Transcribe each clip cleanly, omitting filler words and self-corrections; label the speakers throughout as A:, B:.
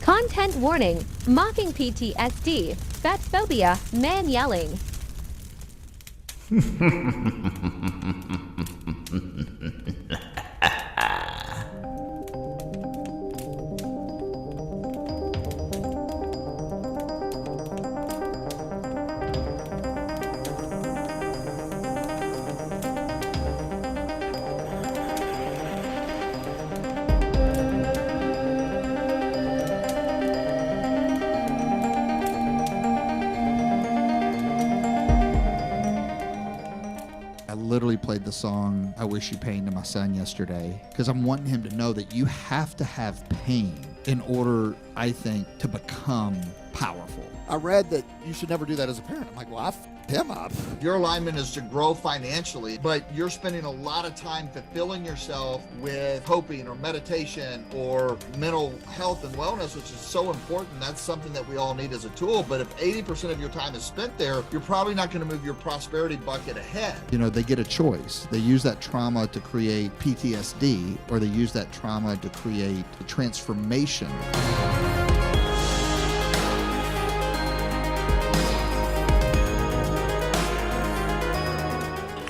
A: Content warning, mocking PTSD, fat phobia, man yelling.
B: Literally played the song I Wish You Pain to my son yesterday because I'm wanting him to know that you have to have pain in order, I think, to become powerful.
C: I read that you should never do that as a parent. I'm like, well, I f***ed him up.
D: Your alignment is to grow financially, but you're spending a lot of time fulfilling yourself with coping or meditation or mental health and wellness, which is so important. That's something that we all need as a tool. But if 80% of your time is spent there, you're probably not going to move your prosperity bucket ahead.
B: You know, they get a choice. They use that trauma to create PTSD, or they use that trauma to create a transformation.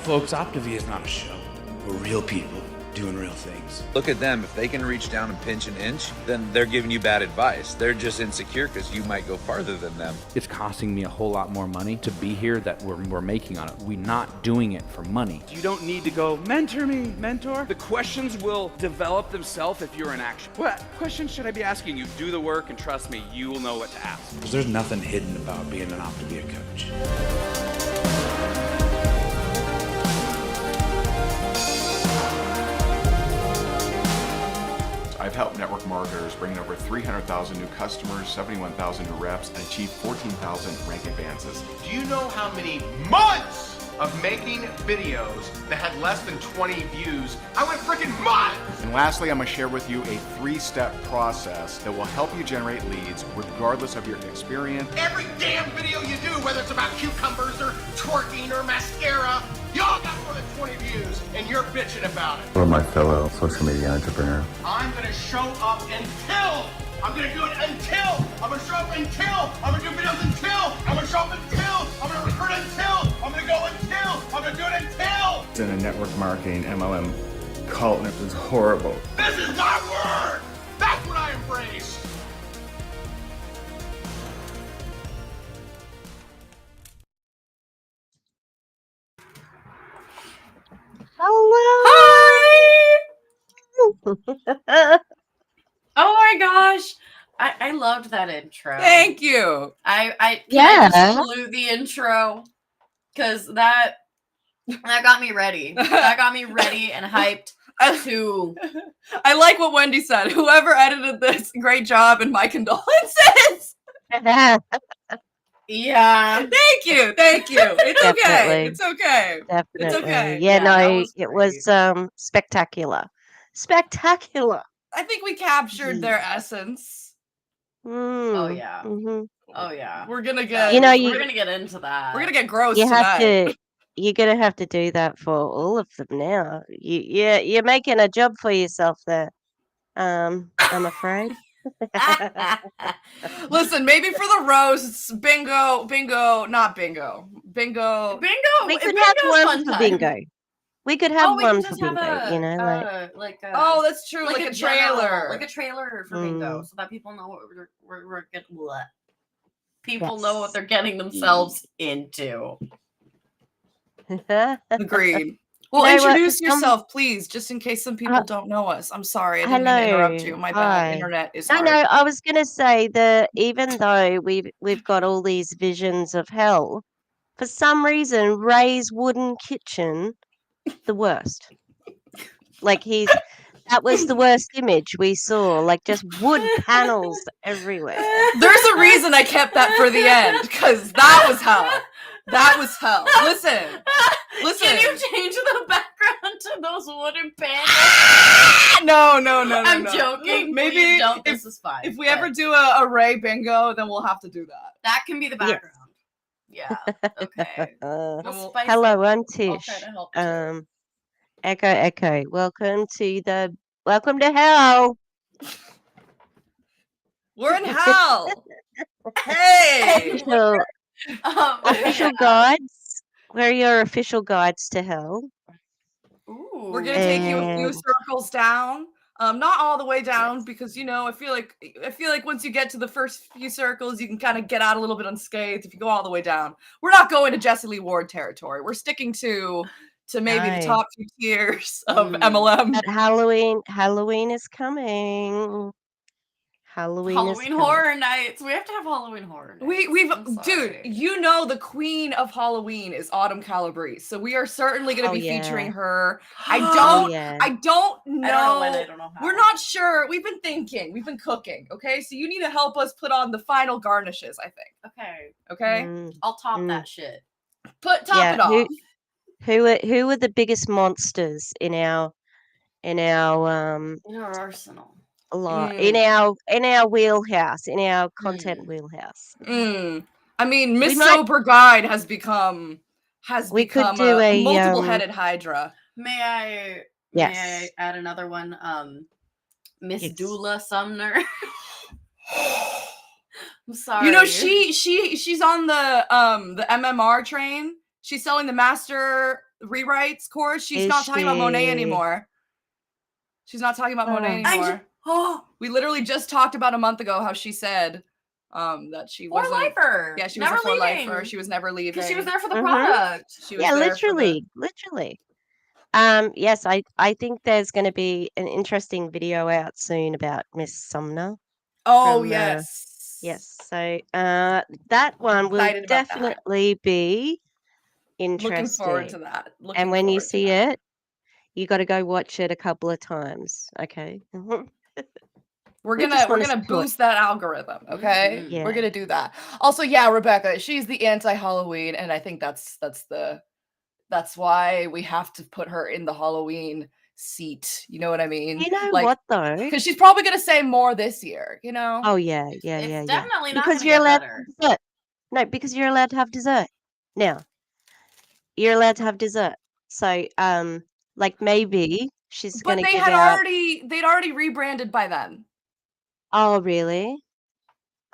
E: Folks, Optavia is not a show. We're real people doing real things.
F: Look at them. If they can reach down and pinch an inch, then they're giving you bad advice. They're just insecure because you might go farther than them.
E: It's costing me a whole lot more money to be here that we're making on it. We're not doing it for money. You don't need to go, mentor me, mentor. The questions will develop themselves if you're in action. What questions should I be asking you? Do the work and trust me, you will know what to ask. Because there's nothing hidden about being an Optavia coach.
G: I've helped network marketers bring in over 300,000 new customers, 71,000 new reps, and achieve 14,000 rank advances.
H: Do you know how many months of making videos that had less than 20 views? I went freaking months!
G: And lastly, I'm going to share with you a 3-step process that will help you generate leads regardless of your experience.
H: Every damn video you do, whether it's about cucumbers or twerking or mascara, y'all got more than 20 views, and you're bitching about it.
I: For my fellow social media entrepreneur,
H: I'm gonna show up until, I'm gonna do it until, I'm gonna show up until, I'm gonna do videos until, I'm gonna show up until, I'm gonna recruit until, I'm gonna go until, I'm gonna do it until.
I: it's in a network marketing MLM cult, and it was horrible.
H: This is my word! That's what I embrace!
J: Hi! Oh my gosh. I loved that intro.
K: Thank you.
J: I just blew the intro because that got me ready. That got me ready and hyped to.
K: I like what Wendy said. Whoever edited this, great job and my condolences.
J: Yeah.
K: Thank you. It's
L: Definitely.
K: okay. It's okay.
L: Definitely.
K: It's okay.
L: Yeah, no,
J: was
L: it was spectacular. Spectacular.
K: I think we captured their essence.
J: Oh yeah.
L: Mm-hmm.
J: Oh yeah.
K: We're gonna get.
J: we're gonna get into that.
K: We're gonna get gross
L: You
K: tonight.
L: have to. You're gonna have to do that for all of them now. You're making a job for yourself there. I'm afraid.
K: Listen, maybe for the roasts, bingo, not bingo. Bingo.
L: We could have one for bingo. We could have one for bingo.
K: Oh, that's true. Like a trailer.
J: Like a trailer for bingo, so that people know what we're getting. People know what they're getting themselves into.
K: Agreed. Well, introduce yourself, please, just in case some people don't know us. I'm sorry, I didn't mean to interrupt you. My bad. Internet is hard.
L: No, I was going to say that even though we've got all these visions of hell, for some reason, Ray's wooden kitchen, the worst. Like that was the worst image we saw. Like just wood panels everywhere.
K: There's a reason I kept that for the end, because that was hell. That was hell. Listen.
J: Can you change the background to those wooden panels?
K: No.
J: I'm joking.
K: Maybe
J: don't. This is fine.
K: If we ever do a Ray bingo, then we'll have to do that.
J: That can be the background. Yes. Yeah. Okay.
L: Hello, I'm Tish. Echo. Welcome to hell.
K: We're in hell. Hey.
L: Official guides. Where are your official guides to hell?
K: Ooh. We're gonna take you a few circles down. Not all the way down because I feel like once you get to the first few circles, you can kind of get out a little bit unscathed. If you go all the way down, we're not going to Jesse Lee Ward territory. We're sticking to maybe the top 2 tiers of MLM.
L: But Halloween is coming.
J: Halloween Horror Nights. We have to have Halloween Horror Nights.
K: Dude, the queen of Halloween is Autumn Calabrese, so we are certainly going to be featuring her. I don't know.
J: I don't know when, I don't know how.
K: We're not sure. We've been thinking. We've been cooking. Okay, so you need to help us put on the final garnishes. I think. Okay.
J: I'll top that shit.
K: Top it off.
L: Who are the biggest monsters in our
J: arsenal?
L: In our wheelhouse, in our content wheelhouse.
K: I mean, Miss Sober Guide has become a multiple-headed hydra.
J: May I add another one? Miss Dula Sumner. I'm sorry.
K: She's on the MMR train. She's selling the master rewrites course. She's not talking about Monet anymore. She's not talking about Monet anymore. We literally just talked about a month ago how she said that she was a lifer. Yeah, she was never a lifer. She was never leaving
J: because she was there for the product.
K: She was
L: literally. Yes, I think there's going to be an interesting video out soon about Miss Sumner.
K: Oh yes.
L: Yes. So that one will definitely be interesting.
K: Looking forward to that.
L: And when you see it, you got to go watch it a couple of times. Okay.
K: We're gonna boost that algorithm, okay?
L: Yeah.
K: We're gonna do that. Also, Rebecca, she's the anti-Halloween, and I think that's why we have to put her in the Halloween seat. You know what I mean?
L: You know what though?
K: Because she's probably gonna say more this year.
L: Oh yeah.
J: It's definitely not
L: because
J: gonna
L: you're
J: get
L: allowed
J: better.
L: dessert. No, because you're allowed to have dessert now. You're allowed to have dessert. So maybe she's
K: But
L: gonna
K: they'd already rebranded by then.
L: Oh, really?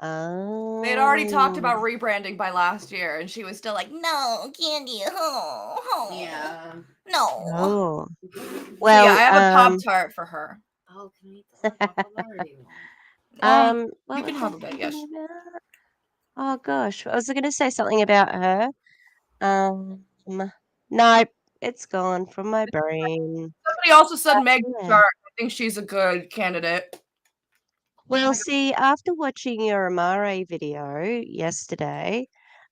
L: Oh.
K: They had already talked about rebranding by last year, and she was still like, "No, candy,
J: Yeah.
K: no."
L: Oh. Well,
K: I have a Pop-Tart for her.
J: Oh, can we eat the Pop-Tart?
K: You can have a bit, yes.
L: Oh gosh, I was going to say something about her. No, it's gone from my brain.
K: Somebody also said Meg Shark. I think she's a good candidate.
L: Well, see, after watching your Amare video yesterday,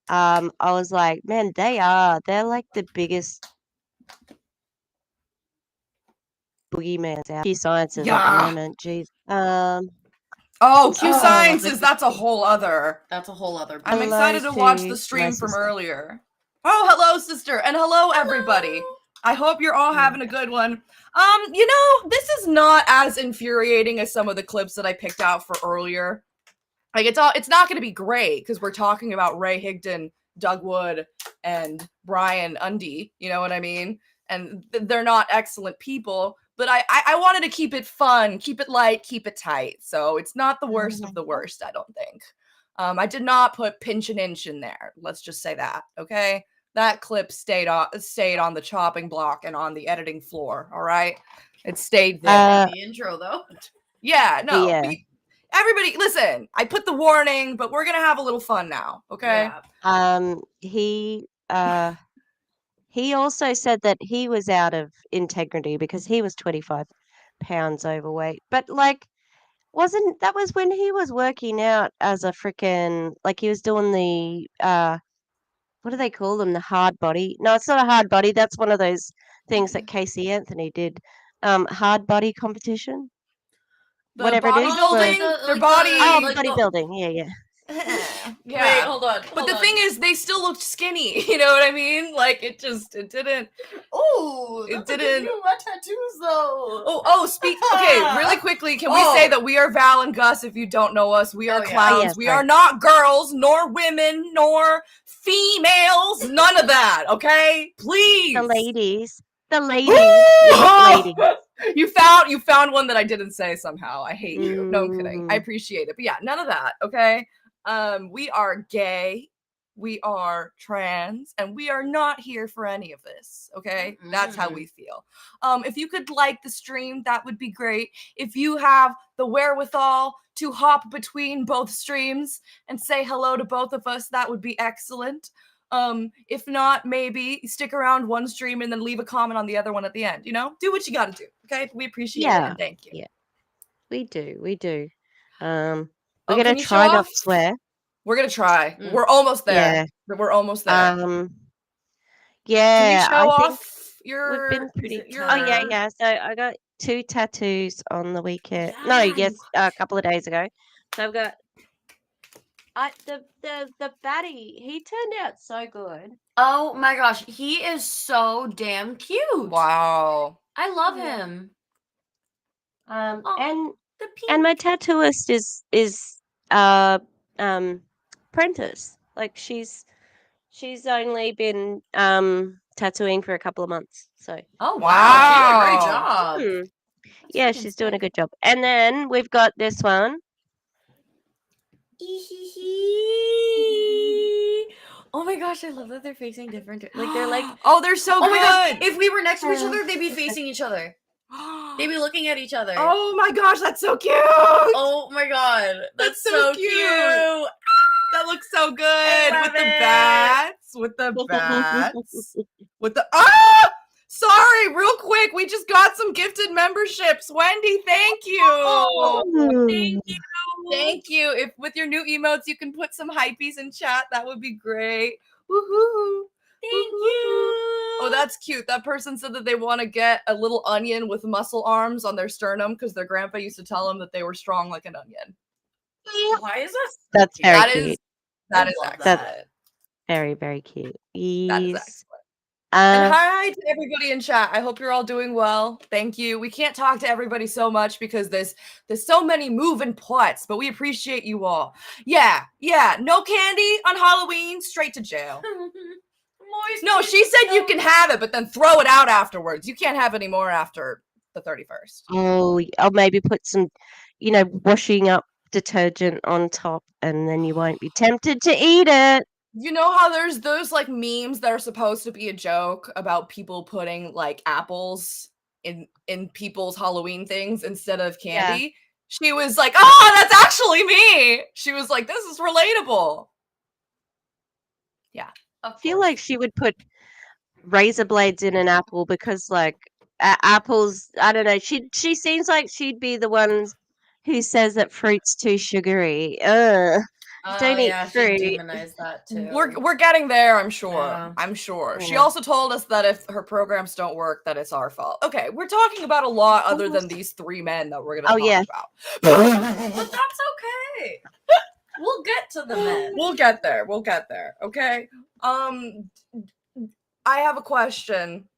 L: I was like, man, they're like the biggest boogeymans out. Q Sciences at the moment, jeez.
K: Q Sciences, that's a whole other. I'm excited to watch the stream from earlier. Oh, hello, sister, and hello, everybody. I hope you're all having a good one. This is not as infuriating as some of the clips that I picked out for earlier. Like, it's not going to be great because we're talking about Ray Higdon, Doug Wood, and Brian Undy. You know what I mean? And they're not excellent people, but I wanted to keep it fun, keep it light, keep it tight. So it's not the worst of the worst, I don't think. I did not put pinch an inch in there. Let's just say that, okay? That clip stayed on the chopping block and on the editing floor. All right, it stayed there.
J: The intro though.
K: Yeah, no. Yeah. Everybody, listen. I put the warning, but we're gonna have a little fun now. Okay.
L: Yeah. He also said that he was out of integrity because he was 25 pounds overweight. But that was when he was working out as a freaking he was doing the what do they call them? The hard body? No, it's not a hard body. That's one of those things that Casey Anthony did. Hard body competition. Whatever it is. Bodybuilding. Yeah.
J: Wait, hold on.
K: But the thing is, they still looked skinny. You know what I mean? Like it didn't.
J: Oh, it didn't. My tattoos though.
K: Okay, really quickly, can we say that we are Val and Gus? If you don't know us, we are clowns. Yes, we are not girls, nor women, nor females. None of that. Okay, please.
L: The ladies.
K: Yes, ladies. You found one that I didn't say somehow. I hate you. No, I'm kidding. I appreciate it. But yeah, none of that, okay? We are gay, we are trans, and we are not here for any of this, okay? That's how we feel. If you could like the stream, that would be great. If you have the wherewithal to hop between both streams and say hello to both of us, that would be excellent. If not, maybe stick around one stream and then leave a comment on the other one at the end. You know, do what you got to do. Okay, we appreciate it and thank you.
L: Yeah, we do. We're
K: can
L: gonna
K: you
L: try
K: show
L: not
K: off?
L: to swear.
K: We're gonna try. We're almost there.
L: Yeah.
K: We're almost there.
L: Yeah.
K: Can you show
L: I think
K: off your?
L: we've been pretty.
K: Your...
L: Oh yeah. So I got 2 tattoos on the weekend. No, yes, a couple of days ago. So I've got. The baddie, he turned out so good.
J: Oh my gosh, he is so damn cute.
K: Wow.
J: I love him.
L: And my tattooist is Prentice. Like she's only been tattooing for a couple of months. So
J: oh wow, she did a great job.
L: Yeah, she's doing a good job. And then we've got this one.
J: Oh my gosh, I love that they're facing different. Like they're like,
K: oh, they're so good.
J: My gosh, if we were next to each other, they'd be facing each other. They'd be looking at each other.
K: Oh my gosh, that's so cute.
J: Oh my god, that's so cute.
K: That looks so good with the bats. With the bats. With the Sorry, real quick, we just got some gifted memberships. Wendy, thank you.
J: Oh, thank you.
K: Thank you. If with your new emotes you can put some hypees in chat, that would be great. Woohoo.
J: Thank you.
K: Oh, that's cute. That person said that they want to get a little onion with muscle arms on their sternum because their grandpa used to tell them that they were strong like an onion.
J: Why is that?
L: That's very cute.
K: That is excellent.
L: That's very, very cute. Yes.
K: That is excellent. And hi to everybody in chat. I hope you're all doing well. Thank you. We can't talk to everybody so much because there's so many moving parts, but we appreciate you all. Yeah. No candy on Halloween, straight to jail. No, she said you can have it, but then throw it out afterwards. You can't have any more after the 31st.
L: Oh, I'll maybe put some, washing up detergent on top, and then you won't be tempted to eat it.
K: You know how there's those like memes that are supposed to be a joke about people putting like apples in people's Halloween things instead of candy? Yeah. She was like, "Oh, that's actually me." She was like, "This is relatable." Yeah.
L: I feel like she would put razor blades in an apple because like apples, I don't know. She seems like she'd be the one who says that fruit's too sugary. Don't eat fruit.
J: She demonized that too.
K: We're getting there, I'm sure. Yeah. I'm sure.
L: Yeah.
K: She also told us that if her programs don't work, that it's our fault. Okay, we're talking about a lot other than these 3 men that we're gonna talk about.
J: But that's okay. We'll get to the men.
K: We'll get there. Okay. I have a question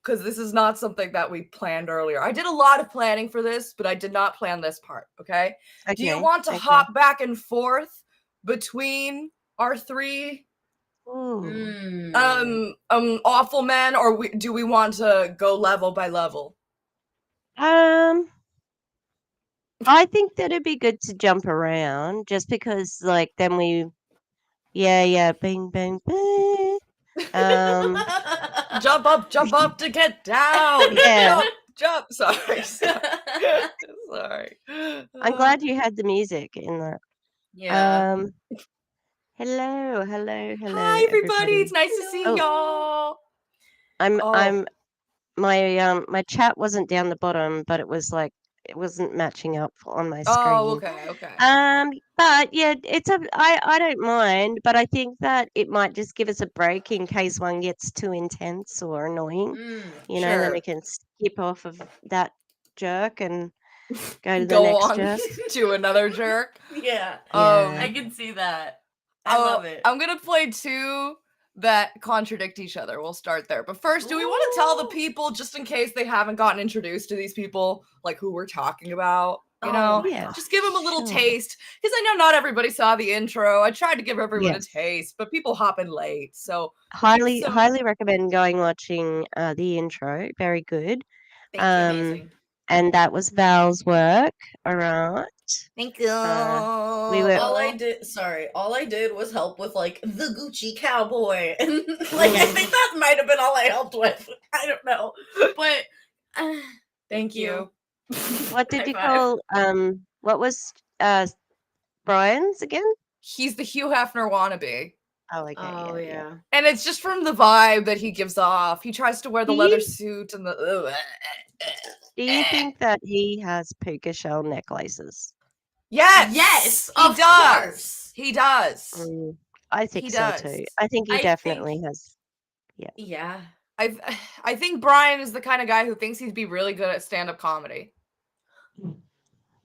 K: because this is not something that we planned earlier. I did a lot of planning for this, but I did not plan this part. Okay. Do you want to hop back and forth between our 3 awful men, or do we want to go level by level?
L: I think that it'd be good to jump around just because like then we bing bang bang.
K: Jump up to get down.
L: Yeah.
K: Jump. Sorry.
L: I'm glad you had the music in that.
J: Yeah.
L: Hello.
K: Hi everybody. It's nice to see y'all.
L: My chat wasn't down the bottom, but it was like it wasn't matching up on my screen.
K: Oh, okay.
L: But yeah, I don't mind, but I think that it might just give us a break in case one gets too intense or annoying. Then we can skip off of that jerk and go to the next jerk.
K: To another jerk.
J: Yeah. I can see that. I love it.
K: I'm gonna play 2 that contradict each other. We'll start there. But first, do we want to tell the people, just in case they haven't gotten introduced to these people, like who we're talking about? Just give them a little taste. Because I know not everybody saw the intro. I tried to give everyone a taste, but people hop in late. So
L: highly recommend watching the intro. Very good.
J: Thank you, amazing.
L: And that was Val's work. All right.
J: Thank you.
L: We were
J: all I did was help with like the Gucci cowboy, and like I think that might have been all I helped with. I don't know, but thank you.
L: What did
J: High
L: you
J: five.
L: call what was Brian's again?
K: He's the Hugh Hefner wannabe.
L: Oh, okay. Yeah.
K: And it's just from the vibe that he gives off. He tries to wear the leather suit and the.
L: Do you think that he has puka shell necklaces?
K: Yes,
J: he
K: of
J: does.
K: Course. He does.
L: I think
K: He
L: so
K: does.
L: too. I think he definitely has. Yeah.
J: Yeah.
K: I think Brian is the kind of guy who thinks he'd be really good at stand-up comedy.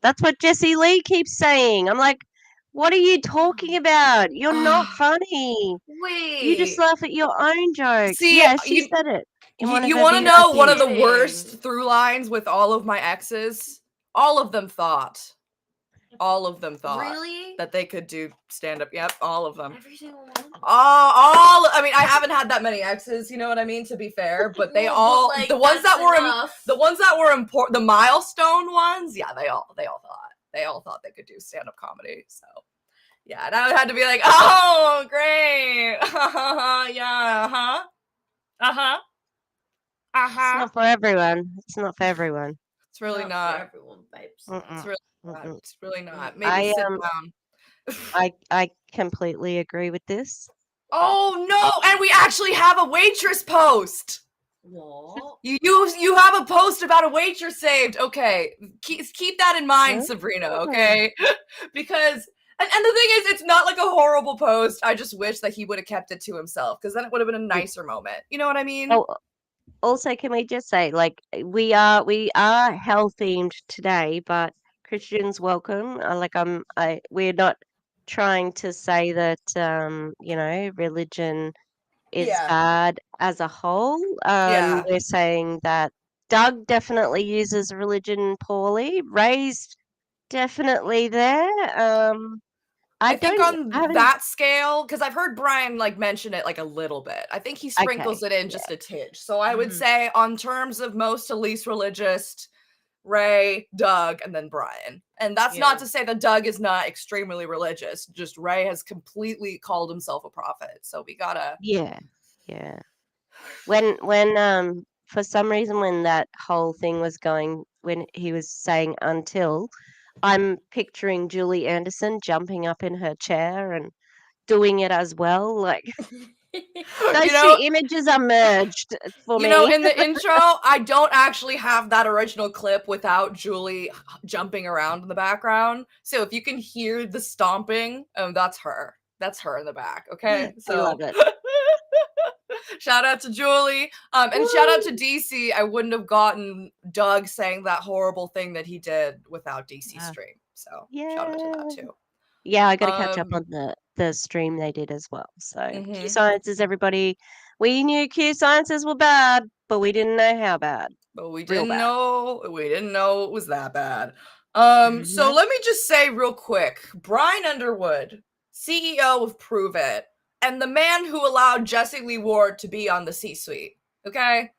L: That's what Jesse Lee keeps saying. I'm like, what are you talking about? You're not funny.
J: Wait.
L: You just laugh at your own jokes.
K: See,
L: yeah, she said it.
K: You want to know one of the worst through lines with all of my exes? All of them thought
J: Really?
K: that they could do stand-up. Yep, all of them.
J: Every single one.
K: I mean, I haven't had that many exes, you know what I mean, to be fair, but they all
J: like,
K: the ones that were
J: enough.
K: the ones that were important, the milestone ones, yeah, they all thought they could do stand-up comedy. So yeah, and I had to be like, oh great. Yeah, uh-huh. Uh-huh.
L: It's not for everyone. It's not for everyone.
K: It's really not.
J: For everyone, babes.
K: It's really not. It's really not. Maybe sit down.
L: I completely agree with this.
K: Oh no! And we actually have a waitress post.
J: What?
K: You have a post about a waitress saved. Okay, keep that in mind, Sabrina. Okay, because and the thing is, it's not like a horrible post. I just wish that he would have kept it to himself, because then it would have been a nicer moment. You know what I mean?
L: Oh, also, can we just say, like, we are hell themed today, but Christians welcome. We're not trying to say that religion is bad as a whole. We're saying that Doug definitely uses religion poorly. Ray's definitely there.
K: I think on that scale, because I've heard Brian like mention it like a little bit. I think he sprinkles it in just a tinge. So I would say on terms of most to least religious, Ray, Doug, and then Brian. And that's not to say that Doug is not extremely religious. Just Ray has completely called himself a prophet. So we gotta.
L: Yeah. When for some reason when that whole thing was going, when he was saying until, I'm picturing Julie Anderson jumping up in her chair and doing it as well. Like those two images are merged for me.
K: You know, in the intro, I don't actually have that original clip without Julie jumping around in the background. So if you can hear the stomping, that's her. That's her in the back. Okay, so
L: I love it.
K: Shout out to Julie. And shout out to DC. I wouldn't have gotten Doug saying that horrible thing that he did without DC stream. So shout out to that too.
L: Yeah, I gotta catch up on the stream they did as well. So Q Sciences, everybody. We knew Q Sciences were bad, but we didn't know how bad.
K: But we didn't know it was that bad. So let me just say real quick, Brian Underwood, CEO of Prove It, and the man who allowed Jesse Lee Ward to be on the C-suite. Okay,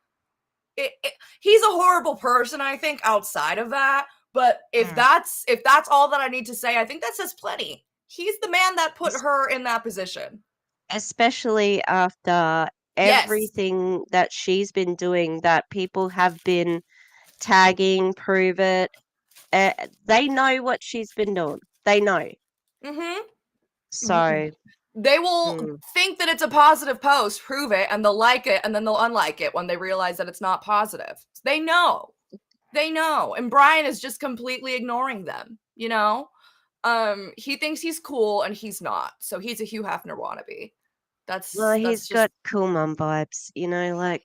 K: he's a horrible person, I think, outside of that. But if that's all that I need to say, I think that says plenty. He's the man that put her in that position,
L: especially after everything that she's been doing. That people have been tagging, Prove It. They know what she's been doing. They know. So
K: they will think that it's a positive post, Prove It, and they'll like it, and then they'll unlike it when they realize that it's not positive. They know. And Brian is just completely ignoring them, you know? He thinks he's cool, and he's not. So he's a Hugh Hefner wannabe.
L: He's got cool mom vibes, you know, like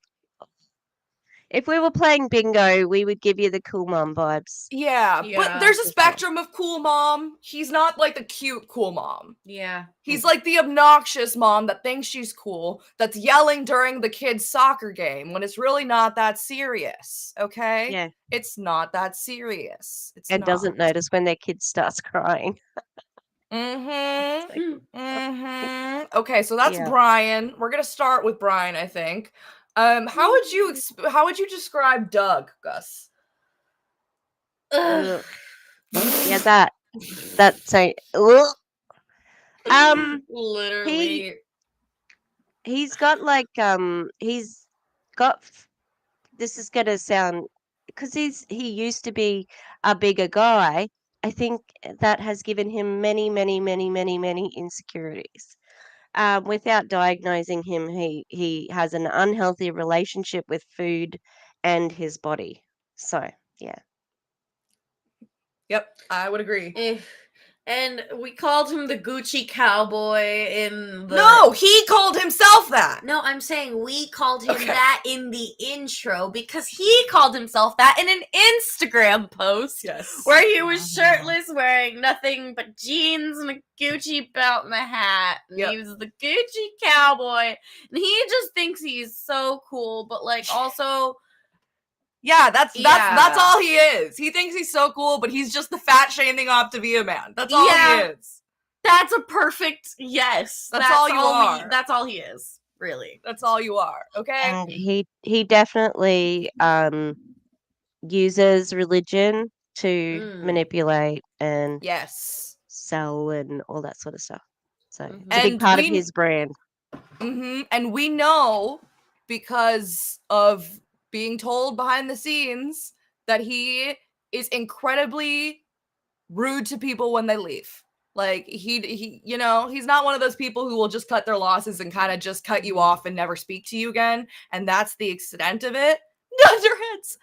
L: if we were playing bingo, we would give you the cool mom vibes.
K: Yeah, but there's a spectrum of cool mom. He's not like the cute cool mom.
J: Yeah.
K: He's like the obnoxious mom that thinks she's cool, that's yelling during the kids' soccer game when it's really not that serious, okay?
L: Yeah.
K: It's not that serious.
L: Doesn't notice when their kid starts crying.
K: Okay, so that's Brian. We're gonna start with Brian, I think. How would you describe Doug, Gus?
L: Ugh. Yeah, that's a.
J: Literally.
L: He's got like he's got. This is gonna sound because he used to be a bigger guy. I think that has given him many, many, many, many, many insecurities. Without diagnosing him, he has an unhealthy relationship with food and his body. So yeah.
K: Yep, I would agree.
J: And we called him the Gucci cowboy in the...
K: No, he called himself that.
J: No, I'm saying we called him that in the intro because he called himself that in an Instagram post.
K: Yes.
J: Where he was shirtless, wearing nothing but jeans and a Gucci belt and a hat. And he was the Gucci cowboy. And he just thinks he's so cool, but like also...
K: Yeah, that's all he is. He thinks he's so cool, but he's just the fat shaming Optavia man. That's all he is.
J: That's a perfect yes.
K: That's all you are.
J: That's all he is. Really.
K: That's all you are. Okay.
L: And he definitely uses religion to manipulate and sell and all that sort of stuff. So it's a big part of his brand.
K: And we know because of being told behind the scenes that he is incredibly rude to people when they leave. Like he you know, he's not one of those people who will just cut their losses and kind of just cut you off and never speak to you again. And that's the extent of it. Underheads.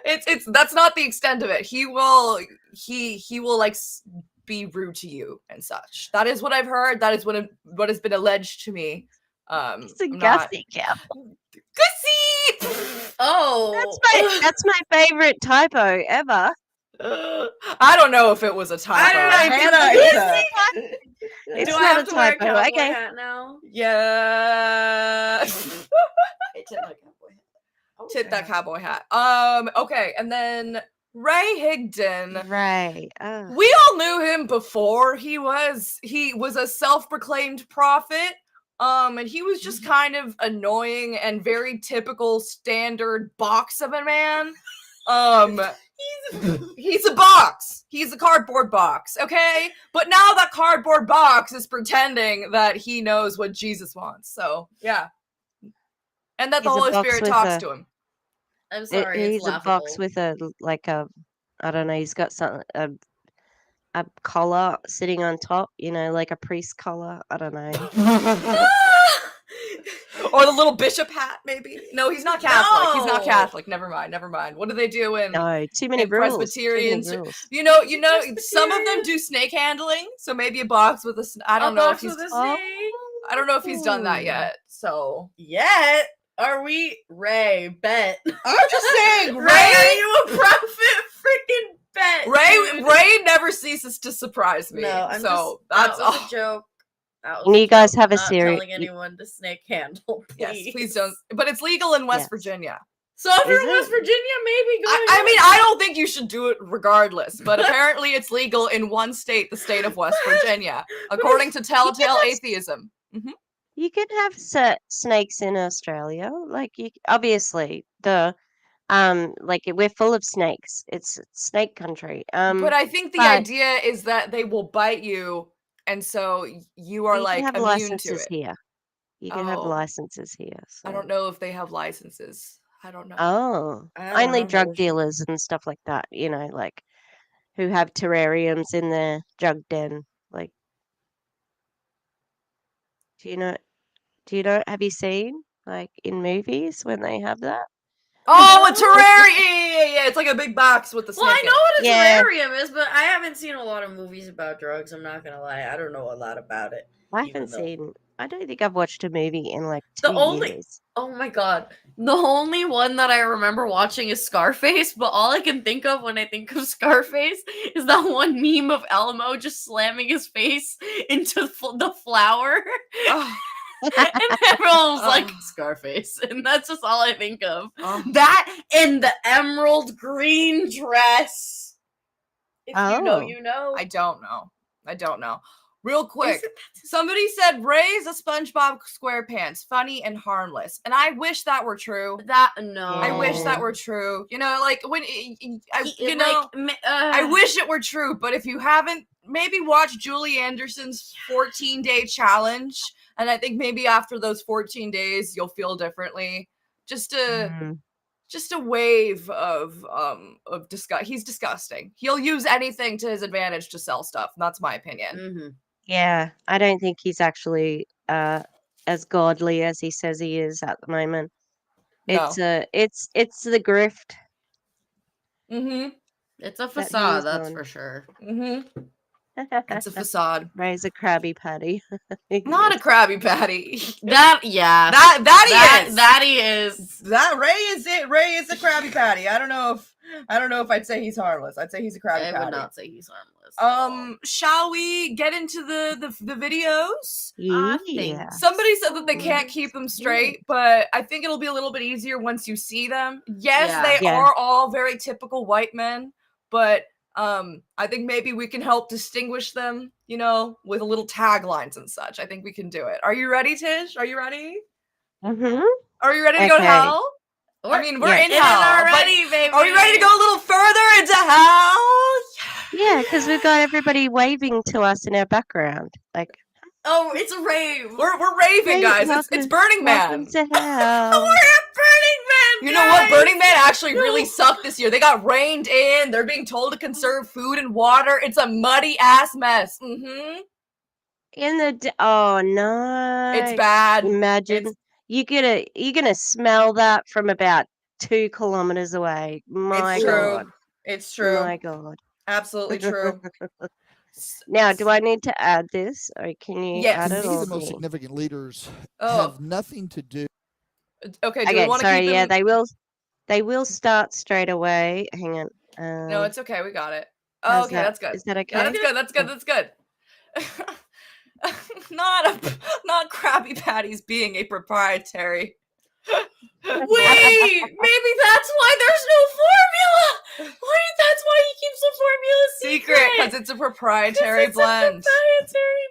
K: It's that's not the extent of it. He will like be rude to you and such. That is what I've heard. That is what has been alleged to me.
L: It's a Gussie cow.
K: Gussie!
J: Oh,
L: that's my favorite typo ever.
K: I don't know if it was a typo.
L: It's not a typo. Okay.
J: Hat now?
K: Yeah. Tip that cowboy hat. Okay, and then Ray Higdon.
L: Ray.
K: We all knew him before. He was a self-proclaimed prophet. And he was just kind of annoying and very typical standard box of a man. He's a box. He's a cardboard box, okay? But now that cardboard box is pretending that he knows what Jesus wants. So, yeah. And that the Holy Spirit talks to him.
J: I'm sorry,
L: he's a box with a I don't know, he's got something a collar sitting on top, you know, like a priest collar. I don't know.
K: Or the little bishop hat, maybe. No, he's not Catholic. No! He's not Catholic. Never mind. What do they do in
L: too many rules.
K: Presbyterians?
L: Too many rules.
K: You know, some of them do snake handling. So maybe a box with I don't know if he's done that yet. So
J: are we Ray? Bet.
K: I'm just saying, Ray.
J: Are you a prophet? Freaking bet.
K: Ray never ceases to surprise me.
J: No,
K: that's all.
J: A joke.
L: And you guys have a series.
J: Telling anyone to snake handle, please.
K: Yes, please don't. But it's legal in West Virginia.
J: So if you're in West Virginia, maybe go.
K: I mean, I don't think you should do it regardless. But apparently, it's legal in one state, the state of West Virginia, according to Telltale Atheism. Mm-hmm.
L: You can have snakes in Australia, like obviously like we're full of snakes. It's snake country.
K: But I think the idea is that they will bite you, and so you are like
L: have
K: immune
L: licenses
K: to it.
L: here. You can have licenses here. So.
K: I don't know if they have licenses. I don't know.
L: Oh, only drug dealers and stuff like that. You know, like who have terrariums in their drug den. Like, do you know? Have you seen like in movies when they have that?
K: Oh, a terrarium! Yeah, it's like a big box with the snake.
J: Well, I know what a terrarium is, but I haven't seen a lot of movies about drugs. I'm not gonna lie, I don't know a lot about it.
L: I don't think I've watched a movie in like 2 years.
J: Oh my god, the only one that I remember watching is Scarface. But all I can think of when I think of Scarface is that one meme of Elmo just slamming his face into the flour. Oh. And everyone was like Scarface, and that's just all I think of. That and the emerald green dress. If you know, you know.
K: I don't know. Real quick, somebody said Ray's a SpongeBob SquarePants, funny and harmless, and I wish that were true. I wish that were true. You know, like when I wish it were true. But if you haven't, maybe watch Julie Anderson's 14-day challenge, and I think maybe after those 14 days you'll feel differently. Just a wave of disgust. He's disgusting. He'll use anything to his advantage to sell stuff. And that's my opinion.
L: Yeah, I don't think he's actually as godly as he says he is at the moment.
J: No.
L: It's the grift.
J: It's a facade, that's for sure.
K: It's a facade.
L: Ray's a Krabby Patty.
K: Not a Krabby Patty.
J: That
K: he is. That Ray is it. Ray is a Krabby Patty. I don't know if I'd say he's harmless. I'd say he's a Krabby Patty.
J: I would not say he's harmless.
K: Shall we get into the videos?
L: Yeah.
K: Somebody said that they can't keep them straight, but I think it'll be a little bit easier once you see them. Yes, they are all very typical white men, but I think maybe we can help distinguish them, you know, with a little taglines and such. I think we can do it. Are you ready, Tish? Are you ready?
L: Mm-hmm.
K: Are you ready to go to hell? I mean, we're in hell already, baby. Are we ready to go a little further into hell?
L: Yeah, because we've got everybody waving to us in our background. Like,
J: oh, it's a rave.
K: We're raving, guys. It's Burning Man.
L: Welcome to hell.
J: We're at Burning Man.
K: You know what? Burning Man actually really sucked this year. They got rained in. They're being told to conserve food and water. It's a muddy ass mess.
L: Oh no,
K: it's bad.
L: Imagine you're gonna smell that from about 2 kilometers away. My God,
K: it's true.
L: My God,
K: absolutely true.
L: Now, do I need to add this, or can you add it?
C: To me, the most significant leaders have nothing to do.
K: Okay.
L: Okay. Sorry. Yeah, they will start straight away. Hang on.
K: No, it's okay. We got it. Oh, okay, that's good.
L: Is that okay?
K: Yeah, that's good. Not Krabby Patties being a proprietary. Wait, maybe that's why there's no formula. Wait, that's why he keeps the formula secret because it's a proprietary blend.
J: It's a proprietary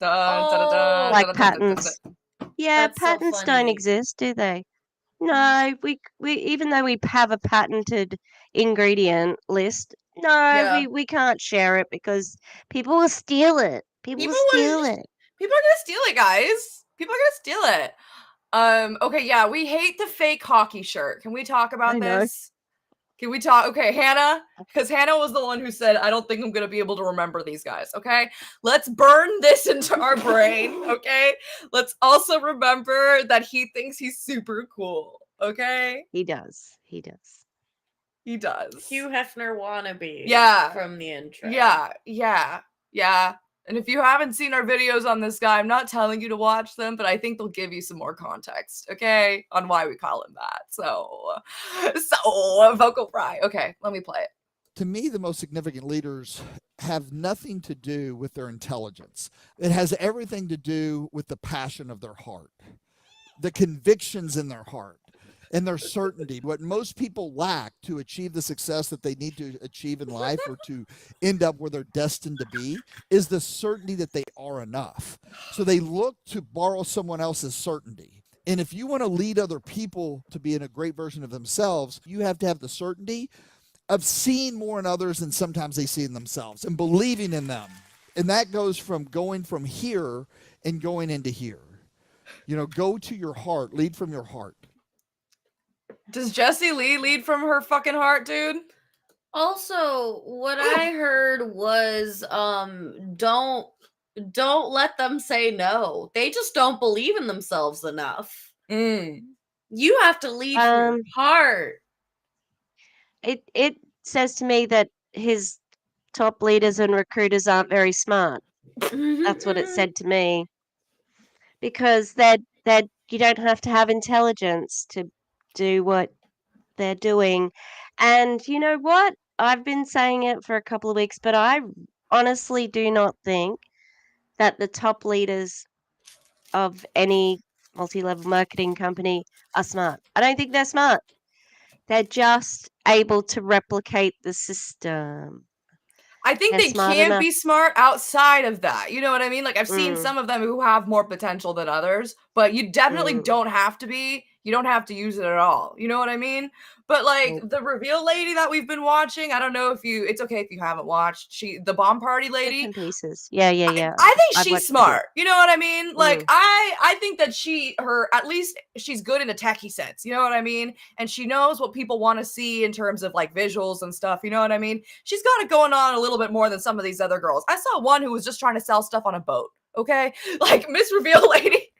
J: blend.
L: Like patents. Yeah, patents don't exist, do they? No, we even though we have a patented ingredient list, we can't share it because people will steal it. People will steal it.
K: People are gonna steal it, guys. People are gonna steal it. Okay, yeah, we hate the fake hockey shirt. Can we talk about this? Can we talk? Okay, Hannah, because Hannah was the one who said, I don't think I'm going to be able to remember these guys, okay? Let's burn this into our brain, okay? Let's also remember that he thinks he's super cool, okay?
L: He does.
K: He does.
J: Hugh Hefner wannabe.
K: Yeah.
J: From the intro.
K: Yeah. And if you haven't seen our videos on this guy, I'm not telling you to watch them, but I think they'll give you some more context, okay, on why we call him that. So vocal fry. Okay, let me play it.
C: To me, the most significant leaders have nothing to do with their intelligence. It has everything to do with the passion of their heart, the convictions in their heart, and their certainty. What most people lack to achieve the success that they need to achieve in life or to end up where they're destined to be is the certainty that they are enough. So they look to borrow someone else's certainty. And if you want to lead other people to be in a great version of themselves, you have to have the certainty of seeing more in others than sometimes they see in themselves and believing in them. And that goes from going from here and going into here. You know, go to your heart, lead from your heart.
K: Does Jessie Lee lead from her fucking heart, dude?
J: Also, what I heard was don't let them say no. They just don't believe in themselves enough. You have to lead from your heart.
L: It says to me that his top leaders and recruiters aren't very smart. That's what it said to me. Because that you don't have to have intelligence to do what they're doing. And you know what? I've been saying it for a couple of weeks, but I honestly do not think that the top leaders of any multi-level marketing company are smart. I don't think they're smart. They're just able to replicate the system.
K: I think
L: They're
K: they
L: smart
K: can
L: enough.
K: be smart outside of that. You know what I mean? Like I've seen
L: Mm.
K: some of them who have more potential than others, but you definitely
L: Mm.
K: don't have to be. You don't have to use it at all. You know what I mean? But like
L: Nope.
K: the reveal lady that we've been watching, I don't know if you. It's okay if you haven't watched. The bomb party
L: Bits
K: lady.
L: and pieces. Yeah.
K: I think
L: I've
K: she's
L: watched a bit.
K: smart. You know what I mean? Like
L: Mm.
K: I think that at least she's good in a techie sense. You know what I mean? And she knows what people want to see in terms of like visuals and stuff. You know what I mean? She's got it going on a little bit more than some of these other girls. I saw one who was just trying to sell stuff on a boat. Okay, like Miss Reveal Lady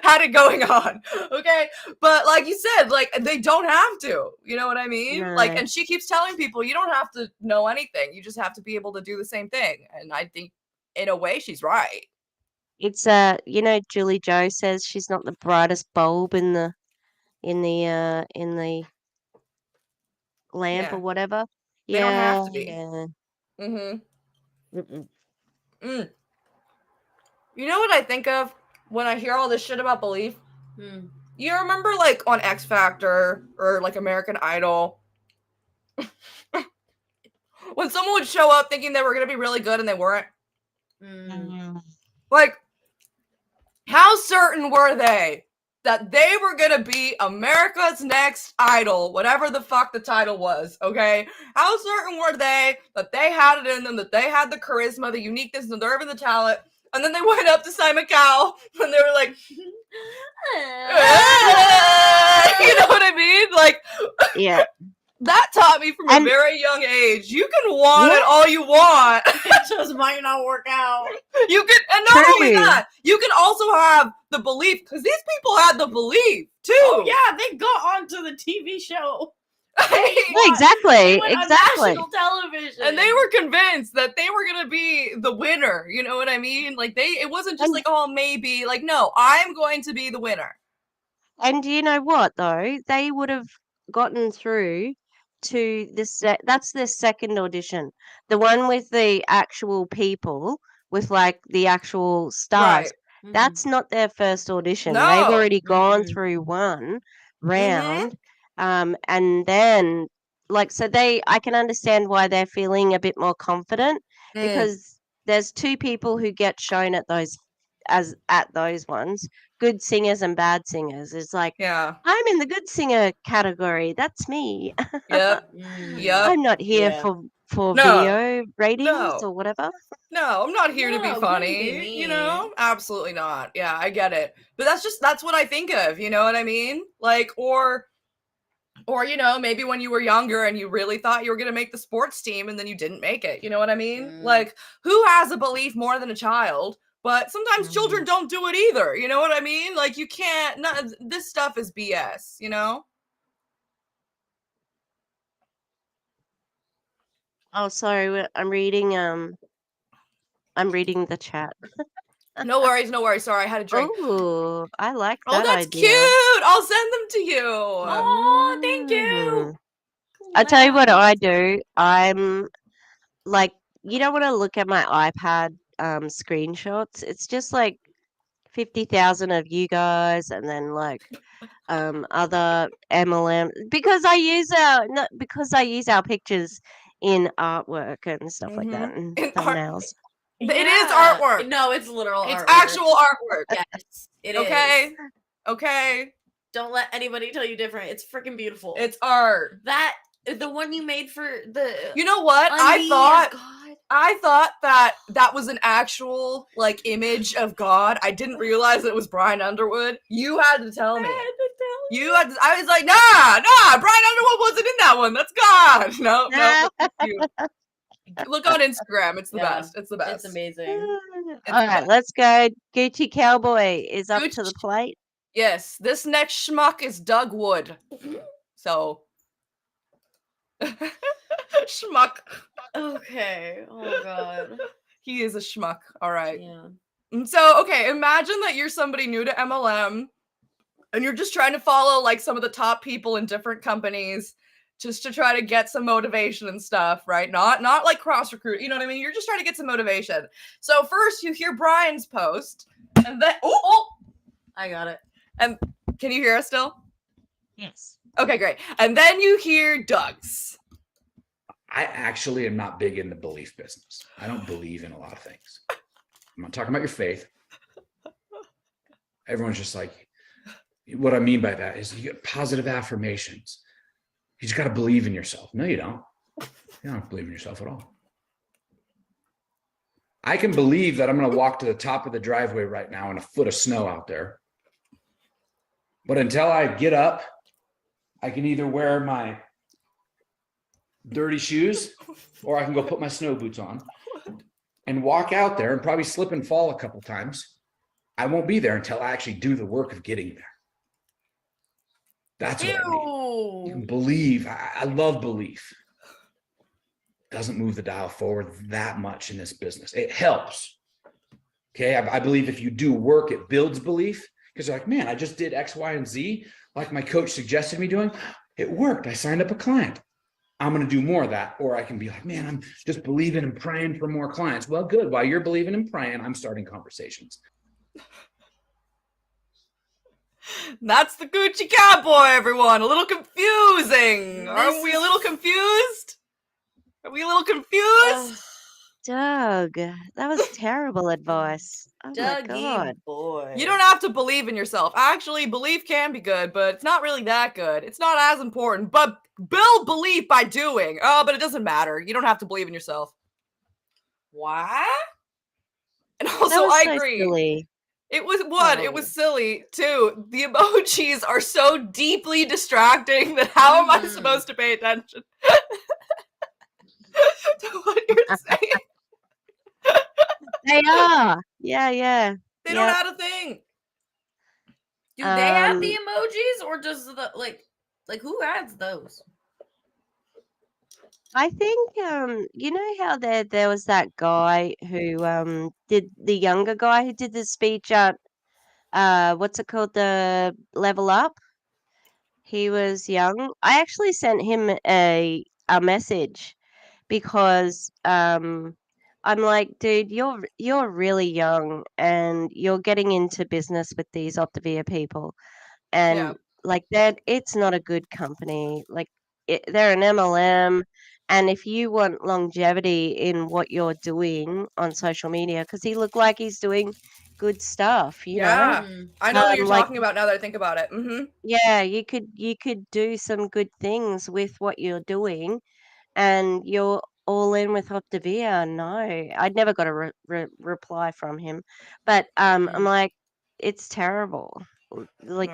K: had it going on. Okay, but like you said, like they don't have to. You know what I mean?
L: No.
K: Like, and she keeps telling people you don't have to know anything. You just have to be able to do the same thing. And I think, in a way, she's right.
L: It's Julie Joe says she's not the brightest bulb in the lamp
K: Yeah.
L: or whatever.
K: They don't have to be.
L: Yeah. Mm-mm.
K: You know what I think of when I hear all this shit about belief? You remember like on X Factor or like American Idol when someone would show up thinking they were going to be really good and they weren't? Like, how certain were they that they were going to be America's Next Idol, whatever the fuck the title was, okay? How certain were they that they had it in them, that they had the charisma, the uniqueness, the nerve, and the talent? And then they went up to Simon Cowell and they were like, you know what I mean? Like,
L: yeah.
K: That taught me from a very young age. You can want it all you want.
J: It just might not work out.
K: You can, and not only that, you can also have the belief, because these people had the belief too.
J: Oh yeah, they got onto the TV show.
L: Exactly.
J: On national television.
K: And they were convinced that they were gonna be the winner. You know what I mean? Like it wasn't just like, oh, maybe. Like, no, I'm going to be the winner.
L: And you know what though? They would have gotten through to this. That's their second audition. The one with the actual people, with like the actual stars.
K: Right.
L: That's not their first audition.
K: No.
L: They've already gone through one round. And then so I can understand why they're feeling a bit more confident because there's two people who get shown at those ones, good singers and bad singers. It's like, I'm in the good singer category. That's me.
K: Yep.
L: I'm not here for video ratings or whatever.
K: No, I'm not here to be funny.
J: Be
K: you know, absolutely not. Yeah, I get it. But that's what I think of. You know what I mean? Like, or you know, maybe when you were younger and you really thought you were going to make the sports team and then you didn't make it. You know what I mean? Like, who has a belief more than a child? But sometimes children don't do it either. You know what I mean? Like, you can't, this stuff is BS, you know?
L: Oh, sorry. I'm reading the chat.
K: No worries. Sorry, I had a drink.
L: Oh, I like that.
K: Oh, that's
L: idea.
K: cute. I'll send them to you.
J: Oh, thank you.
L: I tell you what I do. I'm like, you don't want to look at my iPad screenshots. It's just like 50,000 of you guys, and then like other MLM because I use our pictures in artwork and stuff like that and thumbnails.
K: It is artwork.
J: No, it's literal artwork.
K: It's actual artwork.
J: Yes, it is.
K: Okay.
J: Don't let anybody tell you different. It's freaking beautiful.
K: It's art.
J: The one you made for the.
K: You know what? I thought that was an actual like image of God. I didn't realize it was Brian Underwood. You had to tell me. I was like, nah. Brian Underwood wasn't in that one. That's God. No. You. Look on Instagram. It's the best. It's the best.
J: It's amazing.
L: All right, let's go. Gucci Cowboy is up to the plate.
K: Yes, this next schmuck is Doug Wood. So. Schmuck.
J: Okay. Oh god.
K: He is a schmuck. All right.
J: Yeah.
K: So, okay, imagine that you're somebody new to MLM and you're just trying to follow like some of the top people in different companies just to try to get some motivation and stuff, right? Not like cross recruit, you know what I mean? You're just trying to get some motivation. So first you hear Brian's post and then
J: I got it.
K: And can you hear us still?
L: Yes.
K: Okay, great. And then you hear Doug's.
E: I actually am not big in the belief business. I don't believe in a lot of things. I'm not talking about your faith. Everyone's just like, what I mean by that is you get positive affirmations. You just got to believe in yourself. No, you don't. You don't believe in yourself at all. I can believe that I'm going to walk to the top of the driveway right now in a foot of snow out there. But until I get up, I can either wear my dirty shoes or I can go put my snow boots on and walk out there and probably slip and fall a couple times. I won't be there until I actually do the work of getting there. That's what I mean. You can believe. I love belief. Doesn't move the dial forward that much in this business. It helps. Okay. I believe if you do work, it builds belief because you're like, man, I just did X, Y, and Z like my coach suggested me doing. It worked. I signed up a client. I'm going to do more of that. Or I can be like, man, I'm just believing and praying for more clients. Well, good. While you're believing and praying, I'm starting conversations.
K: That's the Gucci Cowboy, everyone. A little confusing. Aren't we a little confused? Are we a little confused?
L: Doug, that was terrible advice. Oh my God.
J: Boy.
K: You don't have to believe in yourself. Actually, belief can be good, but it's not really that good. It's not as important. But build belief by doing. Oh, but it doesn't matter. You don't have to believe in yourself.
J: What?
K: And also,
L: That was
K: I
L: so
K: agree.
L: silly.
K: It was what? It was silly, too. The emojis are so deeply distracting that how am I supposed to pay attention to what you're saying?
L: They are. Yeah.
K: They don't add a thing.
J: Do they have the emojis or does the like who adds those?
L: I think you know how there was that guy who did the younger guy who did the speech at what's it called, the Level Up? He was young. I actually sent him a message because I'm like, dude, you're really young and you're getting into business with these Optavia people, and like that, it's not a good company. Like they're an MLM, and if you want longevity in what you're doing on social media, because he looked like he's doing good stuff, you know.
K: I know what you're
L: Like,
K: talking about now that I think about it.
L: yeah, you could do some good things with what you're doing, and you're all in with Optavia. No, I'd never got a reply from him, but I'm like, it's terrible. Like,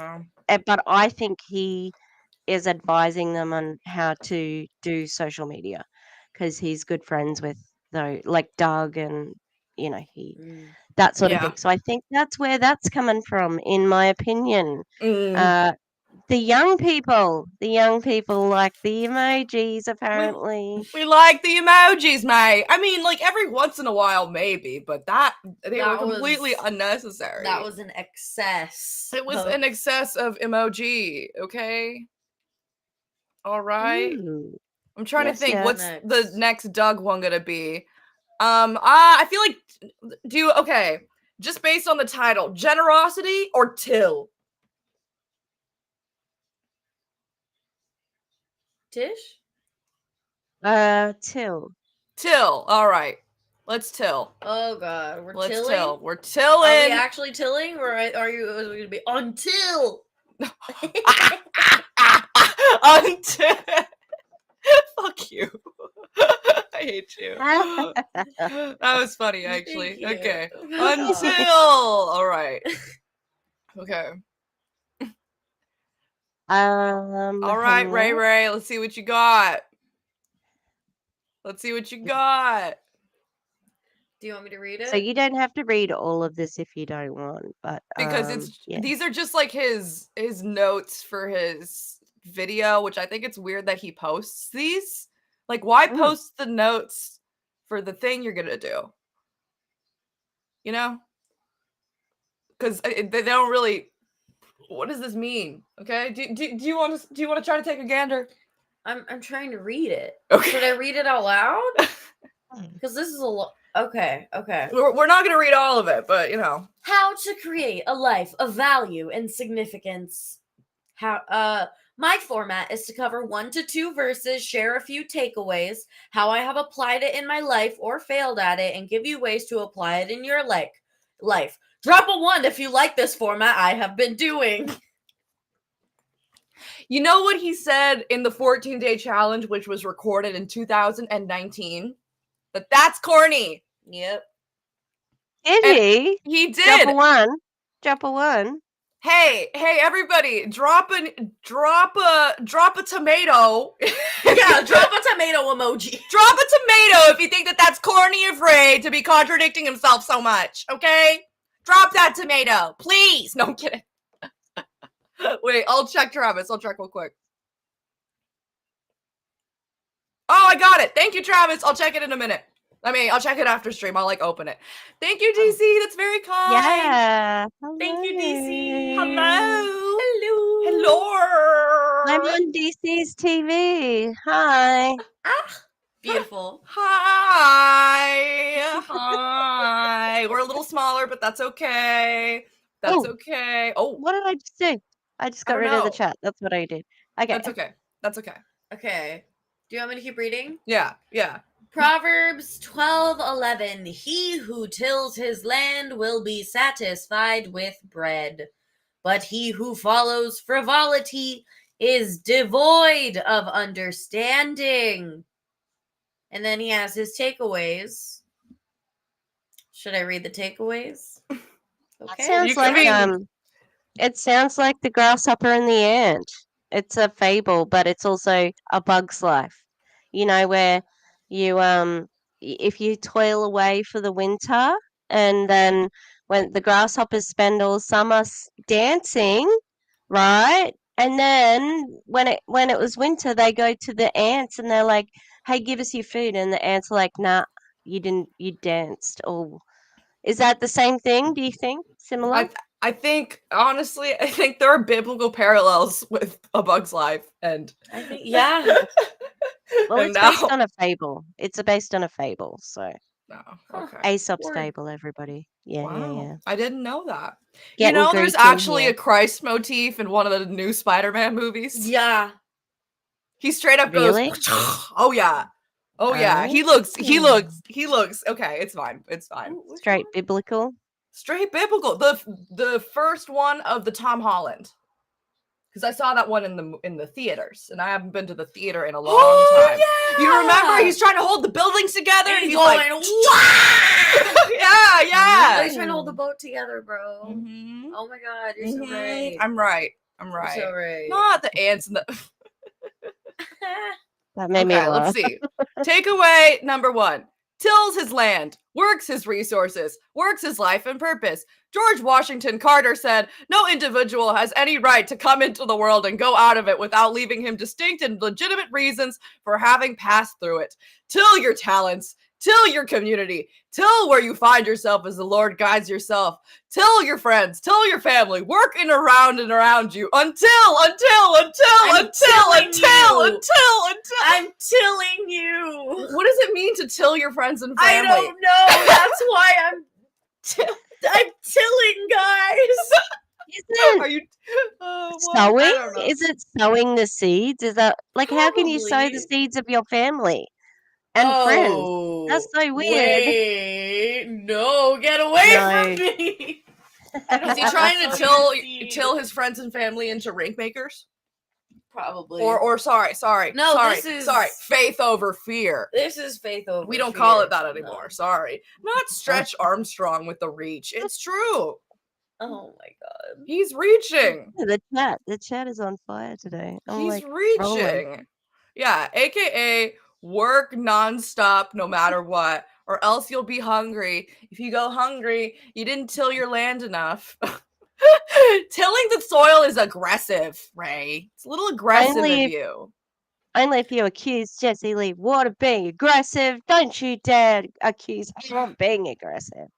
L: but I think he is advising them on how to do social media because he's good friends with like Doug, and you know that sort of thing. So I think that's where that's coming from, in my opinion. The young people like the emojis, apparently.
K: We like the emojis, mate. I mean, like every once in a while, maybe, but they were completely unnecessary.
J: That was an excess.
K: It was an excess of emoji. Okay. All right.
L: Ooh.
K: I'm trying to think. What's
J: next?
K: the next Doug one gonna be? I feel like okay. Just based on the title, generosity or till.
J: Tish?
L: Till.
K: Till. All right. Let's till.
J: Oh God,
K: Let's
J: tilling?
K: till. We're tilling.
J: Are we actually tilling, or are we going to be until?
K: Until. Fuck you. I hate you. That was funny, actually. Okay. Until. All right. Okay. All right, Ray. Let's see what you got. Do
J: you want me to read it?
L: So you don't have to read all of this if you don't want, but
K: because these are just like his notes for his video, which I think it's weird that he posts these. Like, why post the notes for the thing you're gonna do? You know? Because they don't really. What does this mean? Okay, do you want to try to take a gander?
J: I'm trying to read it.
K: Okay.
J: Should I read it out loud? Because this is a lot. Okay.
K: We're not gonna read all of it, but you know.
J: How to create a life of value and significance. My format is to cover 1 to 2 verses, share a few takeaways, how I have applied it in my life or failed at it, and give you ways to apply it in your life. Drop a 1 if you like this format I have been doing.
K: You know what he said in the 14-day challenge, which was recorded in 2019? That's corny.
J: Yep.
L: Did he?
K: He did.
L: Drop a 1. Drop a 1.
K: Hey, everybody, drop a tomato.
J: Yeah, drop a tomato emoji.
K: Drop a tomato if you think that's corny of Ray to be contradicting himself so much, okay? Drop that tomato, please. No, I'm kidding. Wait, I'll check Travis. I'll check real quick. Oh, I got it. Thank you, Travis. I'll check it in a minute. I'll check it after stream. I'll open it. Thank you, DC. That's very kind.
L: Yeah. Hello.
J: Thank you, DC.
K: Hello.
J: Hello.
L: I'm on DC's TV. Hi.
J: Beautiful.
K: Hi. We're a little smaller, but that's okay. That's okay. Oh.
L: What did I just do? I just got rid of the chat. That's what I did. Okay.
K: That's okay.
J: Okay. Do you want me to keep reading?
K: Yeah.
J: Proverbs 12:11. He who tills his land will be satisfied with bread, but he who follows frivolity is devoid of understanding. And then he has his takeaways. Should I read the takeaways? Okay.
L: It sounds like the grasshopper and the ant. It's a fable, but it's also a bug's life. You know, where you if you toil away for the winter, and then when the grasshoppers spend all summer dancing, right? And then when it was winter, they go to the ants and they're like, "Hey, give us your food," and the ants are like, "Nah, you didn't. You danced." Or is that the same thing? Do you think similar?
K: I think, honestly, there are biblical parallels with A Bug's Life, and
J: I think, yeah.
L: Well, it's based on a fable. It's based on a fable, so.
K: Okay.
L: Aesop's fable, everybody. Yeah.
K: I didn't know that.
L: Getting
K: there's actually a Christ motif in one of the new Spider-Man movies.
J: Yeah.
K: He straight up
L: Really?
K: goes, "Oh yeah. Oh yeah." He looks okay, it's fine.
L: Straight biblical.
K: Straight biblical. The first one of the Tom Holland. Because I saw that one in the theaters, and I haven't been to the theater in a long time.
J: Yeah!
K: You remember? He's trying to hold the buildings together, and he's
J: going,
K: like,
J: "Wow!"
K: yeah.
J: He's trying to hold the boat together, bro. Mm-hmm. Oh my God, you're so right.
K: I'm right.
J: You're so right.
K: Not the ants and the.
L: That made me laugh.
K: Let's see. Takeaway number 1. Tills his land, works his resources, works his life and purpose. George Washington Carter said, "No individual has any right to come into the world and go out of it without leaving him distinct and legitimate reasons for having passed through it. Till your talents, till your community, till where you find yourself as the Lord guides yourself. Till your friends, till your family, work in around and around you until
J: I'm tilling you.
K: What does it mean to till your friends and family?
J: I don't know. That's why I'm tilling, guys.
K: Are you
L: sowing? Is it sowing the seeds? Is that like how can you sow the seeds of your family and friends? That's so weird.
J: Wait, no, get away from me.
K: Is he trying to till his friends and family into rank makers?
J: Probably.
K: Or sorry.
J: No,
K: sorry,
J: this is
K: faith over fear.
J: This is faith over.
K: We don't
J: fear.
K: call it that anymore. No. Sorry. Not Stretch Armstrong with the reach. It's true.
J: Oh my God.
K: He's reaching.
L: The chat is on fire today.
K: He's reaching. Rolling. Yeah, aka work nonstop no matter what, or else you'll be hungry. If you go hungry, you didn't till your land enough. Tilling the soil is aggressive, Ray. It's a little aggressive of you.
L: Only if you accuse Jesse Lee Ward of being aggressive. Don't you dare accuse her of being aggressive.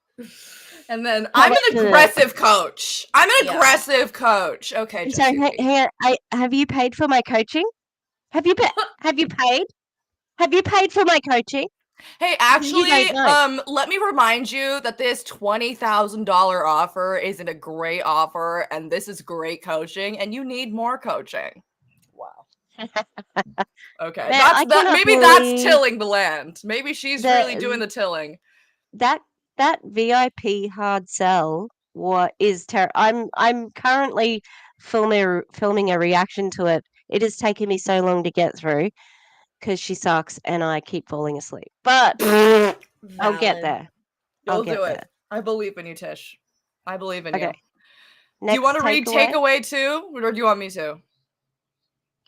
K: And then I'm an aggressive coach. Aggressive coach. Okay.
L: So have you paid for my coaching? Have you paid? Have you paid for my coaching?
K: Hey, actually, let me remind you that this $20,000 offer isn't a great offer, and this is great coaching, and you need more coaching. Okay,
L: Man, I cannot
K: maybe that's
L: believe
K: tilling the land. Maybe she's really doing the tilling.
L: that VIP hard sell is I'm currently filming a reaction to it. It has taken me so long to get through because she sucks and I keep falling asleep. But I'll get there.
K: You'll do it. I believe in you, Tish. I believe in you.
L: Okay.
K: Do you want to read
L: takeaway?
K: takeaway too, or do you want me to?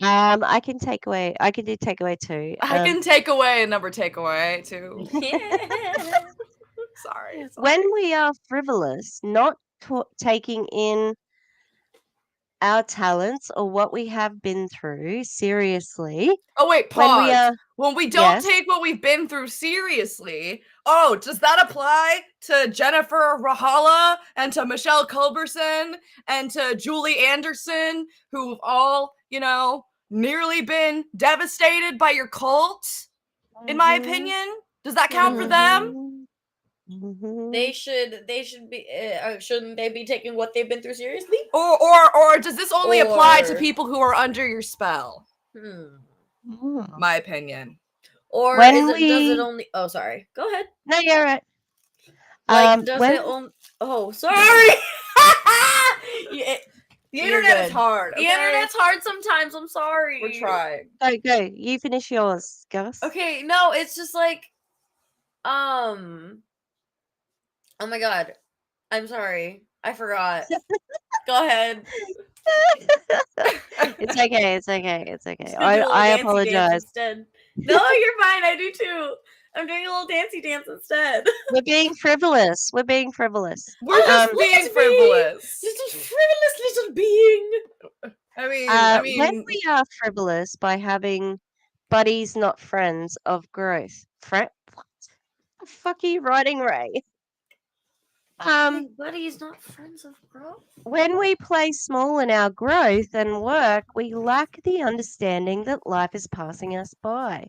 L: I can take away. I can do takeaway too.
K: I can take away a number takeaway too. Sorry.
L: When we are frivolous, not taking in our talents or what we have been through seriously.
K: Oh wait, pause. When we don't take what we've been through seriously, does that apply to Jennifer Rahala and to Michelle Culberson and to Julie Anderson, who've all, nearly been devastated by your cult? In my opinion, does that count for them?
J: They should be. Shouldn't they be taking what they've been through seriously?
K: Or does this only apply to people who are under your spell? My opinion.
J: Or does it only? Oh, sorry. Go ahead.
L: No, you're right.
J: Does it only? Oh, sorry.
K: The internet is hard.
J: The internet's hard sometimes. I'm sorry.
K: We're trying.
L: Go. You finish yours, Gus.
J: Okay. No, it's just like, oh my god. I'm sorry. I forgot. Go ahead.
L: It's okay. I apologize.
J: No, you're fine. I do too. I'm doing a little dancey dance instead.
L: We're being frivolous.
K: We're just being frivolous.
J: Just a frivolous little being.
K: I mean,
L: when we are frivolous by having buddies, not friends, of growth. What the fuck are you writing, Ray?
J: Buddies, not friends of growth.
L: When we play small in our growth and work, we lack the understanding that life is passing us by.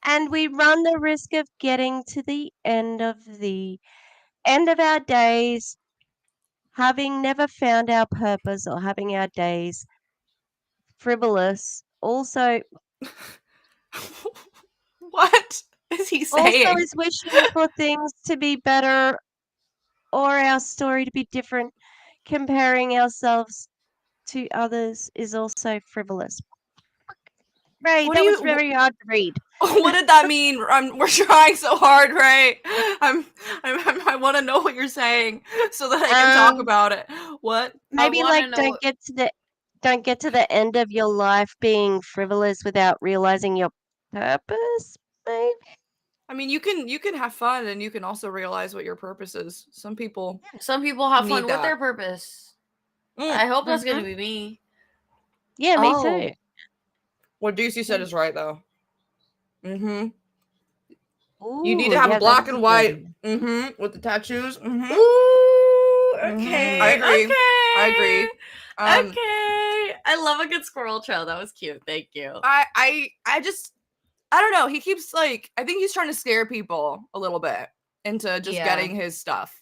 L: And we run the risk of getting to the end of our days, having never found our purpose or having our days frivolous. Also,
K: what is he saying?
L: Also is wishing for things to be better or our story to be different. Comparing ourselves to others is also frivolous. Ray, that was very hard to read.
K: What did that mean? We're trying so hard, Ray. I want to know what you're saying so that I can talk about it. What?
L: Maybe don't get to the end of your life being frivolous without realizing your purpose. Maybe.
K: I mean, you can have fun and you can also realize what your purpose is. Some people
J: have fun with their purpose. I hope that's gonna be me.
L: Yeah, me too.
K: What Ducey said is right, though.
L: Ooh,
K: you need to have a black and white. With the tattoos.
J: Ooh, okay.
K: I agree.
J: Okay.
K: I agree.
J: Okay. I love a good squirrel trail. That was cute. Thank you.
K: I don't know. He keeps I think he's trying to scare people a little bit into just getting his stuff.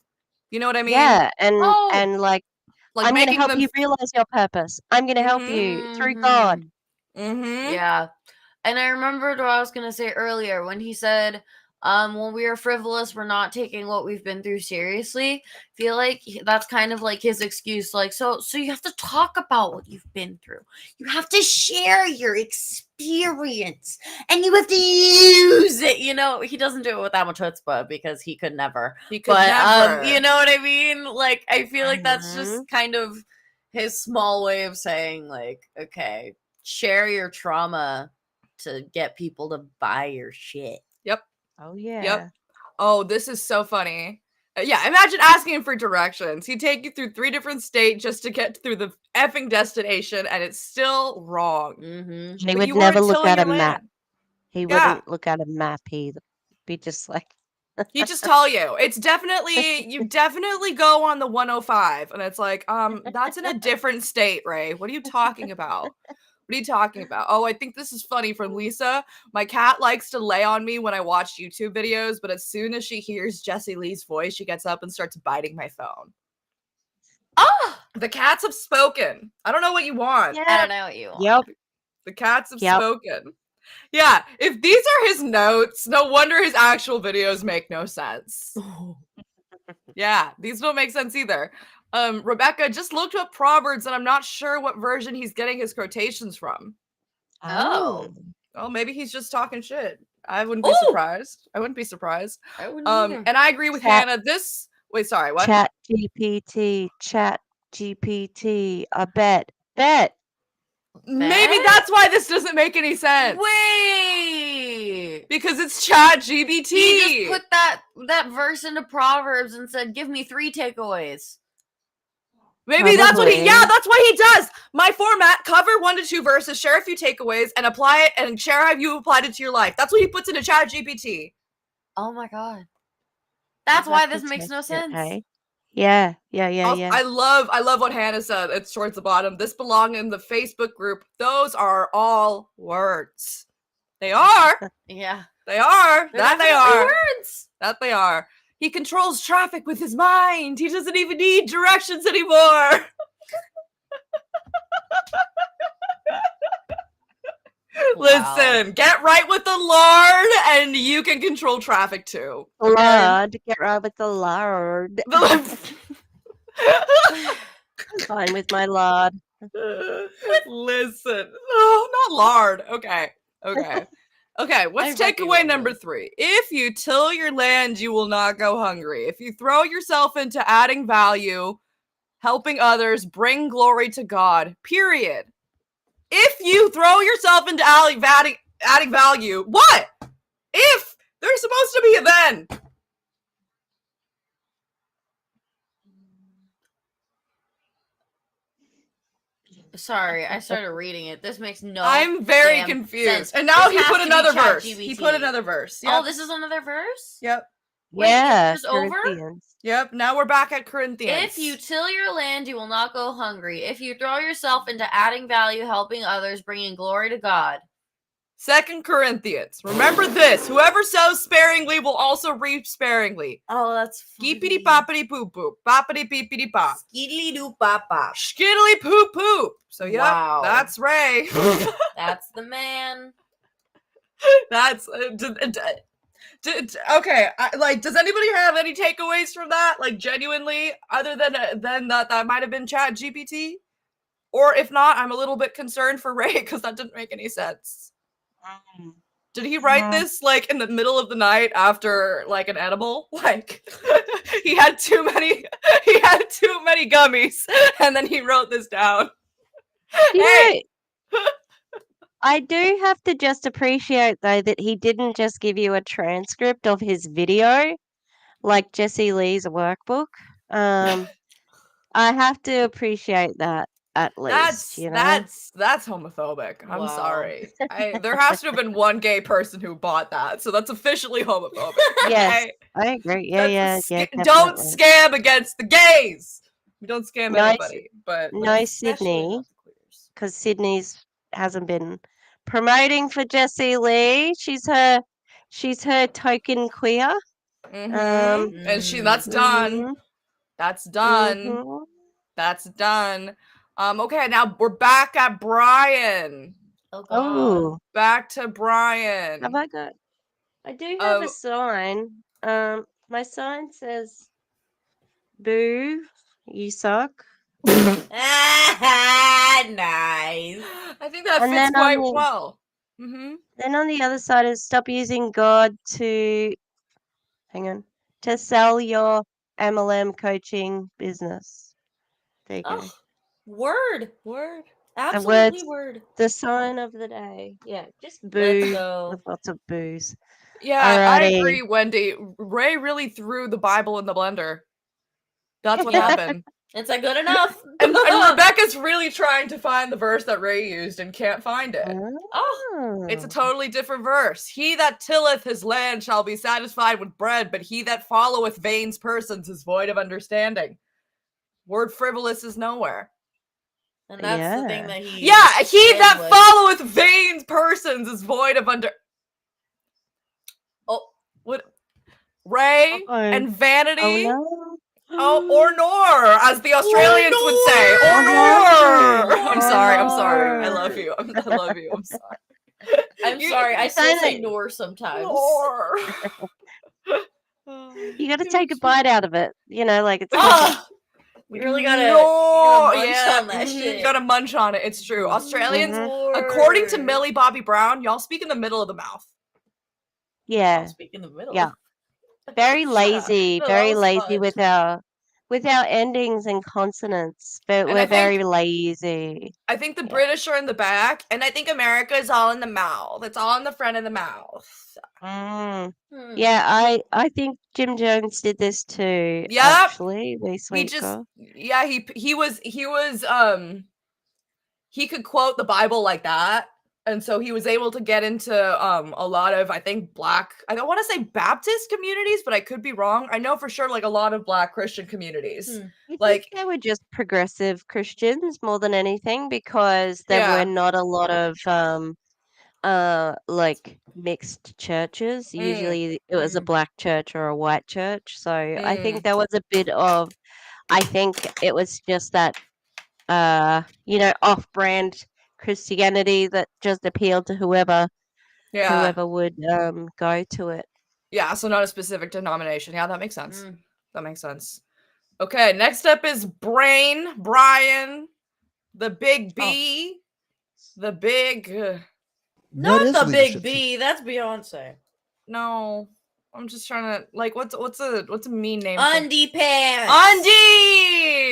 K: You know what I mean?
L: Yeah, and I'm going to help you realize your purpose. I'm going to help you through God.
J: Yeah. And I remembered what I was going to say earlier when he said, when we are frivolous, we're not taking what we've been through seriously. I feel like that's kind of like his excuse. So you have to talk about what you've been through. You have to share your experience and you have to use it. He doesn't do it with that much chutzpah because he could never.
K: He could never.
J: You know what I mean? I feel like that's just kind of his small way of saying okay, share your trauma to get people to buy your shit.
K: Yep.
L: Oh, yeah.
K: Yep. Oh, this is so funny. Yeah, imagine asking him for directions. He'd take you through 3 different states just to get through the effing destination, and it's still wrong.
L: He would never look at a map. He wouldn't look at a map. He'd be just like...
K: He'd just tell you. It's definitely... You definitely go on the 105, and it's that's in a different state, Ray. What are you talking about? What are you talking about? Oh, I think this is funny from Lisa. My cat likes to lay on me when I watch YouTube videos, but as soon as she hears Jessie Lee's voice, she gets up and starts biting my phone. The cats have spoken. I don't know what you want.
J: I don't know what you want.
L: Yep.
K: The cats have spoken. Yeah, if these are his notes, no wonder his actual videos make no sense. Yeah, these don't make sense either. Rebecca just looked up Proverbs, and I'm not sure what version he's getting his quotations from.
J: Oh.
K: Well, maybe he's just talking shit. I wouldn't be surprised. I wouldn't be surprised.
J: I wouldn't either.
K: And I agree with Hannah. This wait, sorry, what?
L: Chat GPT. I bet.
K: Maybe that's why this doesn't make any sense.
J: Wait,
K: because it's Chat GBT.
J: He just put that verse into Proverbs and said, "Give me 3 takeaways."
K: Maybe that's what that's what he does. My format: cover 1 to 2 verses, share a few takeaways, and apply it, and share how you applied it to your life. That's what he puts into Chat GPT.
J: Oh my god, that's why this makes no sense.
L: Okay. Yeah.
K: I love what Hannah said. It's towards the bottom. This belongs in the Facebook group. Those are all words. They are.
J: Yeah.
K: They are.
J: They're
K: They are.
J: words.
K: That they are. He controls traffic with his mind. He doesn't even need directions anymore. Listen, get right with the Lord, and you can control traffic too.
L: Lord, get right with the Lord. Fine with my Lord.
K: Listen, not lard. Okay. What's takeaway number 3? If you till your land, you will not go hungry. If you throw yourself into adding value, helping others, bring glory to God. Period. If you throw yourself into adding value, what? If there's supposed to be a then.
J: Sorry, I started reading it. This makes no
K: I'm very
J: damn
K: confused.
J: sense.
K: And now
J: This
K: he
J: has
K: put
J: to be
K: another verse.
J: ChatGPT.
K: He put another verse. Yep.
J: Oh, this is another verse?
K: Yep.
J: Wait,
L: Yeah.
J: it's over?
K: Yep. Now we're back at Corinthians.
J: If you till your land, you will not go hungry. If you throw yourself into adding value, helping others, bringing glory to God.
K: 2 Corinthians. Remember this. Whoever sows sparingly will also reap sparingly.
J: Oh, that's
K: Geepity poppity poop poop. Boppity beepity pop.
J: Skiddly doo pop pop.
K: Skiddly poop poop. So yeah,
J: Wow.
K: that's Ray.
J: That's the man.
K: That's okay. Does anybody have any takeaways from that? Like genuinely, other than that might have been Chat GPT, or if not, I'm a little bit concerned for Ray because that didn't make any sense. Did he write this like in the middle of the night after like an edible? Like he had too many gummies, and then he wrote this down. Hey.
L: I do have to just appreciate though that he didn't just give you a transcript of his video, like Jesse Lee's workbook. I have to appreciate that at least.
K: That's homophobic. I'm sorry. There has to have been one gay person who bought that, so that's officially homophobic.
L: Yes, I agree. Yeah.
K: Don't scam against the gays. We don't scam anybody, but
L: no Sydney, because Sydney's hasn't been promoting for Jessie Lee. She's her token queer.
K: And that's done. That's done. That's done. Okay, now we're back at Brian.
L: Oh,
K: back to Brian.
L: Have I got? I do have a sign. My sign says, "Boo, you suck."
J: Nice.
K: I think that fits quite well.
L: Then on the other side is stop using God to sell your MLM coaching business. There you go.
J: Word. Absolutely word.
L: The sign of the day. Yeah, just boo with lots of boos.
K: Yeah,
L: Alrighty.
K: I agree, Wendy. Ray really threw the Bible in the blender. That's what happened.
J: It's like good enough.
K: and Rebecca's really trying to find the verse that Ray used and can't find it. It's a totally different verse. He that tilleth his land shall be satisfied with bread, but he that followeth vain persons is void of understanding. Word frivolous is nowhere.
J: And that's the thing that he...
K: Yeah, he that followeth vain persons is void of
J: Oh.
K: What? Ray and vanity?
L: Oh, no.
K: Oh, or nor, as the Australians would say. Or nor. I'm sorry. I love you. I love you. I'm sorry.
J: I'm sorry. I still say nor sometimes.
K: Nor.
L: You got to take a bite out of it. You know, like it's.
J: You really gotta, munch on that shit.
K: You gotta munch on it. It's true. Australians, according to Millie Bobby Brown, y'all speak in the middle of the mouth.
L: Yeah.
J: Speak in the middle.
L: Yeah. Very lazy.
J: No,
L: Very
J: that was
L: lazy
J: fun.
L: with our endings and consonants. But we're very lazy.
K: I think the British are in the back, and I think America is all in the mouth. It's all in the front of the mouth.
L: Yeah, I think Jim Jones did this too.
K: Yep.
L: Actually, this week.
K: He could quote the Bible like that, and so he was able to get into a lot of, I think, Black, I don't want to say Baptist communities, but I could be wrong. I know for sure, like, a lot of Black Christian communities.
L: Like they were just progressive Christians more than anything, because there were not a lot of like mixed churches. Usually it was a black church or a white church. So I think there was a bit of, I think it was just that off-brand Christianity that just appealed to whoever would go to it.
K: Yeah, so not a specific denomination. Yeah, that makes sense. That makes sense. Okay, next up is Brian, the big B, the big
J: Not the big B. That's Beyonce.
K: No, I'm just trying to, like, what's a mean name?
J: Undie Pants.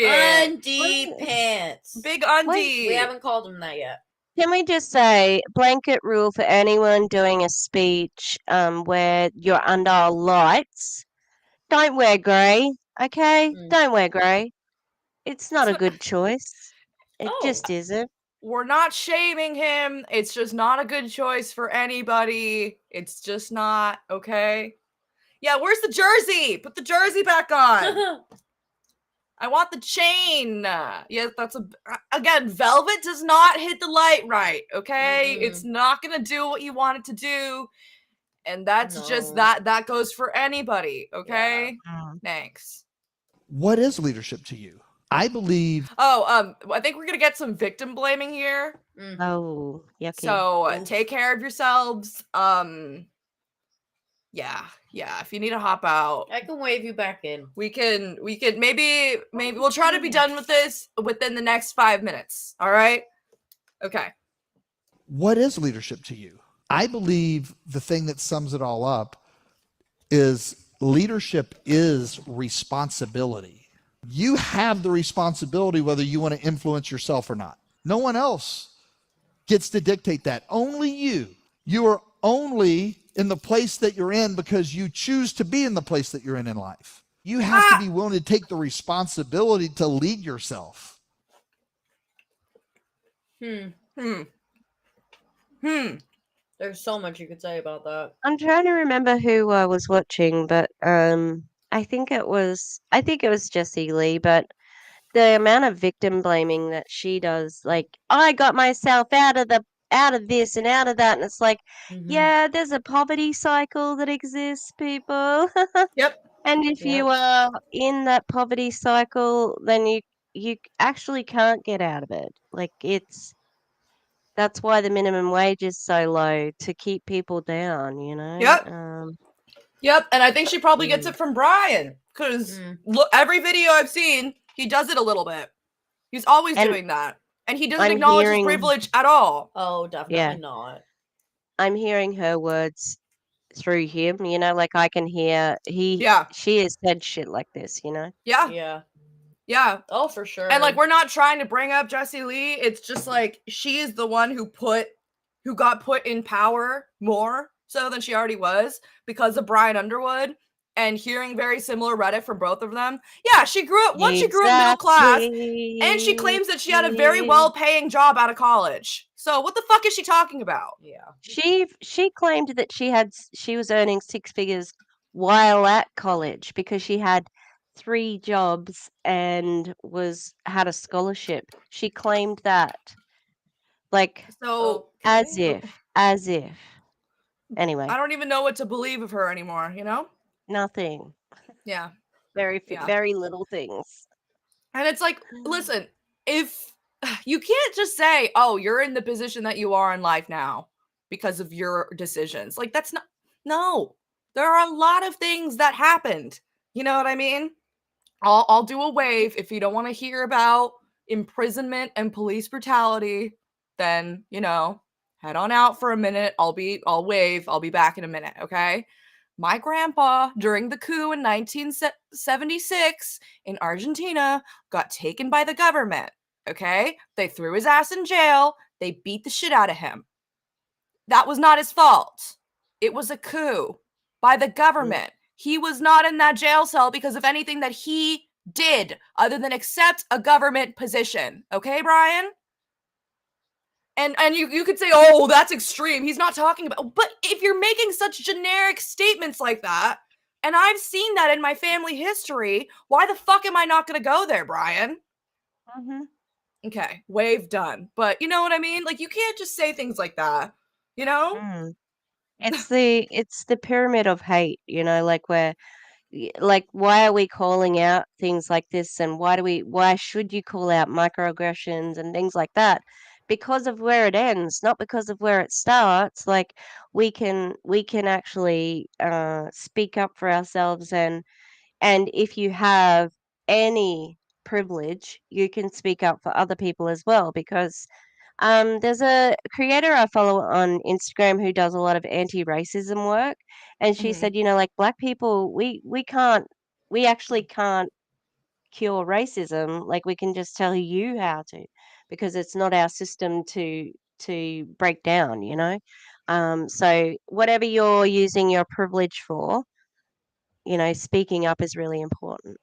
K: Undie
J: Pants.
K: Big Undie.
J: We haven't called him that yet.
L: Can we just say, blanket rule for anyone doing a speech where you're under lights, don't wear grey, okay? Don't wear grey. It's not a good choice. It just isn't.
K: We're not shaming him. It's just not a good choice for anybody. It's just not, okay? Yeah, where's the jersey? Put the jersey back on. I want the chain. Yeah, again, velvet does not hit the light right, okay? It's not gonna do what you want it to do. And that's just that goes for anybody, okay?
L: Yeah.
K: Thanks.
C: What is leadership to you? I believe.
K: I think we're gonna get some victim blaming here.
L: Oh, yucky.
K: So take care of yourselves. Yeah. If you need to hop out,
J: I can wave you back in.
K: We can maybe we'll try to be done with this within the next 5 minutes. All right. Okay.
C: What is leadership to you? I believe the thing that sums it all up is leadership is responsibility. You have the responsibility whether you want to influence yourself or not. No one else gets to dictate that. Only you. You are only in the place that you're in because you choose to be in the place that you're in life. You have to be willing to take the responsibility to lead yourself.
J: There's so much you could say about that.
L: I'm trying to remember who I was watching, but I think it was Jessie Lee, but the amount of victim blaming that she does, like, I got myself out of this and out of that, and it's like, yeah, there's a poverty cycle that exists, people.
K: Yep.
L: And if you are in that poverty cycle, then you actually can't get out of it. Like, that's why the minimum wage is so low, to keep people down, you know?
K: Yep, and I think she probably gets it from Brian, because look, every video I've seen, he does it a little bit. He's always doing that. And he doesn't acknowledge his privilege at all.
J: Oh, definitely not.
L: I'm hearing her words through him, you know, like I can hear she has said shit like this, you know?
K: Yeah.
J: Oh, for sure.
K: And, like, we're not trying to bring up Jessie Lee. It's just like she is the one who got put in power more so than she already was because of Brian Underwood, and hearing very similar Reddit from both of them. Yeah, she grew up middle class, and she claims that she had a very well-paying job out of college. So what the fuck is she talking about?
L: Yeah. She claimed that she was earning 6 figures while at college because she had 3 jobs and had a scholarship. She claimed that. Like, as if. Anyway.
K: I don't even know what to believe of her anymore, you know?
L: Nothing.
K: Yeah.
L: Very little things.
K: And it's like, listen, if you can't just say, oh, you're in the position that you are in life now because of your decisions. Like, that's not, no. There are a lot of things that happened. You know what I mean? I'll do a wave. If you don't want to hear about imprisonment and police brutality, then, head on out for a minute. I'll wave. I'll be back in a minute, okay? My grandpa, during the coup in 1976 in Argentina, got taken by the government, okay? They threw his ass in jail. They beat the shit out of him. That was not his fault. It was a coup by the government. He was not in that jail cell because of anything that he did other than accept a government position. Okay, Brian? And you could say, oh, that's extreme. He's not talking about... But if you're making such generic statements like that, and I've seen that in my family history, why the fuck am I not going to go there, Brian? Okay, wave done. But you know what I mean? Like, you can't just say things like that, you know?
L: It's the pyramid of hate, like where like why are we calling out things like this, and why should you call out microaggressions and things like that? Because of where it ends, not because of where it starts. Like we can actually speak up for ourselves, and if you have any privilege, you can speak up for other people as well, because there's a creator I follow on Instagram who does a lot of anti-racism work, and she said, like black people, we actually can't cure racism. Like we can just tell you how to, because it's not our system to break down. So whatever you're using your privilege for, speaking up is really important.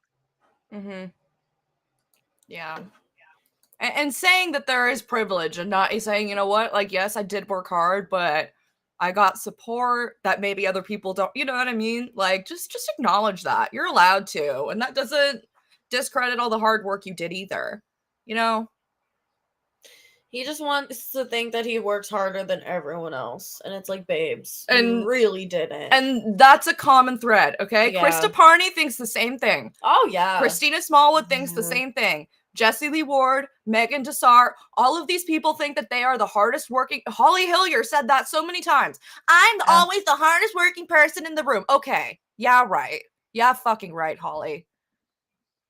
K: Yeah. And saying that there is privilege, and not saying, you know what, like, yes, I did work hard, but I got support that maybe other people don't, you know what I mean? Like, just acknowledge that. You're allowed to, and that doesn't discredit all the hard work you did either,
J: He just wants to think that he works harder than everyone else. And it's like, babes,
K: and
J: you really didn't.
K: And that's a common thread, okay?
J: Yeah.
K: Krista Parney thinks the same thing.
J: Oh, yeah.
K: Christina Smallwood thinks the same thing. Jessie Lee Ward, Megan Dessart, all of these people think that they are the hardest working. Holly Hillier said that so many times. I'm always the hardest working person in the room. Okay. Yeah, right. Yeah, fucking right, Holly.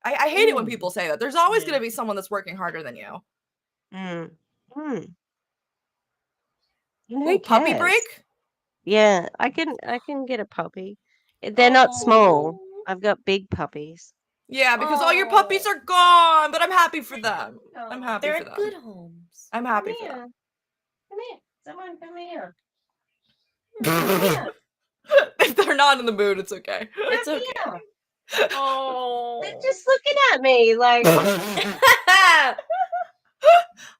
K: I hate it when people say that. There's always going to be someone that's working harder than you.
L: Who
K: puppy
L: cares?
K: break?
L: Yeah, I can get a puppy. They're not small. I've got big puppies.
K: Yeah, because all your puppies are gone, but I'm happy for them. I'm happy
J: They're
K: for them.
J: good homes.
K: I'm happy for them.
L: Come here. Someone come here.
K: If they're not in the mood, it's okay.
J: It's okay. Oh.
L: They're just looking at me like...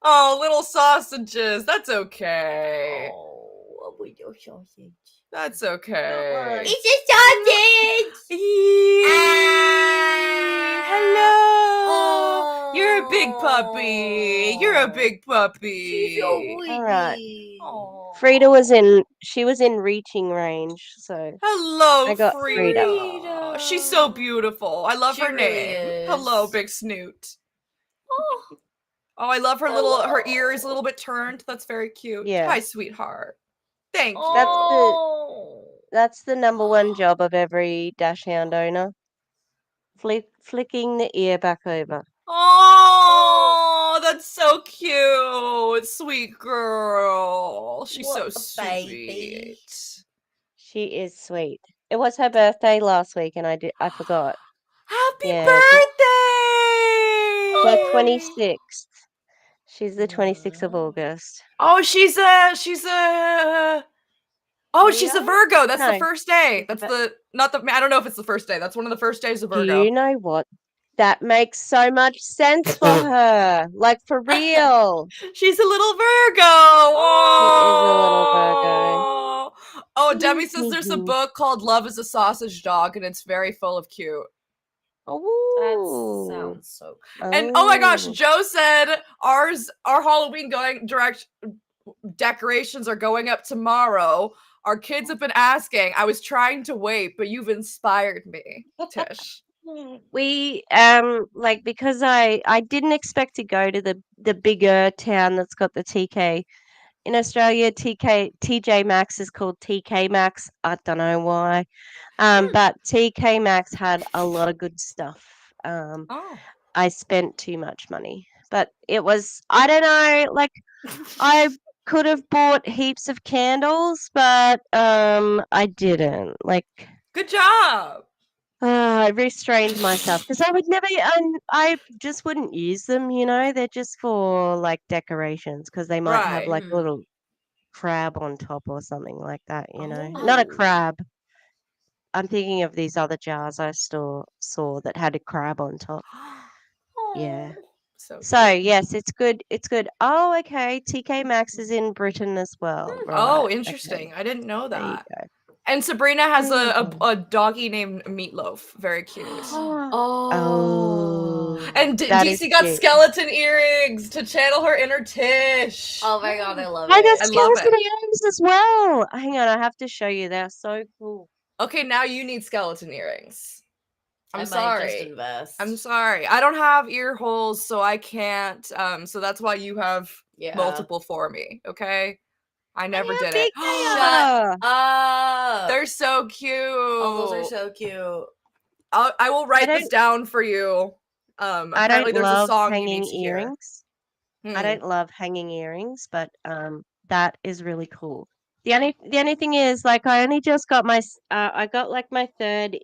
K: Oh, little sausages. That's okay.
J: Oh, a little sausage.
K: That's okay.
J: It's a sausage!
K: Hello! You're a big puppy. You're a big puppy.
J: She's so
L: All right. Frida was in reaching range, so
K: hello,
L: I got
K: Frida. She's so beautiful. I love her
J: really
K: name.
J: is.
K: Hello, big snoot. Oh, I love her ear is a little bit turned. That's very cute.
L: Yeah.
K: Hi, sweetheart. Thank you.
L: That's the number one job of every dachshund owner. Flicking the ear back over.
K: Oh, that's so cute. Sweet girl. She's so sweet.
L: She is sweet. It was her birthday last week, and I forgot.
K: Happy birthday!
L: The 26th. She's the 26th of August.
K: Oh, she's a Virgo. That's the first day. That's I don't know if it's the first day. That's one of the first days of Virgo.
L: Do you know what? That makes so much sense for her. Like, for real.
K: She's a little Virgo. Oh, she is a little Virgo. Oh, Demi says there's a book called Love is a Sausage Dog, and it's very full of cute.
L: Oh,
J: that sounds so cute.
K: And oh my gosh, Joe said our Halloween decorations are going up tomorrow. Our kids have been asking. I was trying to wait, but you've inspired me, Tish.
L: We like because I didn't expect to go to the bigger town that's got the TK. In Australia, TJ Maxx is called TK Maxx. I don't know why. But TK Maxx had a lot of good stuff. I spent too much money. But it was, I don't know, like I could have bought heaps of candles, but I didn't. Like
K: Good job.
L: I restrained myself because I would never, I just wouldn't use them, you know? They're just for like decorations because they might have
K: Right.
L: like a little crab on top or something like that, you know? Not a crab. I'm thinking of these other jars I saw that had a crab on top. Yeah. So yes, it's good. It's good. Oh, okay. TK Maxx is in Britain as well.
K: Oh,
L: Right.
K: interesting. I didn't know
L: There you
K: that.
L: go.
K: And Sabrina has a doggy named Meatloaf. Very cute.
L: Oh,
K: And
L: that is
K: DC got
L: cute.
K: skeleton earrings to channel her inner Tish.
J: Oh my god, I love
L: I got
K: I love
L: skeleton
K: it.
L: earrings as well. Hang on, I have to show you. They're so cool.
K: Okay, now you need skeleton earrings. I'm
J: I might
K: sorry.
J: just invest.
K: I'm sorry. I don't have ear holes, so I can't. So that's why you have multiple for me. Okay. I never did it.
J: Shut up.
K: They're so cute.
J: Oh, those are so cute.
K: I will write this down for you.
L: I
K: Apparently
L: don't
K: there's a
L: love
K: song you
L: hanging
K: need to hear.
L: earrings. I don't love hanging earrings, but that is really cool. The only thing is, like, I only just got I got like my third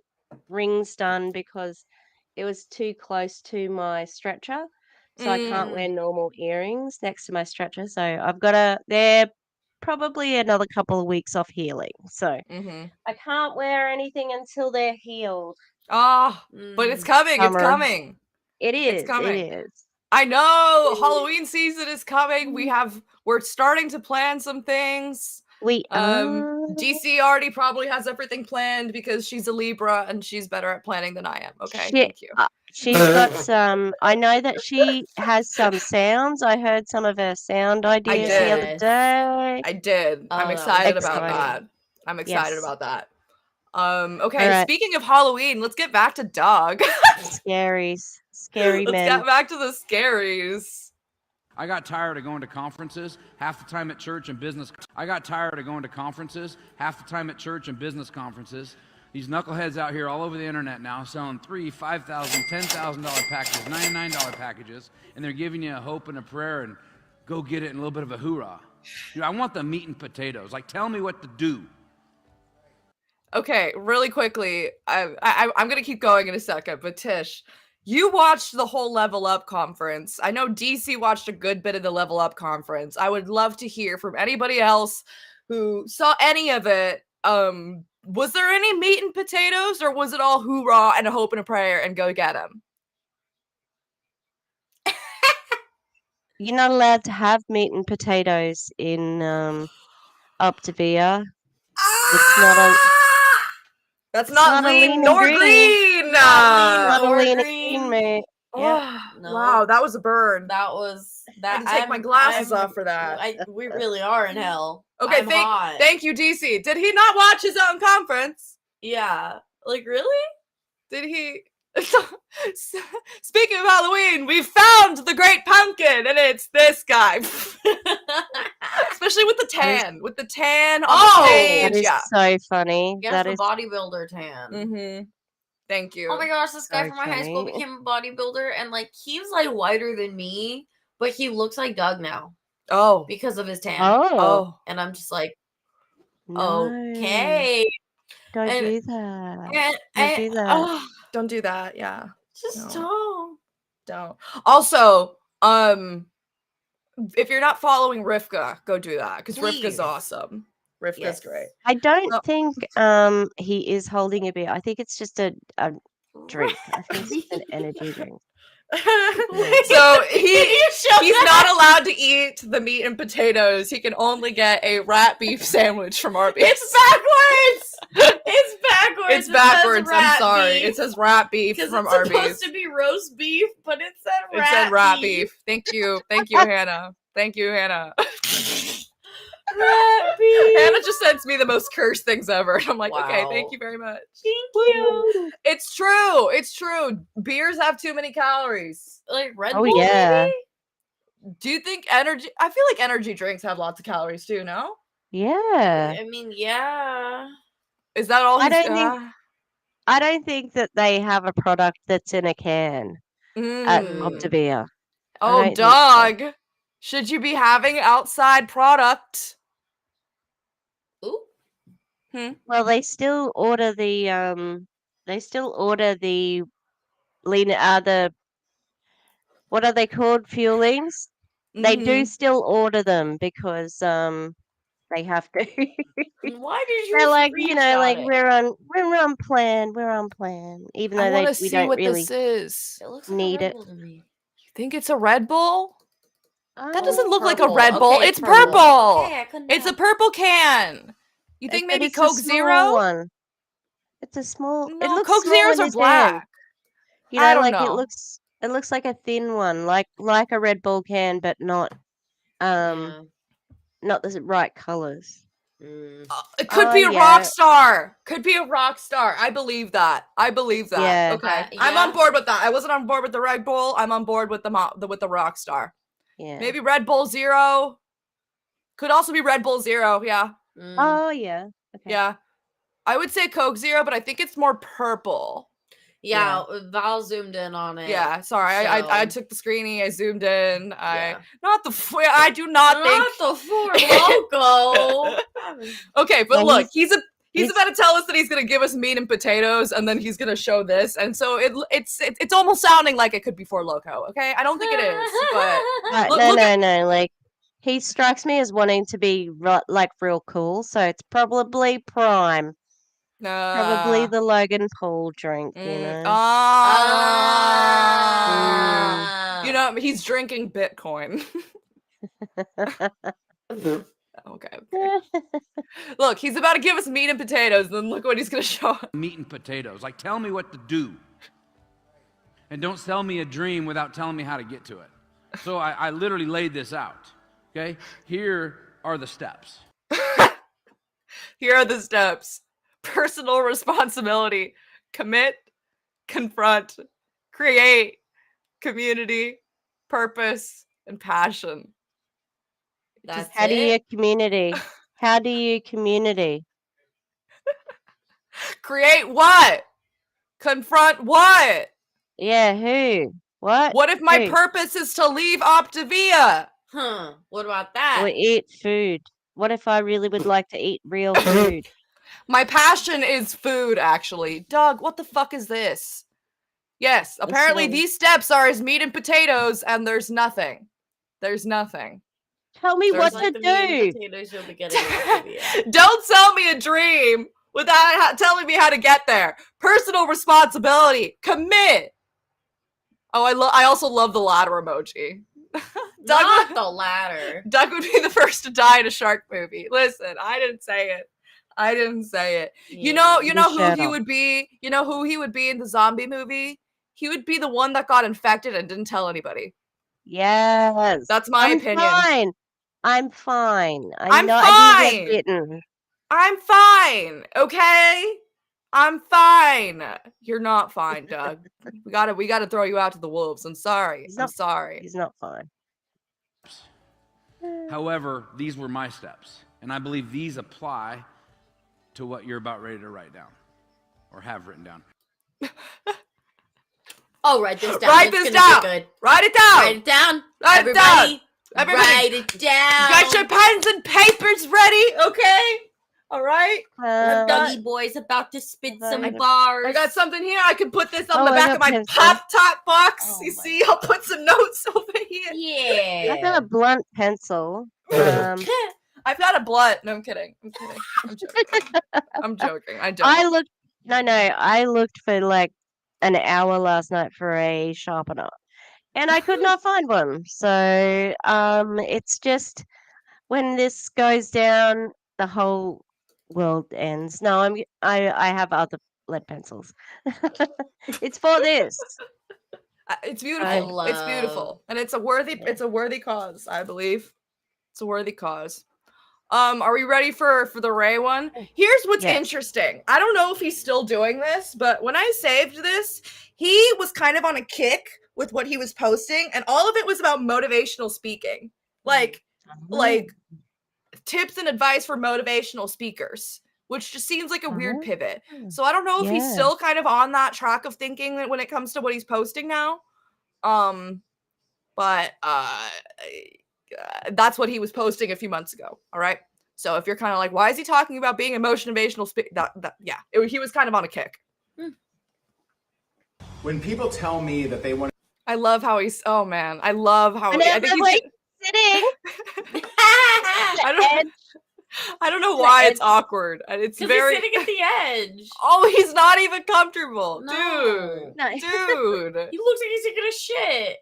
L: rings done because it was too close to my stretcher, so I can't wear normal earrings next to my stretcher. So I've got they're probably another couple of weeks off healing, so I can't wear anything until they're healed.
K: Ah, but it's coming. It's
L: Summer.
K: coming.
L: It is.
K: It's coming.
L: It is.
K: I know Halloween season is coming. We're starting to plan some things. DC already probably has everything planned because she's a Libra and she's better at planning than I am. Okay, thank you.
L: She's got some. I know that she has some sounds. I heard some of her sound ideas the other day.
K: I did. I'm excited about that. I'm excited about that. Okay,
L: All right.
K: speaking of Halloween, let's get back to Doug.
L: Scaries. Scary
K: Let's
L: men.
K: get back to the scaries.
E: I got tired of going to conferences half the time at church and business. I got tired of going to conferences half the time at church and business conferences. These knuckleheads out here all over the internet now selling $3,000, $5,000, $10,000 packages, $99 packages, and they're giving you a hope and a prayer and go get it and a little bit of a hoorah. Dude, I want the meat and potatoes. Like, tell me what to do.
K: Okay, really quickly, I'm gonna keep going in a second, but Tish, you watched the whole Level Up conference. I know DC watched a good bit of the Level Up conference. I would love to hear from anybody else who saw any of it. Was there any meat and potatoes, or was it all hoorah and a hope and a prayer and go get them?
L: You're not allowed to have meat and potatoes in Optavia. It's not a.
K: That's not lean nor green.
L: Not a lean ingredient.
K: Yeah. Wow, that was a burn.
J: That was that.
K: I had to take my glasses off for that.
J: We really are in hell.
K: Okay, thank you, DC. Did he not watch his own conference?
J: Yeah. Like, really?
K: Did he? Speaking of Halloween, we found the great pumpkin, and it's this guy. Especially with the tan. With the tan on the stage.
L: That is so funny.
J: Yes,
L: That
J: the
L: is
J: bodybuilder tan.
K: Thank you.
J: Oh my gosh, this guy
L: So
J: from my high school
L: funny.
J: became a bodybuilder, and like he's like whiter than me, but he looks like Doug now.
K: Oh.
J: Because of his tan.
L: Oh.
J: And I'm just like,
L: No.
J: okay.
L: Don't
J: And-
L: do that.
J: and-
L: Don't do that.
K: Oh, don't do that. Yeah.
J: Just
K: Don't. Also, if you're not following Rivka, go do that because Rivka's
J: Please.
K: awesome. Rivka's great.
L: I don't think he is holding a beer. I think it's just a drink. I think it's an energy drink.
K: So he's not allowed to eat the meat and potatoes. He can only get a rat beef sandwich from Arby's.
J: It's backwards. It's backwards.
K: It's backwards.
J: It says
K: I'm
J: rat
K: sorry.
J: beef.
K: It says rat beef
J: Because
K: from
J: it's
K: Arby's.
J: supposed to be roast beef, but it said rat
K: It said rat
J: beef.
K: beef. Thank you. Thank you, Hannah. Thank you, Hannah.
J: Rat beef.
K: Hannah just sends me the most cursed things ever. And I'm like, okay, thank you very much.
J: Thank you.
K: It's true. It's true. Beers have too many calories.
J: Like Red
L: Oh,
J: Bull,
L: yeah.
J: maybe?
K: Do you think energy? I feel like energy drinks have lots of calories too. No?
L: Yeah.
J: I mean, yeah.
K: Is that all?
L: I don't think that they have a product that's in a can at Optavia.
K: Oh, dog. Should you be having outside product?
J: Ooh.
L: Well, they still order the what are they called? Fuelings. They do still order them because they have to.
J: Why did you
L: They're like, like
J: it?
L: we're on plan, even
K: I
L: though
K: want to
L: we
K: see
L: don't
K: what
L: really
K: this is.
J: It looks like
L: need
J: a Red
L: it.
J: Bull to me.
K: You think it's a Red Bull? That
L: Oh,
K: doesn't look like a
J: purple.
K: Red Bull.
J: Okay,
K: It's
J: purple.
K: purple.
J: Okay, I couldn't
K: It's a
J: tell.
K: purple can. You think
L: But
K: maybe
L: it's a
K: Coke
L: small
K: Zero?
L: one. It's a small. It
K: No,
L: looks
K: Coke
L: small
K: Zeros
L: in
K: are
L: his hand.
K: black. I don't
L: like
K: know.
L: it looks like a thin one, like a Red Bull can, but not not the right colors.
K: It could
L: Oh,
K: be a
L: yeah.
K: rock star. Could be a rock star. I believe that.
L: Yeah.
K: Okay. I'm on board with that. I wasn't on board with the Red Bull. I'm on board with the rock star.
L: Yeah.
K: Maybe Red Bull Zero. Could also be Red Bull Zero. Yeah.
L: Oh, yeah. Okay.
K: Yeah. I would say Coke Zero, but I think it's more purple.
J: Yeah, Val zoomed in on it.
K: Yeah, sorry. I took the screenie. I zoomed in. I do not think
J: the Four Loko.
K: Okay, but
L: Well,
K: look, he's about to tell us that he's gonna give us meat and potatoes, and then he's gonna show this, and so it's almost sounding like it could be Four Loko. Okay, I don't think it is, but
L: No. Like, he strikes me as wanting to be like real cool, so it's probably Prime. Probably the Logan Paul drink, you know.
K: You know, he's drinking Bitcoin. Okay. Look, he's about to give us meat and potatoes, then look what he's gonna show us.
E: Meat and potatoes. Like, tell me what to do. And don't sell me a dream without telling me how to get to it. So I literally laid this out. Okay? Here are the steps.
K: Here are the steps. Personal responsibility. Commit, confront, create, community, purpose, and passion.
L: How do you community? How do you community?
K: Create what? Confront what?
L: Yeah, who? What?
K: What if my purpose is to leave Optavia?
J: What about that?
L: Or eat food. What if I really would like to eat real food?
K: My passion is food, actually. Doug, what the fuck is this? Yes, apparently these steps are as meat and potatoes, and there's nothing. There's nothing.
L: Tell me what to do.
K: Don't sell me a dream without telling me how to get there. Personal responsibility. Commit. Oh, I also love the ladder emoji.
J: Not the ladder.
K: Doug would be the first to die in a shark movie. Listen, I didn't say it. Yeah. You know who he would be? You know who he would be in the zombie movie? He would be the one that got infected and didn't tell anybody.
L: Yes.
K: That's my opinion.
L: I'm fine.
K: I'm fine. Okay? I'm fine. You're not fine, Doug. we gotta throw you out to the wolves. I'm sorry. I'm sorry.
L: He's not fine.
E: However, these were my steps, and I believe these apply to what you're about ready to write down or have written down.
J: Oh, write this down.
K: Write this down.
J: Good.
K: Write it down.
J: Write it down.
K: Everybody.
J: Write it down.
K: Got your pens and papers ready? Okay. All right.
J: Dougie boy's about to spit some bars.
K: I got something here. I can put this on the back of my pop-top box. You see, I'll put some notes over here.
J: Yeah.
L: I've got a blunt pencil.
K: I've got a blunt. No, I'm kidding. I'm joking. I don't.
L: I looked for like an hour last night for a sharpener, and I could not find one. So it's just when this goes down, the whole world ends. No, I have other lead pencils. It's for this.
K: It's beautiful. It's beautiful, and it's a worthy cause. I believe it's a worthy cause. Are we ready for the Ray one? Here's what's interesting. I don't know if he's still doing this, but when I saved this, he was kind of on a kick with what he was posting, and all of it was about motivational speaking. Like tips and advice for motivational speakers, which just seems like a weird pivot. So I don't know if he's still kind of on that track of thinking when it comes to what he's posting now. But that's what he was posting a few months ago. All right. So if you're kind of like, why is he talking about being a motivational speaker? He was kind of on a kick.
M: When people tell me that they want,
K: I love how he's. Oh man, I love how. I think he's
L: sitting.
K: I don't know why it's awkward. It's very
J: he's sitting at the edge.
K: Oh, he's not even comfortable,
J: No.
K: dude.
J: No.
K: Dude,
J: He looks like he's taking a shit.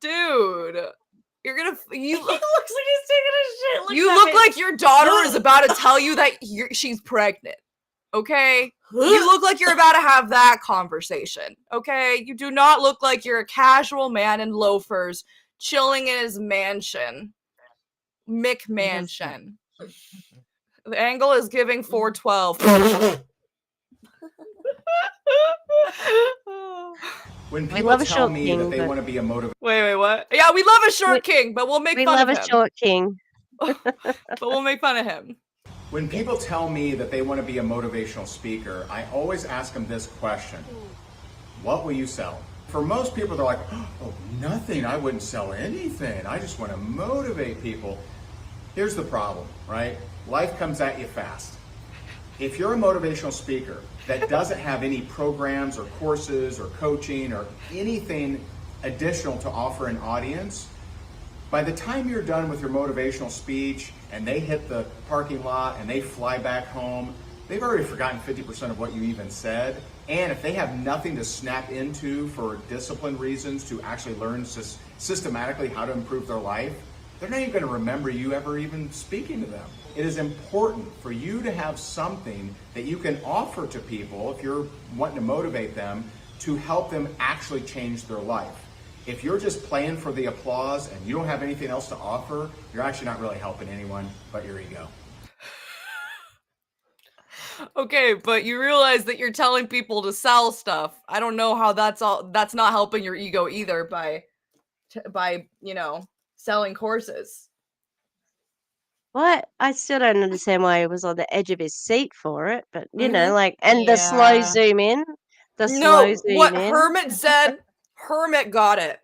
K: Dude, you're gonna.
J: He looks like he's taking a shit.
K: You look like your daughter is about to tell you that she's pregnant. Okay? You look like you're about to have that conversation. Okay? You do not look like you're a casual man in loafers chilling in his mansion. McMansion. The angle is giving 412.
M: when people tell me that they want to be a motivator.
K: Wait, what? Yeah, we love a short king, but we'll make fun of him.
L: We love a short king.
K: But we'll make fun of him.
M: When people tell me that they want to be a motivational speaker, I always ask them this question. What will you sell? For most people, they're like, oh, nothing. I wouldn't sell anything. I just want to motivate people. Here's the problem, right? Life comes at you fast. If you're a motivational speaker that doesn't have any programs or courses or coaching or anything additional to offer an audience, by the time you're done with your motivational speech and they hit the parking lot and they fly back home, they've already forgotten 50% of what you even said. And if they have nothing to snap into for discipline reasons to actually learn systematically how to improve their life, they're not even going to remember you ever even speaking to them. It is important for you to have something that you can offer to people if you're wanting to motivate them to help them actually change their life. If you're just playing for the applause and you don't have anything else to offer, you're actually not really helping anyone but your ego.
K: Okay, but you realize that you're telling people to sell stuff. I don't know how that's not helping your ego either by selling courses.
L: What? I still don't understand why he was on the edge of his seat for it, but the slow zoom in.
K: What Hermit said, Hermit got it.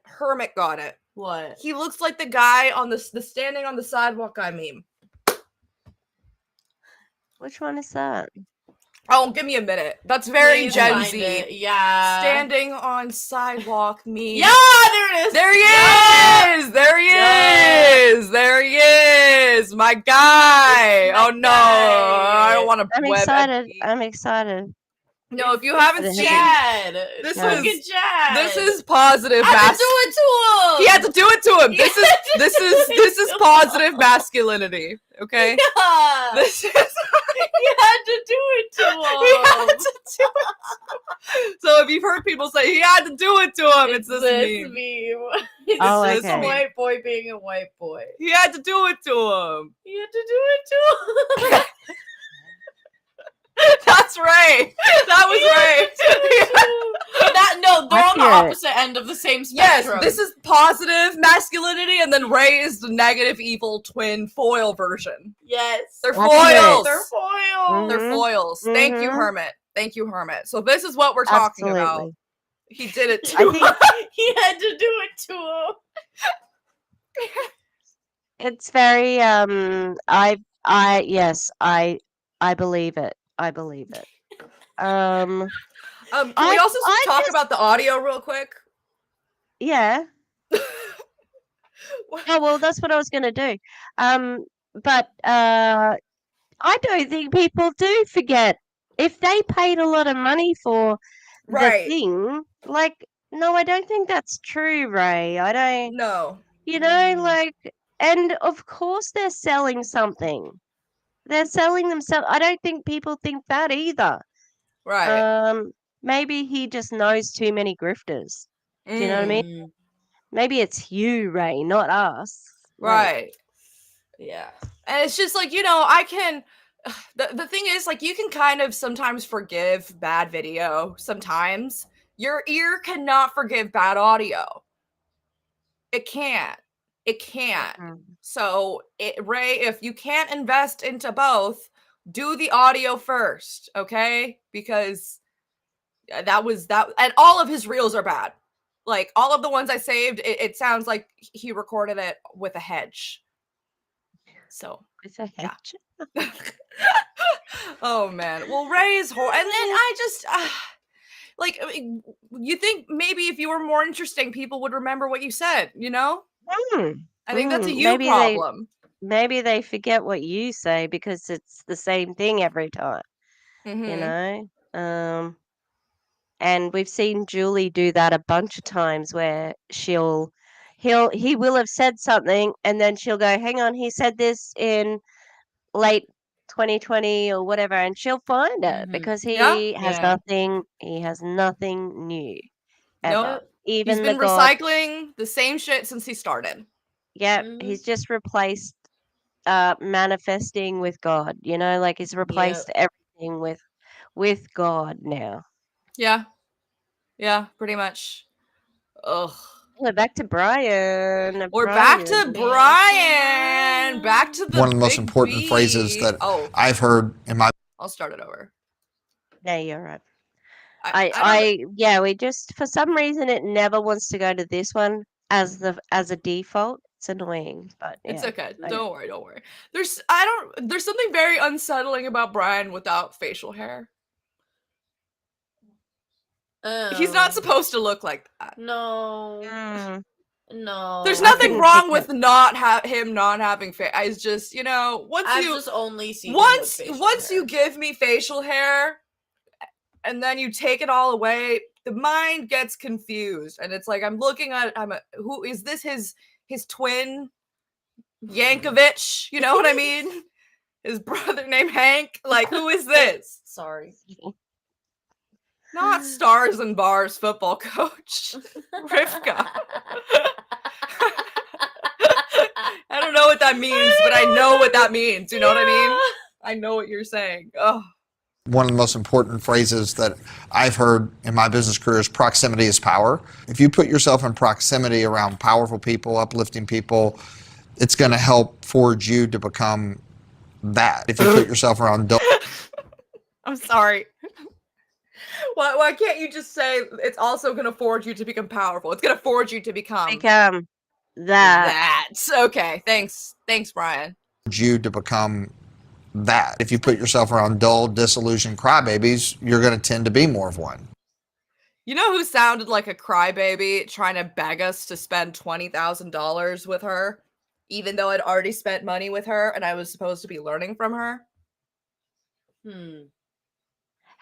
J: What?
K: He looks like the guy on the standing on the sidewalk guy meme.
L: Which one is that?
K: Oh, give me a minute. That's very Gen Z.
J: Yeah.
K: Standing on sidewalk meme.
J: Yeah, there it is.
K: There he
J: Yeah.
K: is. There he
J: Yeah.
K: is. There he is. My guy. Oh no. I don't want to.
L: I'm excited. I'm excited.
K: No, if you haven't seen
J: Chad.
K: this
J: Look at Chad.
K: This is positive.
J: I had to do it to him.
K: He had to do it to him. This is positive masculinity. Okay.
J: Yeah.
K: This is.
J: He had to do it to him.
K: He had to do it to him. So if you've heard people say he had to do it to him, it's this meme.
J: It's
K: this
J: a
K: meme.
J: white boy being a white boy.
K: He had to do it to him.
J: He had to do it to him.
K: That's right. That was right.
J: They're on the opposite end of the same spectrum.
K: Yes, this is positive masculinity, and then Ray is the negative evil twin foil version.
J: Yes.
K: They're foils.
J: They're foils.
L: Mm-hmm.
K: They're foils. Thank you, Hermit. Thank you, Hermit. So this is what we're talking about. He did it to him.
J: He had to do it to him.
L: It's very I believe it. I believe it.
K: Can we also talk about the audio real quick?
L: Yeah. Oh well, that's what I was gonna do. But I don't think people do forget if they paid a lot of money for the thing. Like, no, I don't think that's true, Ray. I don't.
K: No.
L: And of course they're selling something. They're selling themselves. I don't think people think that either.
K: Right.
L: Maybe he just knows too many grifters. Do you know what I mean? Maybe it's you, Ray, not us.
K: Right. Yeah. And it's just like, I can. The thing is, like, you can kind of sometimes forgive bad video. Sometimes your ear cannot forgive bad audio. It can't. It can't. So, Ray, if you can't invest into both, do the audio first, okay? Because that was that, and all of his reels are bad. Like, all of the ones I saved, it sounds like he recorded it with a hedge. So,
L: with a hedge.
K: Yeah. Oh man. Well, Ray is and then I just like, you think maybe if you were more interesting, people would remember what you said, I think that's a you problem.
L: Maybe they forget what you say because it's the same thing every time.
K: Mhm.
L: And we've seen Julie do that a bunch of times where he will have said something and then she'll go, hang on, he said this in late 2020 or whatever, and she'll find it because he has nothing new ever.
K: Nope.
L: Even
K: He's been
L: the God,
K: recycling the same shit since he started.
L: yeah, he's just replaced manifesting with God, like he's replaced everything with God now.
K: Yeah. Yeah, pretty much. Ugh.
L: We're back to Brian.
K: We're back to Brian. Back to the
D: One of the most
K: big
D: important phrases
K: B.
D: that I've heard in my
K: I'll start it over.
L: No, you're right.
K: I
L: we just, for some reason, it never wants to go to this one as a default. It's annoying, but
K: It's
L: yeah.
K: okay. Don't worry. There's something very unsettling about Brian without facial hair. He's not supposed to look like that.
J: No. No.
K: There's nothing wrong with him not having face. I just,
J: I've just only seen
K: once you give me facial hair and then you take it all away, the mind gets confused and it's like I'm looking at who is this, his twin Yankovic, you know what I mean? His brother named Hank, like who is this?
J: Sorry.
K: Not Stars and Bars football coach, Rivka. I don't know what that means, but I know what that means. You know what I mean? I know what you're saying. Oh.
D: One of the most important phrases that I've heard in my business career is proximity is power. If you put yourself in proximity around powerful people, uplifting people, it's going to help forge you to become that. If you put yourself around
K: I'm sorry. Why can't you just say it's also going to forge you to become powerful? It's going to forge you to become that. Okay, thanks, Brian.
D: You to become that. If you put yourself around dull, disillusioned crybabies, you're going to tend to be more of one.
K: You know who sounded like a crybaby trying to beg us to spend $20,000 with her, even though I'd already spent money with her and I was supposed to be learning from her?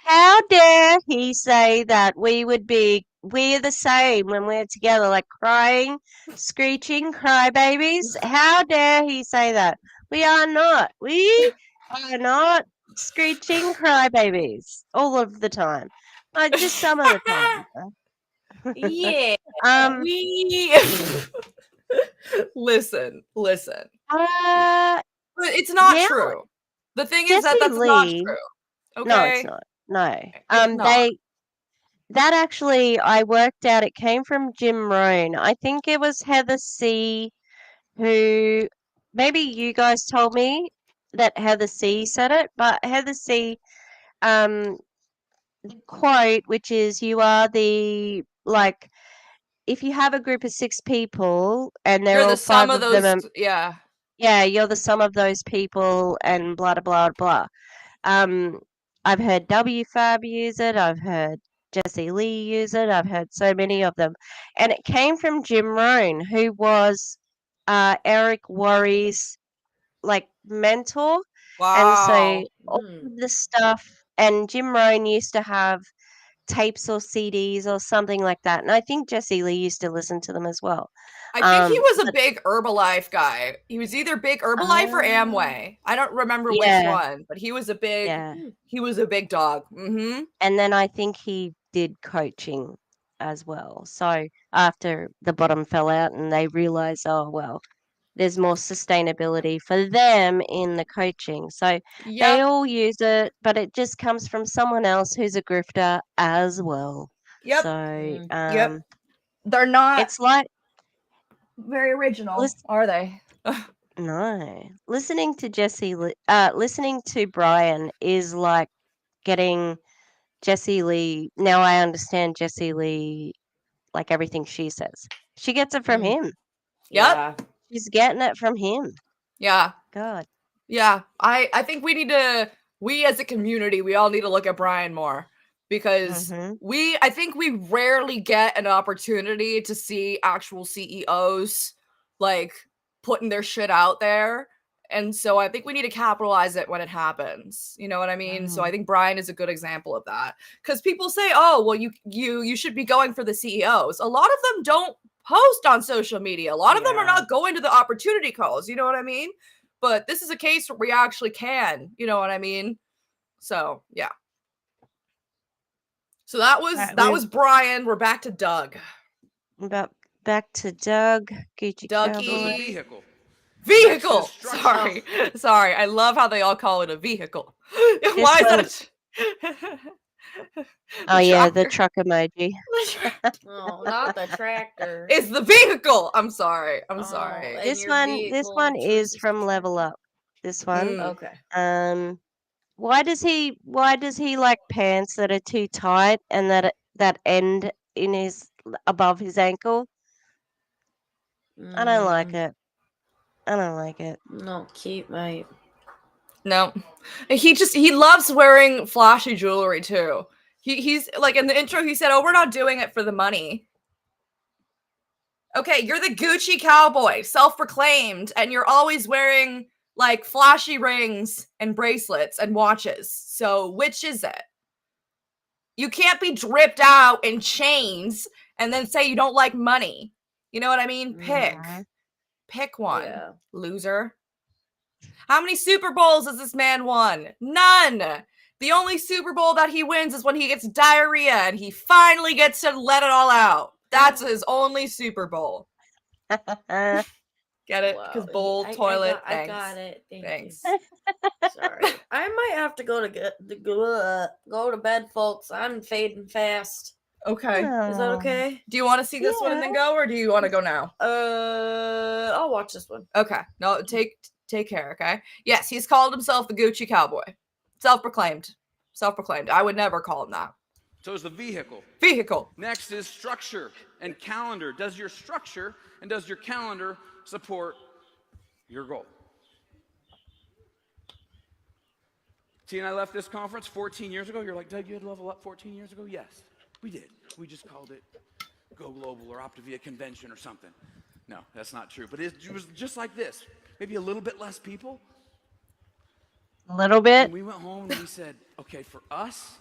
L: How dare he say that we're the same when we're together, like crying, screeching, crybabies? How dare he say that? We are not. We are not screeching crybabies all of the time. Just some of the time.
K: Yeah. Listen. It's not true. The thing is that's not true. Okay.
L: No, it's not. No. That actually, I worked out, it came from Jim Rohn. I think it was Heather C. who, maybe you guys told me that Heather C. said it, but Heather C. The quote, which is, you are the, like, if you have a group of 6 people and they're all 5 of them,
K: yeah,
L: you're the sum of those people and blah blah blah. I've heard WFAB use it. I've heard Jesse Lee use it. I've heard so many of them, and it came from Jim Rohn, who was Eric Worre's mentor.
K: Wow.
L: And so all of the stuff, and Jim Rohn used to have tapes or CDs or something like that, and I think Jesse Lee used to listen to them as well.
K: I think he was a big Herbalife guy. He was either big Herbalife or Amway. I don't remember which one, but he was a big dog. Mm-hmm.
L: And then I think he did coaching as well. So after the bottom fell out and they realized, oh well, there's more sustainability for them in the coaching. So they
K: Yep.
L: all use it, but it just comes from someone else who's a grifter as well.
K: Yep.
L: So
K: Yep. They're not
L: it's like
K: very original,
L: Listen-
K: are they?
L: no. Listening to Brian is like getting Jessie Lee. Now I understand Jessie Lee, like everything she says. She gets it from him.
K: Yep.
L: She's getting it from him.
K: Yeah.
L: God.
K: Yeah. I think we as a community, we all need to look at Brian more because I think we rarely get an opportunity to see actual CEOs like putting their shit out there. And so I think we need to capitalize it when it happens. You know what I mean? So I think Brian is a good example of that. Because people say, oh, well, you should be going for the CEOs. A lot of them don't post on social media. A lot of them are not going to the opportunity calls. You know what I mean? But this is a case where we actually can. You know what I mean? So yeah. So that was Brian. We're back to Doug.
L: Back to Doug. Gucci
K: Dougie.
E: Vehicle.
K: Vehicle. Sorry. I love how they all call it a vehicle. Why is that?
L: Oh yeah, the truck emoji.
J: Oh, not the tractor.
K: It's the vehicle. I'm sorry.
L: This one is from Level Up. This one.
J: Okay.
L: Why does he like pants that are too tight and that end in his above his ankle? I don't like it.
J: No, keep mate.
K: No. He loves wearing flashy jewelry too. He's like in the intro he said, "Oh, we're not doing it for the money." Okay, you're the Gucci cowboy, self-proclaimed, and you're always wearing like flashy rings and bracelets and watches. So which is it? You can't be dripped out in chains and then say you don't like money. You know what I mean? Pick one, loser. How many Super Bowls has this man won? None. The only Super Bowl that he wins is when he gets diarrhea and he finally gets to let it all out. That's his only Super Bowl. Get it? Because bowl, toilet.
J: I got it.
K: Thanks.
J: Sorry. I might have to go to bed, folks. I'm fading fast.
K: Okay.
J: Is that okay?
K: Do you want to see this one and then go, or do you want to go now?
J: I'll watch this one.
K: Okay. No, take care, okay? Yes, he's called himself the Gucci cowboy. Self-proclaimed. I would never call him that.
E: So it's the vehicle.
K: Vehicle.
E: Next is structure and calendar. Does your structure and does your calendar support your goal? T and I left this conference 14 years ago. You're like, Doug, you had Level Up 14 years ago? Yes, we did. We just called it Go Global or Optavia Convention or something. No, that's not true. But it was just like this. Maybe a little bit less people.
L: A little bit.
E: And we went home and we said, okay, for us,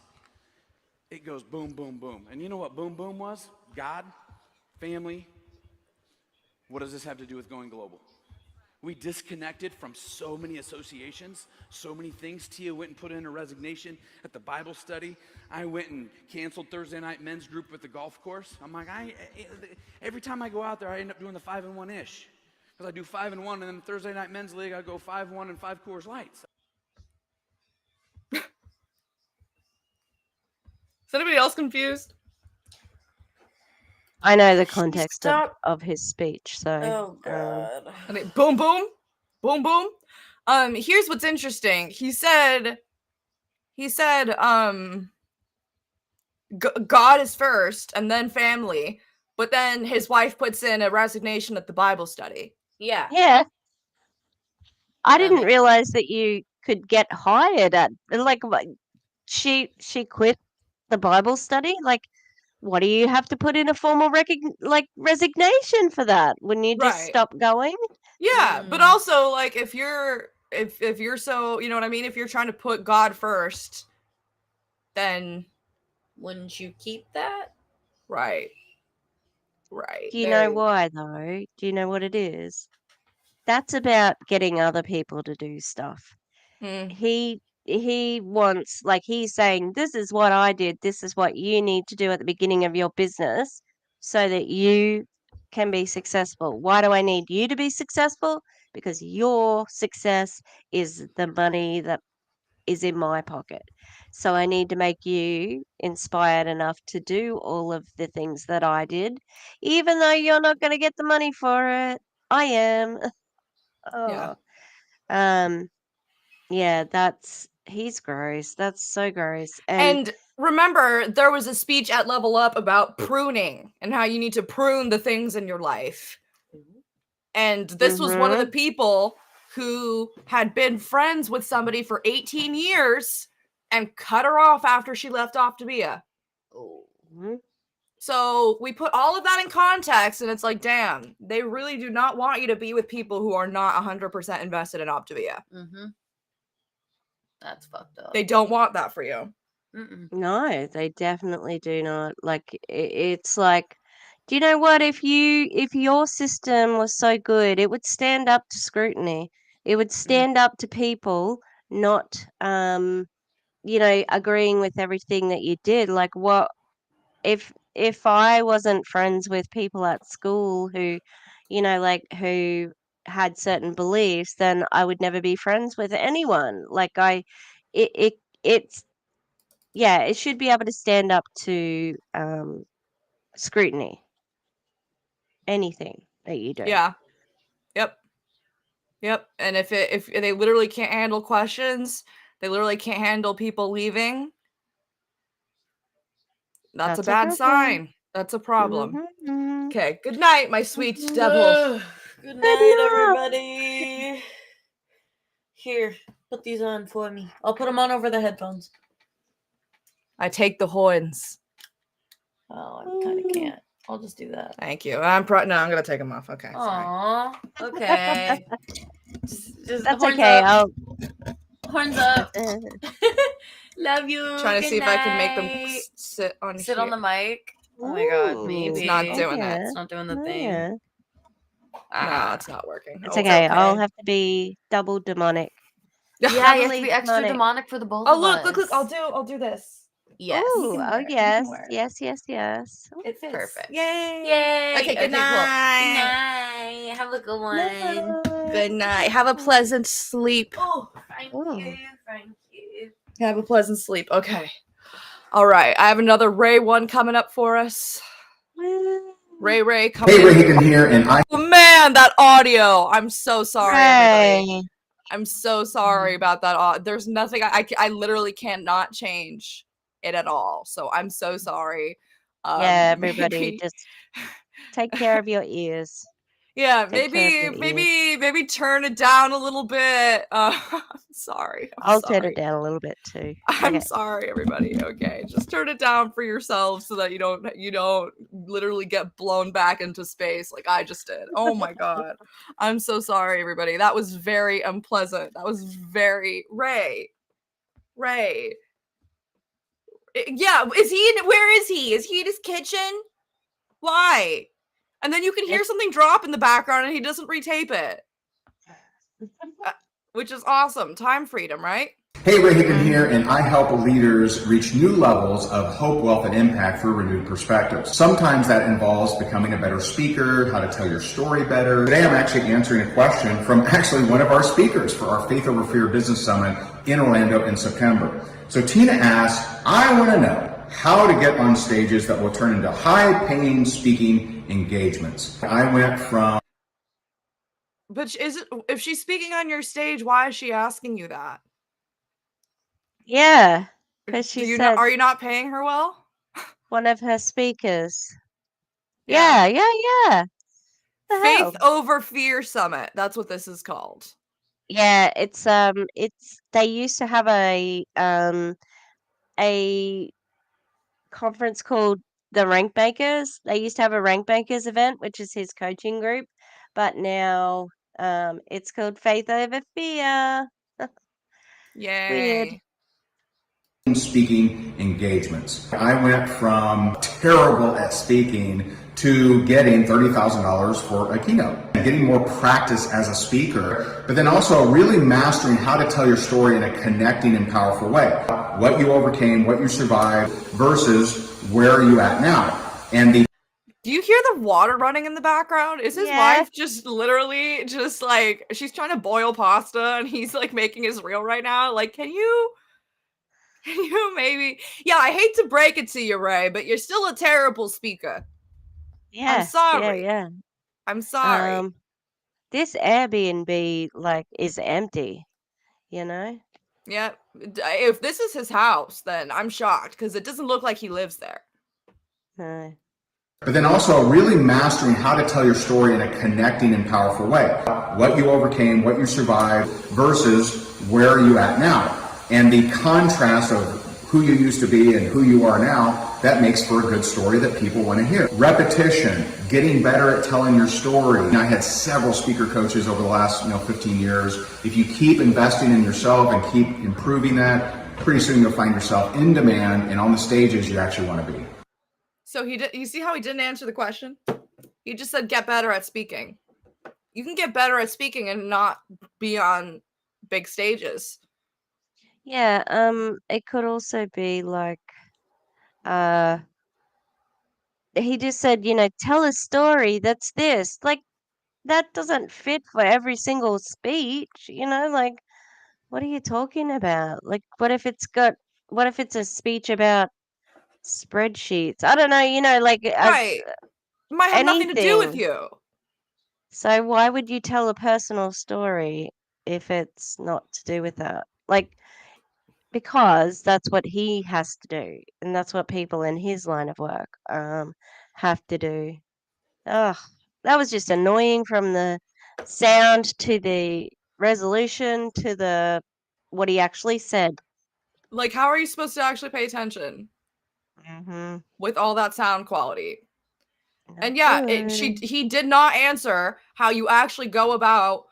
E: it goes boom, boom, boom. And you know what boom, boom was? God, family. What does this have to do with going global? We disconnected from so many associations, so many things. Tia went and put in a resignation at the Bible study. I went and canceled Thursday night men's group at the golf course. I'm like, every time I go out there, I end up doing the 5-1-ish. Because I do 5-1, and then Thursday night men's league, I go 5-1 and 5 Coors Lights.
K: Is anybody else confused?
L: I know the context of his speech, so.
J: Oh God!
K: Boom, boom, boom, boom. Here's what's interesting. He said, God is first, and then family. But then his wife puts in a resignation at the Bible study.
J: Yeah.
L: Yeah. I didn't realize that you could get hired at she quit the Bible study. Like, what do you have to put in a formal resignation for that? Wouldn't you just stop going?
K: Yeah, but also like if you're so, you know what I mean, if you're trying to put God first, then
J: wouldn't you keep that?
K: Right.
L: Do you know why though? Do you know what it is? That's about getting other people to do stuff. He wants, like, he's saying, this is what I did, this is what you need to do at the beginning of your business so that you can be successful. Why do I need you to be successful? Because your success is the money that is in my pocket. So I need to make you inspired enough to do all of the things that I did, even though you're not going to get the money for it. I am.
K: Yeah.
L: Yeah, he's gross. That's so gross.
K: And remember, there was a speech at Level Up about pruning and how you need to prune the things in your life. And this was one of the people who had been friends with somebody for 18 years and cut her off after she left Optavia. So we put all of that in context, and it's like, damn, they really do not want you to be with people who are not 100% invested in Optavia.
J: That's fucked up.
K: They don't want that for you.
L: No, they definitely do not. Like, it's like, do you know what? If your system was so good, it would stand up to scrutiny. It would stand up to people not, agreeing with everything that you did. Like, what if I wasn't friends with people at school who, who had certain beliefs, then I would never be friends with anyone. Like, it's yeah, it should be able to stand up to scrutiny. Anything that you do.
K: Yeah. Yep. And if they literally can't handle questions, they literally can't handle people leaving, that's a bad sign. That's a problem. Okay, good night, my sweet devil.
J: Good night, everybody. Here, put these on for me. I'll put them on over the headphones.
K: I take the horns.
J: Oh, I kind of can't. I'll just do that.
K: Thank you. I'm gonna take them off. Okay.
J: Aww. Okay. just
L: That's
J: horns
L: okay.
J: Up. Horns up. Love you.
K: Trying to
J: Good
K: see if I can make them
J: night.
K: sit on
J: the mic. Oh my god, maybe
K: it's not doing it.
J: It's not doing the thing.
L: Yeah.
K: No, it's not working.
L: It's okay. I'll have to be double demonic.
J: Yeah, you have to
L: Doubly
J: be extra demonic for the both
K: Oh
J: of us.
K: look! I'll do this.
J: Yes.
L: Ooh, oh yes, yes.
K: It fits.
J: Perfect.
K: Yay! Okay, good night.
J: Cool. Good night. Have a good one.
K: Good night. Have a pleasant sleep.
J: Oh, thank you.
K: Have a pleasant sleep. Okay. All right. I have another Ray one coming up for us. Ray coming.
M: Hey, Ray Hicken here, and
K: Oh man, that audio. I'm so sorry, everybody.
L: Ray.
K: I'm so sorry about that. There's nothing I literally cannot change it at all. So I'm so sorry.
L: Yeah, everybody, just take care of your ears.
K: Yeah,
L: Take care of your
K: maybe turn it down a little bit. I'm sorry.
L: I'll turn it down a little bit too.
K: I'm sorry, everybody. Okay, just turn it down for yourselves so that you don't literally get blown back into space like I just did. Oh my god, I'm so sorry, everybody. That was very unpleasant. That was very Ray. Yeah, where is he? Is he in his kitchen? Why? And then you can hear something drop in the background and he doesn't retape it. Which is awesome. Time freedom, right?
M: Hey, Ray Hicken here, and I help leaders reach new levels of hope, wealth, and impact through renewed perspectives. Sometimes that involves becoming a better speaker, how to tell your story better. Today I'm actually answering a question from one of our speakers for our Faith Over Fear Business Summit in Orlando in September. So Tina asked, I want to know how to get on stages that will turn into high-paying speaking engagements. I went from...
K: But if she's speaking on your stage, why is she asking you that?
L: Yeah, because she said...
K: Are you not paying her well?
L: One of her speakers. Yeah.
K: Faith Over Fear Summit. That's what this is called.
L: Yeah, it's they used to have a conference called the Rank Makers. They used to have a Rank Makers event, which is his coaching group, but now it's called Faith Over Fear.
K: Yay.
L: Weird.
M: Speaking engagements. I went from terrible at speaking to getting $30,000 for a keynote and getting more practice as a speaker, but then also really mastering how to tell your story in a connecting and powerful way. What you overcame, what you survived versus where are you at now. And
K: Do you hear the water running in the background? Is his wife just literally just like, she's trying to boil pasta and he's like making his reel right now? Like, can you maybe? Yeah, I hate to break it to you, Ray, but you're still a terrible speaker. I'm sorry.
L: Yeah.
K: I'm sorry.
L: This Airbnb like is empty, you know?
K: Yeah. If this is his house, then I'm shocked because it doesn't look like he lives there.
L: No.
M: But then also really mastering how to tell your story in a connecting and powerful way. What you overcame, what you survived, versus where are you at now? And the contrast of who you used to be and who you are now, that makes for a good story that people want to hear. Repetition, getting better at telling your story. I had several speaker coaches over the last 15 years. If you keep investing in yourself and keep improving that, pretty soon you'll find yourself in demand and on the stages you actually want to be.
K: So you see how he didn't answer the question? He just said get better at speaking. You can get better at speaking and not be on big stages.
L: Yeah, it could also be like he just said, tell a story that's this. Like that doesn't fit for every single speech, like what are you talking about? Like what if it's a speech about spreadsheets? I don't know, like
K: Right. It might have nothing to do with
L: anything.
K: you.
L: So why would you tell a personal story if it's not to do with that? Like, because that's what he has to do, and that's what people in his line of work have to do. Ugh, that was just annoying from the sound to the resolution to the what he actually said.
K: Like, how are you supposed to actually pay attention with all that sound quality? And yeah, he did not answer how you actually go about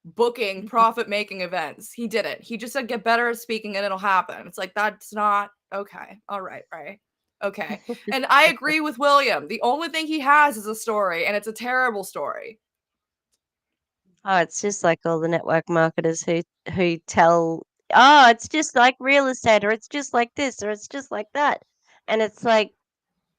K: booking profit-making events. He didn't. He just said get better at speaking and it'll happen. It's like, that's not okay. All right, right. Okay. And I agree with William. The only thing he has is a story, and it's a terrible story.
L: Oh, it's just like all the network marketers who tell, oh, it's just like real estate, or it's just like this, or it's just like that. And it's like,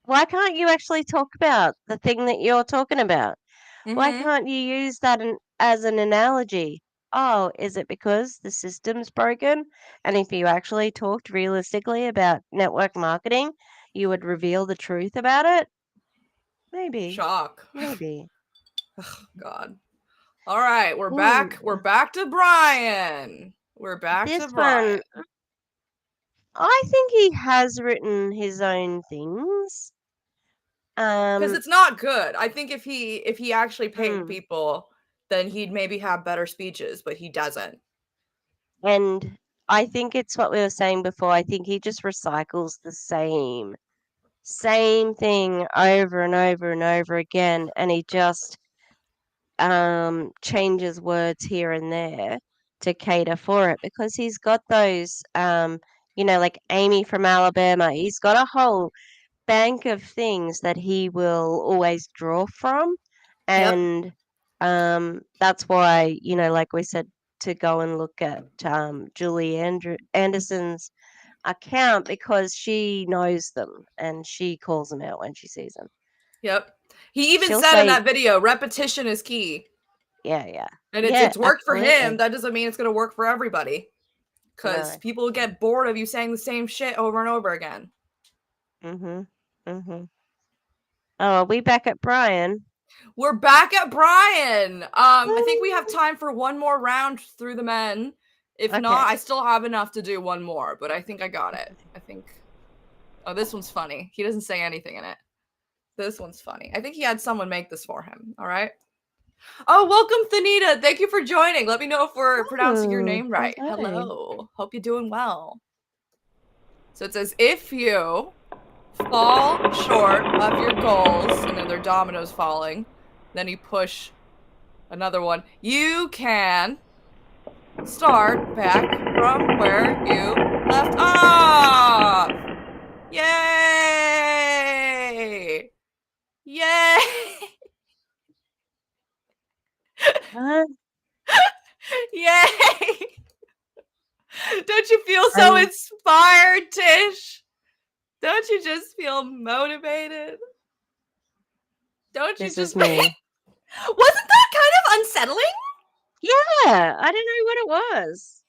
L: why can't you actually talk about the thing that you're talking about? Why can't you use that as an analogy? Oh, is it because the system's broken? And if you actually talked realistically about network marketing, you would reveal the truth about it? Maybe.
K: Shock.
L: Maybe.
K: Oh, God. All right, we're
L: Ooh.
K: back. We're back to Brian. We're back to Brian.
L: I think he has written his own things.
K: Because it's not good. I think if he actually paid people, then he'd maybe have better speeches, but he doesn't.
L: And I think it's what we were saying before. I think he just recycles the same thing over and over and over again, and he just changes words here and there to cater for it, because he's got those like Amy from Alabama. He's got a whole bank of things that he will always draw from, and that's why, like we said, to go and look at Julie Anderson's account, because she knows them and she calls them out when she sees them.
K: Yep. He even said in that video, repetition is key.
L: Yeah.
K: And it's worked for him. That doesn't mean it's going to work for everybody. Because people get bored of you saying the same shit over and over again.
L: Oh, are we back at Brian?
K: We're back at Brian. I think we have time for one more round through the men. If not, I still have enough to do one more, but I think I got it. Oh, this one's funny. He doesn't say anything in it. This one's funny. I think he had someone make this for him. All right. Oh, welcome, Thanita. Thank you for joining. Let me know if we're pronouncing your name right. Hello. Hope you're doing well. So it says, if you fall short of your goals, and then their dominoes falling, then you push another one, you can start back from where you left off. Yay! Yay! Yay! Don't you feel so inspired, Tish? Don't you just feel motivated?
J: Don't you
L: This
J: just
L: is me.
J: Wasn't that kind of unsettling?
L: Yeah, I don't know what it was.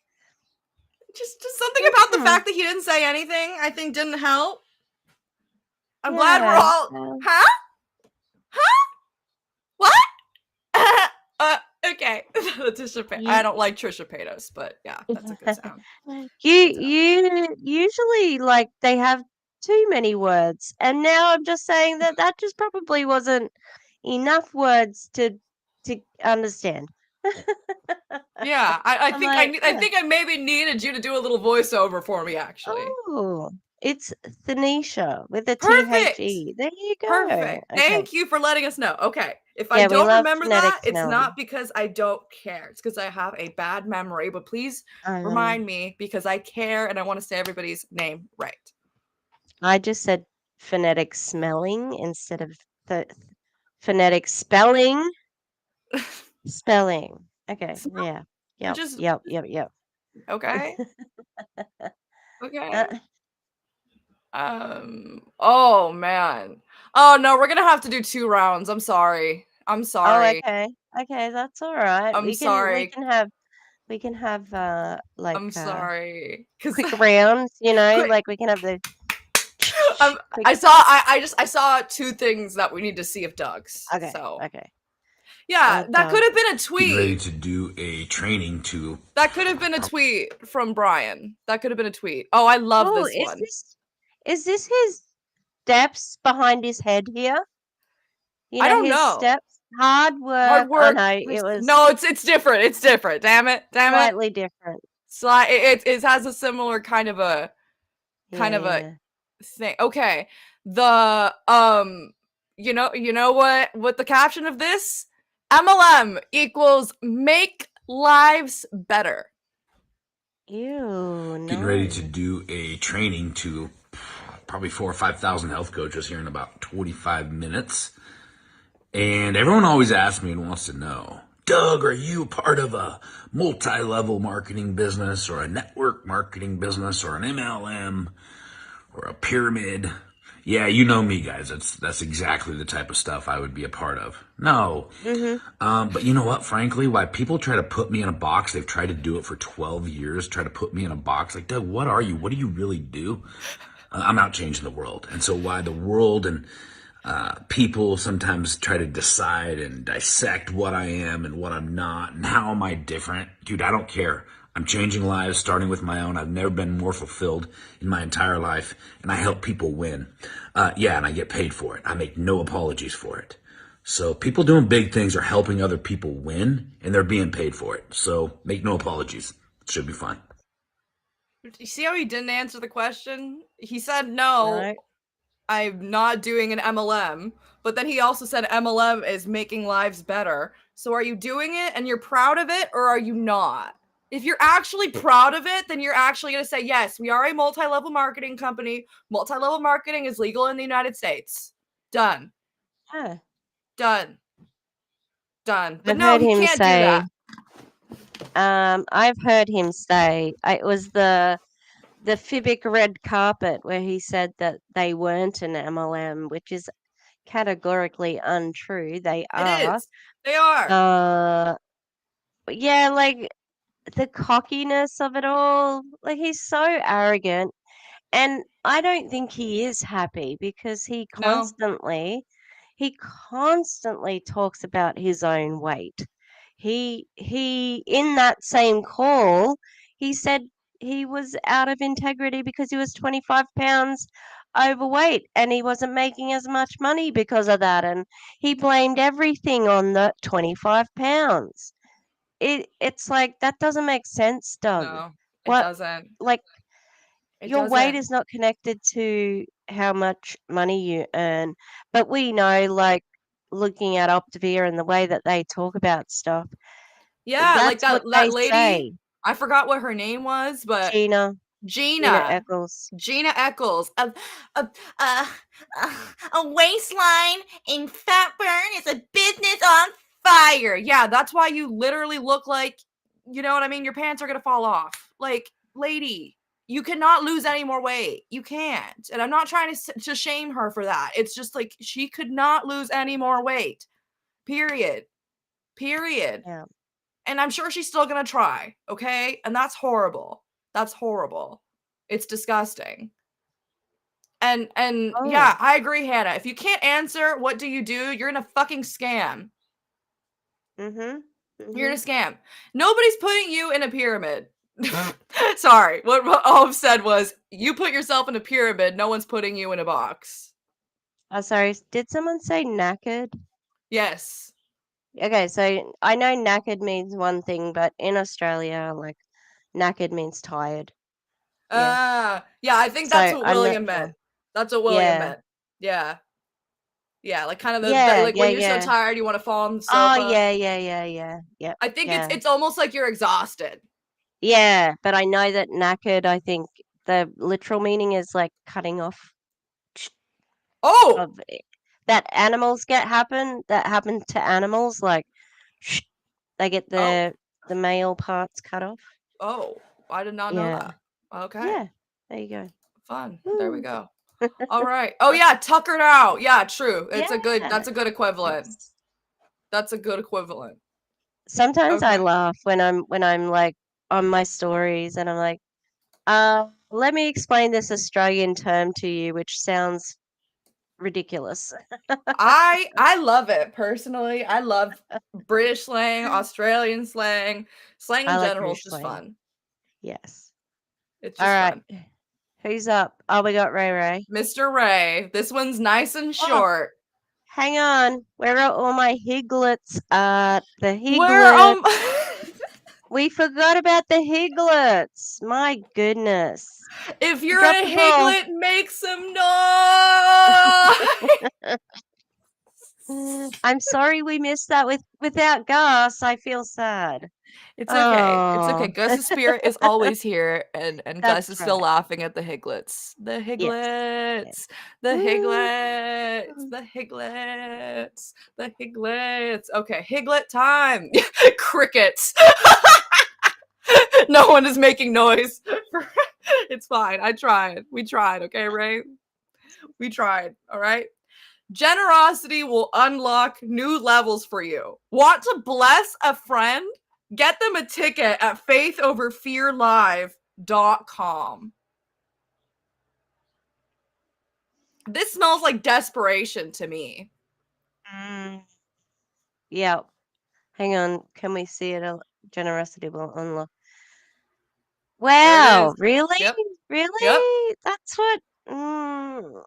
K: Just something about the fact that he didn't say anything, I think didn't help. I'm glad we're all Huh? What? Okay. I don't like Trisha Paytas, but yeah, that's a good sound.
L: You usually like they have too many words, and now I'm just saying that just probably wasn't enough words to understand.
K: Yeah, I
L: I'm
K: think
L: like,
K: I think I maybe needed you to do a little voiceover for me, actually.
L: oh, it's Thanisha with a
K: Perfect.
L: THE. There you go.
K: Perfect.
L: Okay.
K: Thank you for letting us know. Okay. If
L: Yeah,
K: I
L: we
K: don't
L: love
K: remember
L: phonetic
K: that, it's
L: smelling.
K: not because I don't care. It's because I have a bad memory. But please remind me because I care and I want to say everybody's name right.
L: I just said phonetic smelling instead of the phonetic spelling. Spelling. Okay. Yeah. Yep.
K: Just
L: Yep.
K: okay. Okay.
L: Uh,
K: Oh man. Oh no, we're gonna have to do 2 rounds. I'm sorry. I'm
L: oh,
K: sorry.
L: okay. Okay, that's all right.
K: I'm
L: We
K: sorry.
L: can have like
K: I'm sorry. 'Cause
L: quick rounds, you know,
K: quick.
L: like we can have the
K: I saw 2 things that we need to see if Doug's.
L: Okay.
K: So
L: Okay.
K: yeah, that could have been a
F: Getting ready
K: tweet.
F: to do a training to.
K: That could have been a tweet from Brian. That could have been a tweet. Oh, I love
L: Oh,
K: this one.
L: is this his steps behind his head here? You
K: I
L: know,
K: don't
L: his
K: know.
L: steps, hard work.
K: Hard
L: Oh
K: work.
L: no, it was
K: No, it's different. It's different. Damn it.
L: slightly different.
K: It has a similar kind of a
L: Yeah.
K: thing. Okay. The you know what the caption of this? MLM equals make lives better.
L: Ew,
F: Getting
L: no.
F: ready to do a training to probably 4,000 or 5,000 health coaches here in about 25 minutes. And everyone always asks me and wants to know, Doug, are you part of a multi-level marketing business or a network marketing business or an MLM or a pyramid? Yeah, you know me, guys. That's exactly the type of stuff I would be a part of. No. But you know what? Frankly, why people try to put me in a box, they've tried to do it for 12 years, try to put me in a box. Like, Doug, what are you? What do you really do? I'm out changing the world. And so why the world and people sometimes try to decide and dissect what I am and what I'm not and how am I different. Dude, I don't care. I'm changing lives, starting with my own. I've never been more fulfilled in my entire life, and I help people win. Yeah, and I get paid for it. I make no apologies for it. So people doing big things are helping other people win, and they're being paid for it. So make no apologies. It should be fun.
K: You see how he didn't answer the question? He said no.
L: Right.
K: I'm not doing an MLM, but then he also said MLM is making lives better. So are you doing it and you're proud of it, or are you not? If you're actually proud of it, then you're actually going to say, yes, we are a multi-level marketing company. Multi-level marketing is legal in the United States. Done.
L: Yeah.
K: Done. But
L: I've
K: no,
L: heard
K: he
L: him
K: can't do
L: say,
K: that.
L: I've heard him say it was the Fibic red carpet where he said that they weren't an MLM, which is categorically untrue. They are.
K: It is. They are.
L: But yeah, like the cockiness of it all, like he's so arrogant, and I don't think he is happy because he constantly talks about his own weight. He in that same call, he said he was out of integrity because he was 25 pounds overweight and he wasn't making as much money because of that, and he blamed everything on the 25 pounds. It's like that doesn't make sense, Doug.
K: No, it
L: What,
K: doesn't.
L: like,
K: It
L: your weight
K: doesn't.
L: is not connected to how much money you earn, but we know, like, looking at Optavia and the way that they talk about stuff,
K: Yeah, like
L: that's what
K: that
L: they
K: lady.
L: say.
K: I forgot what her name was, but
L: Gina
K: Gina
L: Eccles.
K: Gina Eccles. A waistline in fat burn is a business on fire. Yeah, that's why you literally look like, you know what I mean? Your pants are gonna fall off. Like, lady, You cannot lose any more weight. You can't. And I'm not trying to shame her for that. It's just like she could not lose any more weight. Period.
L: Yeah.
K: And I'm sure she's still going to try, okay? And that's horrible. That's horrible. It's disgusting. And yeah, I agree, Hannah. If you can't answer, what do? You're in a fucking scam. You're in a scam. Nobody's putting you in a pyramid. Sorry. What all I've said was you put yourself in a pyramid. No one's putting you in a box.
L: Oh, sorry. Did someone say knackered?
K: Yes.
L: Okay, so I know knackered means one thing, but in Australia, like, knackered means tired.
K: Yeah, I think
L: So
K: that's what
L: I'm not
K: William
L: sure.
K: meant. That's what William meant. Yeah. Yeah, like kind of like when you're so tired you want to fall on the sofa.
L: Oh, yeah.
K: I think it's almost like you're exhausted.
L: Yeah, but I know that knackered, I think the literal meaning is like cutting off.
K: Oh!
L: That animals that happen to animals, like they get the male parts cut off.
K: Oh, I did not know that. Okay.
L: Yeah, there you go.
K: Fun. There we go. All right. Oh yeah, tuckered out. Yeah, true. That's a good equivalent. That's a good equivalent.
L: Sometimes I laugh when I'm like on my stories and I'm like, let me explain this Australian term to you, which sounds ridiculous.
K: I love it personally. I love British slang, Australian slang. Slang in general is just fun.
L: Yes.
K: It's just fun.
L: Who's up? Oh, we got Ray.
K: Mr. Ray. This one's nice and short.
L: Hang on. Where are all my higlets? The higlets. We forgot about the higlets. My goodness.
K: If you're a higlet, make some noise.
L: I'm sorry we missed that without Gus. I feel sad.
K: It's okay. It's okay. Gus's spirit is always here, and Gus is still laughing at the higlets. The higlets. The higlets. The higlets. The higlets. Okay, higlet time. Crickets. No one is making noise. It's fine. I tried. We tried. Okay, Ray? We tried. All right? Generosity will unlock new levels for you. Want to bless a friend? Get them a ticket at faithoverfearlive.com. This smells like desperation to me.
L: Yeah. Hang on. Can we see it? Generosity will unlock. Wow. Really?
K: Yep.
L: Really?
K: Yep.
L: That's what. No.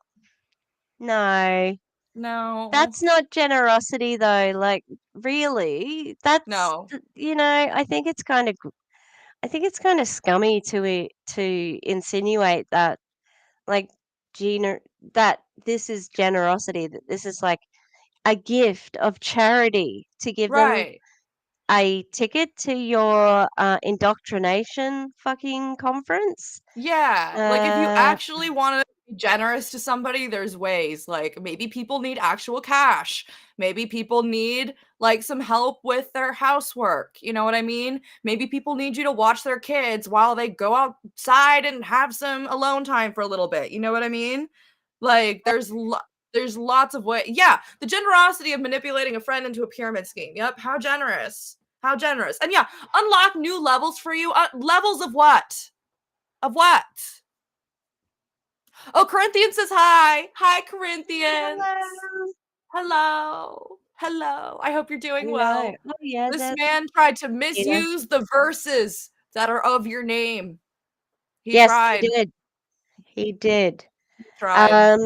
K: No.
L: That's not generosity, though. Like, really? That's
K: no.
L: I think it's kind of scummy to insinuate that, like, that this is generosity. That this is like a gift of charity to give them a ticket to your indoctrination fucking conference.
K: Yeah, like if you actually want to be generous to somebody, there's ways. Like maybe people need actual cash. Maybe people need like some help with their housework. You know what I mean? Maybe people need you to watch their kids while they go outside and have some alone time for a little bit. You know what I mean? Like there's lots of ways. Yeah, the generosity of manipulating a friend into a pyramid scheme. Yep, how generous. How generous. And yeah, unlock new levels for you. Levels of what? Of what? Oh, Corinthians says hi. Hi, Corinthians. Hello. Hello. I hope you're doing well.
L: Oh, yeah,
K: this man tried to misuse the verses that are of your name. He tried.
L: He did.
K: He tried.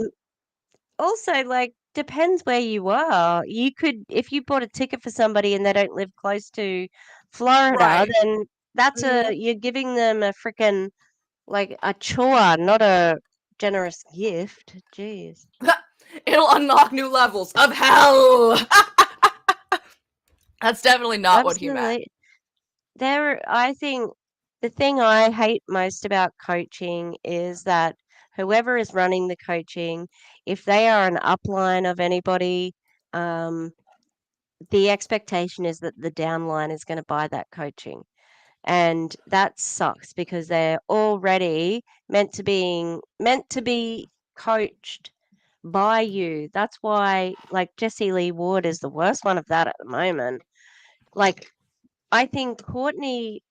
L: Also, like, depends where you are. You could, if you bought a ticket for somebody and they don't live close to Florida, then that's you're giving them a freaking, like, a chore, not a generous gift. Jeez.
K: It'll unlock new levels of hell. That's definitely not what he meant.
L: I think the thing I hate most about coaching is that whoever is running the coaching, if they are an upline of anybody, the expectation is that the downline is going to buy that coaching. and that sucks because they're already meant to be coached by you. That's why, like, Jessie Lee Ward is the worst one of that at the moment. Like, I think Courtney,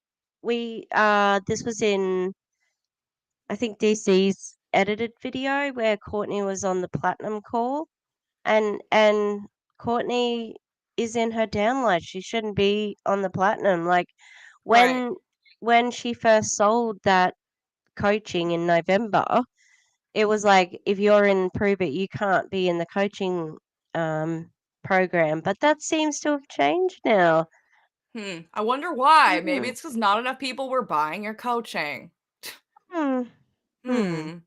L: this was in, I think, DC's edited video where Courtney was on the platinum call, and Courtney is in her downlight. She shouldn't be on the platinum. Like,
K: Right.
L: when she first sold that coaching in November, it was like, if you're in Prove It, you can't be in the coaching program. But that seems to have changed now.
K: I wonder why. Maybe
L: Hmm.
K: it's because not enough people were buying your coaching.
L: Hmm.
K: Hmm.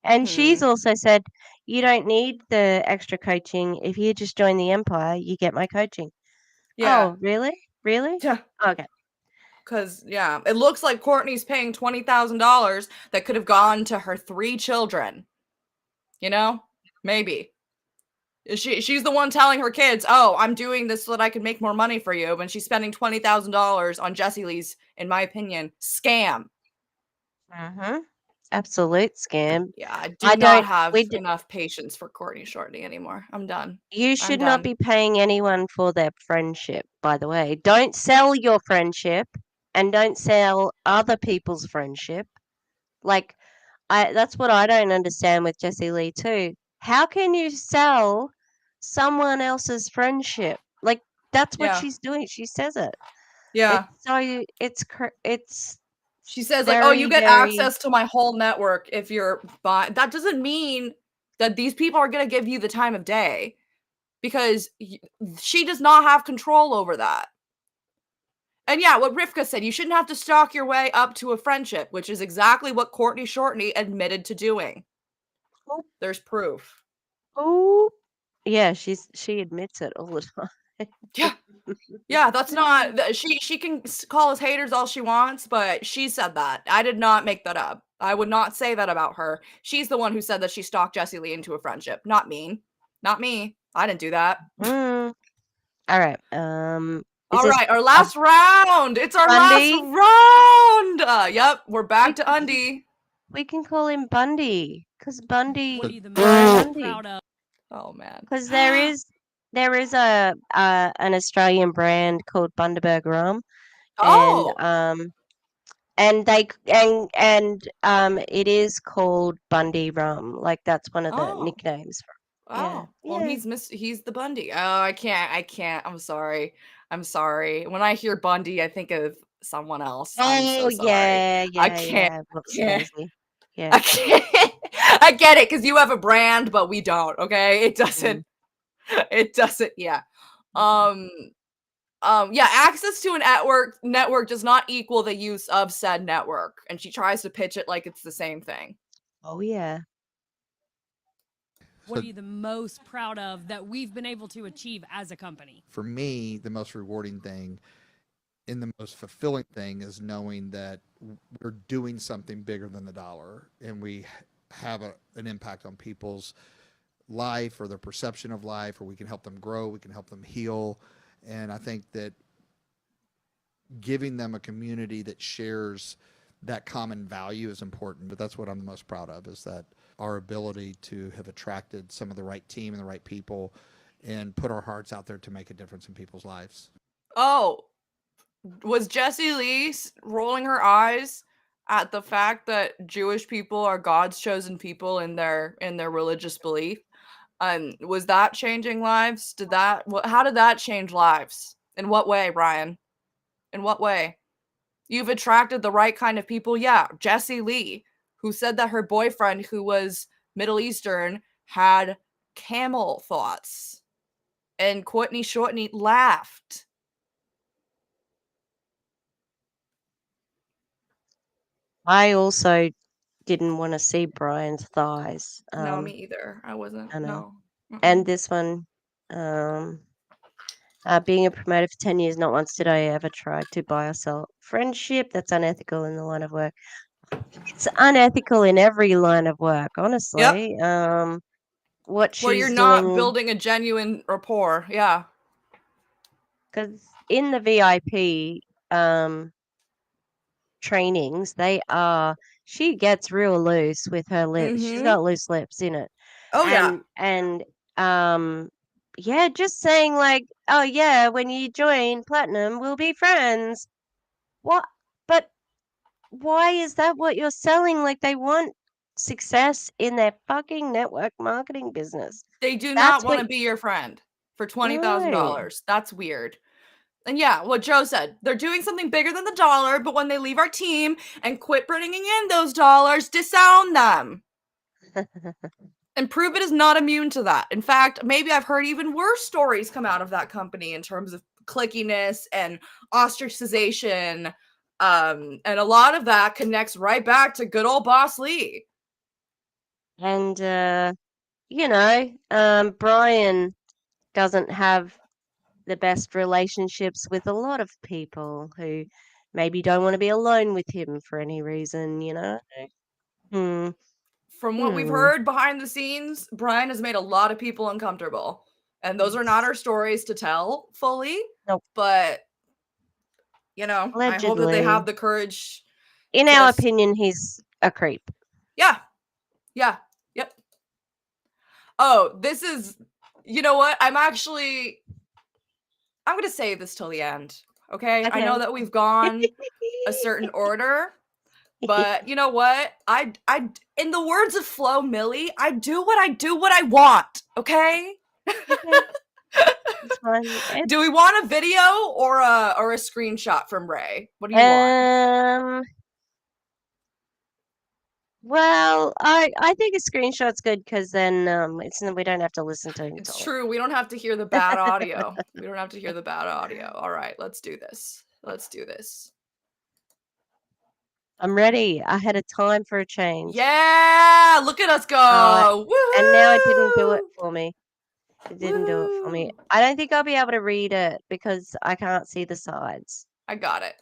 L: And she's also said, you don't need the extra coaching. If you just join the Empire, you get my coaching.
K: Yeah.
L: Oh, really? Really?
K: Yeah.
L: Okay.
K: Because, yeah, it looks like Courtney's paying $20,000 that could have gone to her 3 children. You know? Maybe. She's the one telling her kids, oh, I'm doing this so that I can make more money for you. And she's spending $20,000 on Jessie Lee's, in my opinion, scam.
L: Absolute scam.
K: Yeah, I
L: I
K: do not
L: don't.
K: have enough patience for Courtney Shortney anymore. I'm done.
L: You
K: I'm
L: should not
K: done.
L: be paying anyone for their friendship, by the way. Don't sell your friendship and don't sell other people's friendship. Like, that's what I don't understand with Jessie Lee too. How can you sell someone else's friendship? Like, that's what
K: Yeah.
L: she's doing. She says it.
K: Yeah.
L: It's
K: She says, like, oh, you
L: very,
K: get
L: very.
K: access to my whole network if you're buying. That doesn't mean that these people are going to give you the time of day, because she does not have control over that. And yeah, what Rivka said, you shouldn't have to stalk your way up to a friendship, which is exactly what Courtney Shortney admitted to doing. There's proof.
L: Oh, yeah, she admits it all the time.
K: Yeah. Yeah, that's not, she can call us haters all she wants, but she said that. I did not make that up. I would not say that about her. She's the one who said that she stalked Jessie Lee into a friendship. Not me. Not me. I didn't do that.
L: All right.
K: All right, our last round. It's our last
L: Bundy?
K: round. Yep, we're back to Undy.
L: We can call him Bundy because Bundy.
N: What are you the most proud of?
K: Oh man.
L: Because there is a an Australian brand called Bundaberg Rum, and it is called Bundy Rum. Like, that's one of the nicknames.
K: Oh, well, he's the Bundy. Oh, I can't. I'm sorry. When I hear Bundy, I think of someone else. I'm so sorry. I can't.
L: Yeah.
K: I can't. I get it, because you have a brand, but we don't. Okay, it doesn't. It doesn't. Yeah. Yeah. Access to a network does not equal the use of said network, and she tries to pitch it like it's the same thing.
L: Oh yeah.
N: What are you the most proud of that we've been able to achieve as a company?
B: For me, the most rewarding thing and the most fulfilling thing is knowing that we're doing something bigger than the dollar, and we have an impact on people's life or their perception of life, or we can help them grow, we can help them heal. And I think that giving them a community that shares that common value is important. But that's what I'm the most proud of, is that our ability to have attracted some of the right team and the right people and put our hearts out there to make a difference in people's lives.
K: Oh, was Jessie Lee rolling her eyes at the fact that Jewish people are God's chosen people in their religious belief? Was that changing lives? How did that change lives? In what way, Brian? In what way? You've attracted the right kind of people. Yeah, Jessie Lee, who said that her boyfriend, who was Middle Eastern, had camel thoughts. And Courtney Shortney laughed.
L: I also didn't want to see Brian's thighs.
K: No, me either. I wasn't.
L: I know.
K: No.
L: And this one, being a promoter for 10 years, not once did I ever try to buy or sell friendship. That's unethical in the line of work. It's unethical in every line of work, honestly.
K: Yep.
L: What she's
K: Where you're not
L: doing,
K: building a genuine rapport. Yeah.
L: because in the VIP, trainings, she gets real loose with her lips. She's got loose lips in it.
K: Oh yeah.
L: And yeah, just saying like, oh yeah, when you join platinum, we'll be friends. What? But why is that what you're selling? Like they want success in their fucking network marketing business.
K: They do
L: That's
K: not want
L: what
K: to be your friend for
L: No.
K: $20,000. That's weird. And yeah, what Joe said, they're doing something bigger than the dollar, but when they leave our team and quit bringing in those dollars, disown them. And Pruvit is not immune to that. In fact, maybe I've heard even worse stories come out of that company in terms of clickiness and ostracization. And a lot of that connects right back to good old Boss Lee.
L: And Brian doesn't have the best relationships with a lot of people who maybe don't want to be alone with him for any reason,
K: From what we've heard behind the scenes, Brian has made a lot of people uncomfortable. And those are not our stories to tell fully.
L: Nope.
K: But, I hope that they have the courage.
L: In our opinion, he's a creep.
K: Yeah. Yeah. Yep. Oh, this is, you know what? I'm going to save this till the end. Okay? I know that we've gone a certain order, but you know what? I in the words of Flo Millie, I do what I want. Okay? Do we want a video or a screenshot from Ray? What do you want?
L: Well, I think a screenshot's good because then we don't have to listen to him.
K: It's true. We don't have to hear the bad audio. We don't have to hear the bad audio. All right, let's do this.
L: I'm ready. I had a time for a change.
K: Yeah, look at us go.
L: And now it didn't do it for me. It didn't do it for me. I don't think I'll be able to read it because I can't see the sides.
K: I got it.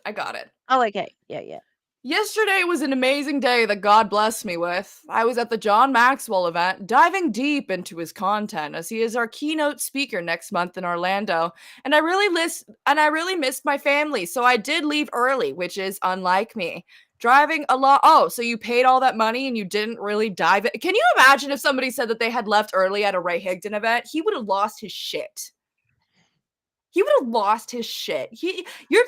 L: Oh, okay. Yeah.
K: Yesterday was an amazing day that God blessed me with. I was at the John Maxwell event, diving deep into his content as he is our keynote speaker next month in Orlando. And I really missed my family, so I did leave early, which is unlike me. Driving a lot. Oh, so you paid all that money and you didn't really dive in? Can you imagine if somebody said that they had left early at a Ray Higdon event? He would have lost his shit. You're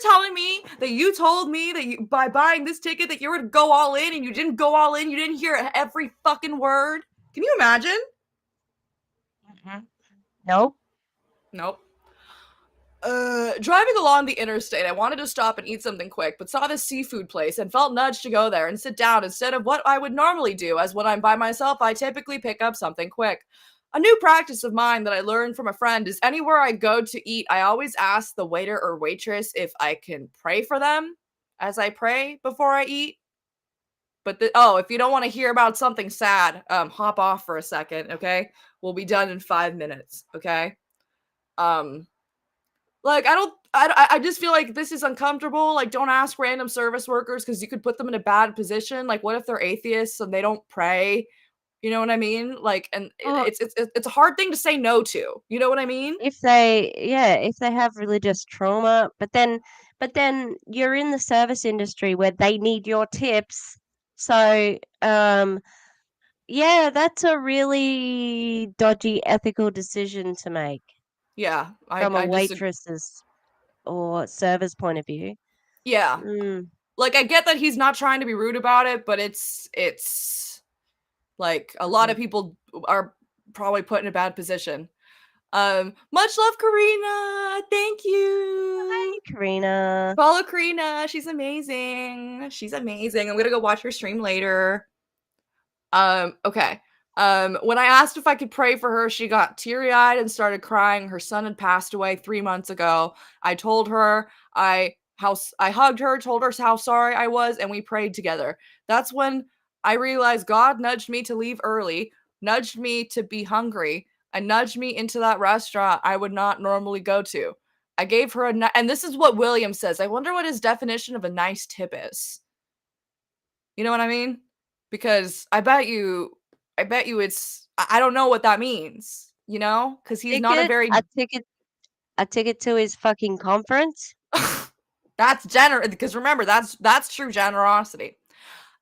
K: telling me that you told me that by buying this ticket that you were to go all in and you didn't go all in. You didn't hear every fucking word. Can you imagine?
L: Nope.
K: Driving along the interstate, I wanted to stop and eat something quick, but saw this seafood place and felt nudged to go there and sit down instead of what I would normally do, as when I'm by myself, I typically pick up something quick. A new practice of mine that I learned from a friend is anywhere I go to eat, I always ask the waiter or waitress if I can pray for them as I pray before I eat. But if you don't want to hear about something sad, hop off for a second, okay? We'll be done in 5 minutes, okay? I just feel like this is uncomfortable. Like, don't ask random service workers because you could put them in a bad position. Like, what if they're atheists and they don't pray? You know what I mean? Like, and it's a hard thing to say no to. You know what I mean?
L: If they have religious trauma, but then you're in the service industry where they need your tips. So, that's a really dodgy ethical decision to make.
K: Yeah,
L: from a waitress's or server's point of view.
K: Yeah. Like, I get that he's not trying to be rude about it, but it's like a lot of people are probably put in a bad position. Much love, Karina. Thank you.
L: Hi, Karina.
K: Follow Karina. She's amazing. I'm gonna go watch her stream later. Okay. When I asked if I could pray for her, she got teary-eyed and started crying. Her son had passed away 3 months ago. I told her, I hugged her, told her how sorry I was, and we prayed together. That's when I realized God nudged me to leave early, nudged me to be hungry, and nudged me into that restaurant I would not normally go to. I gave her and this is what William says. I wonder what his definition of a nice tip is. You know what I mean? Because I bet you it's, I don't know what that means, because he's not a very...
L: A ticket to his fucking conference?
K: That's generous, because remember, that's true generosity.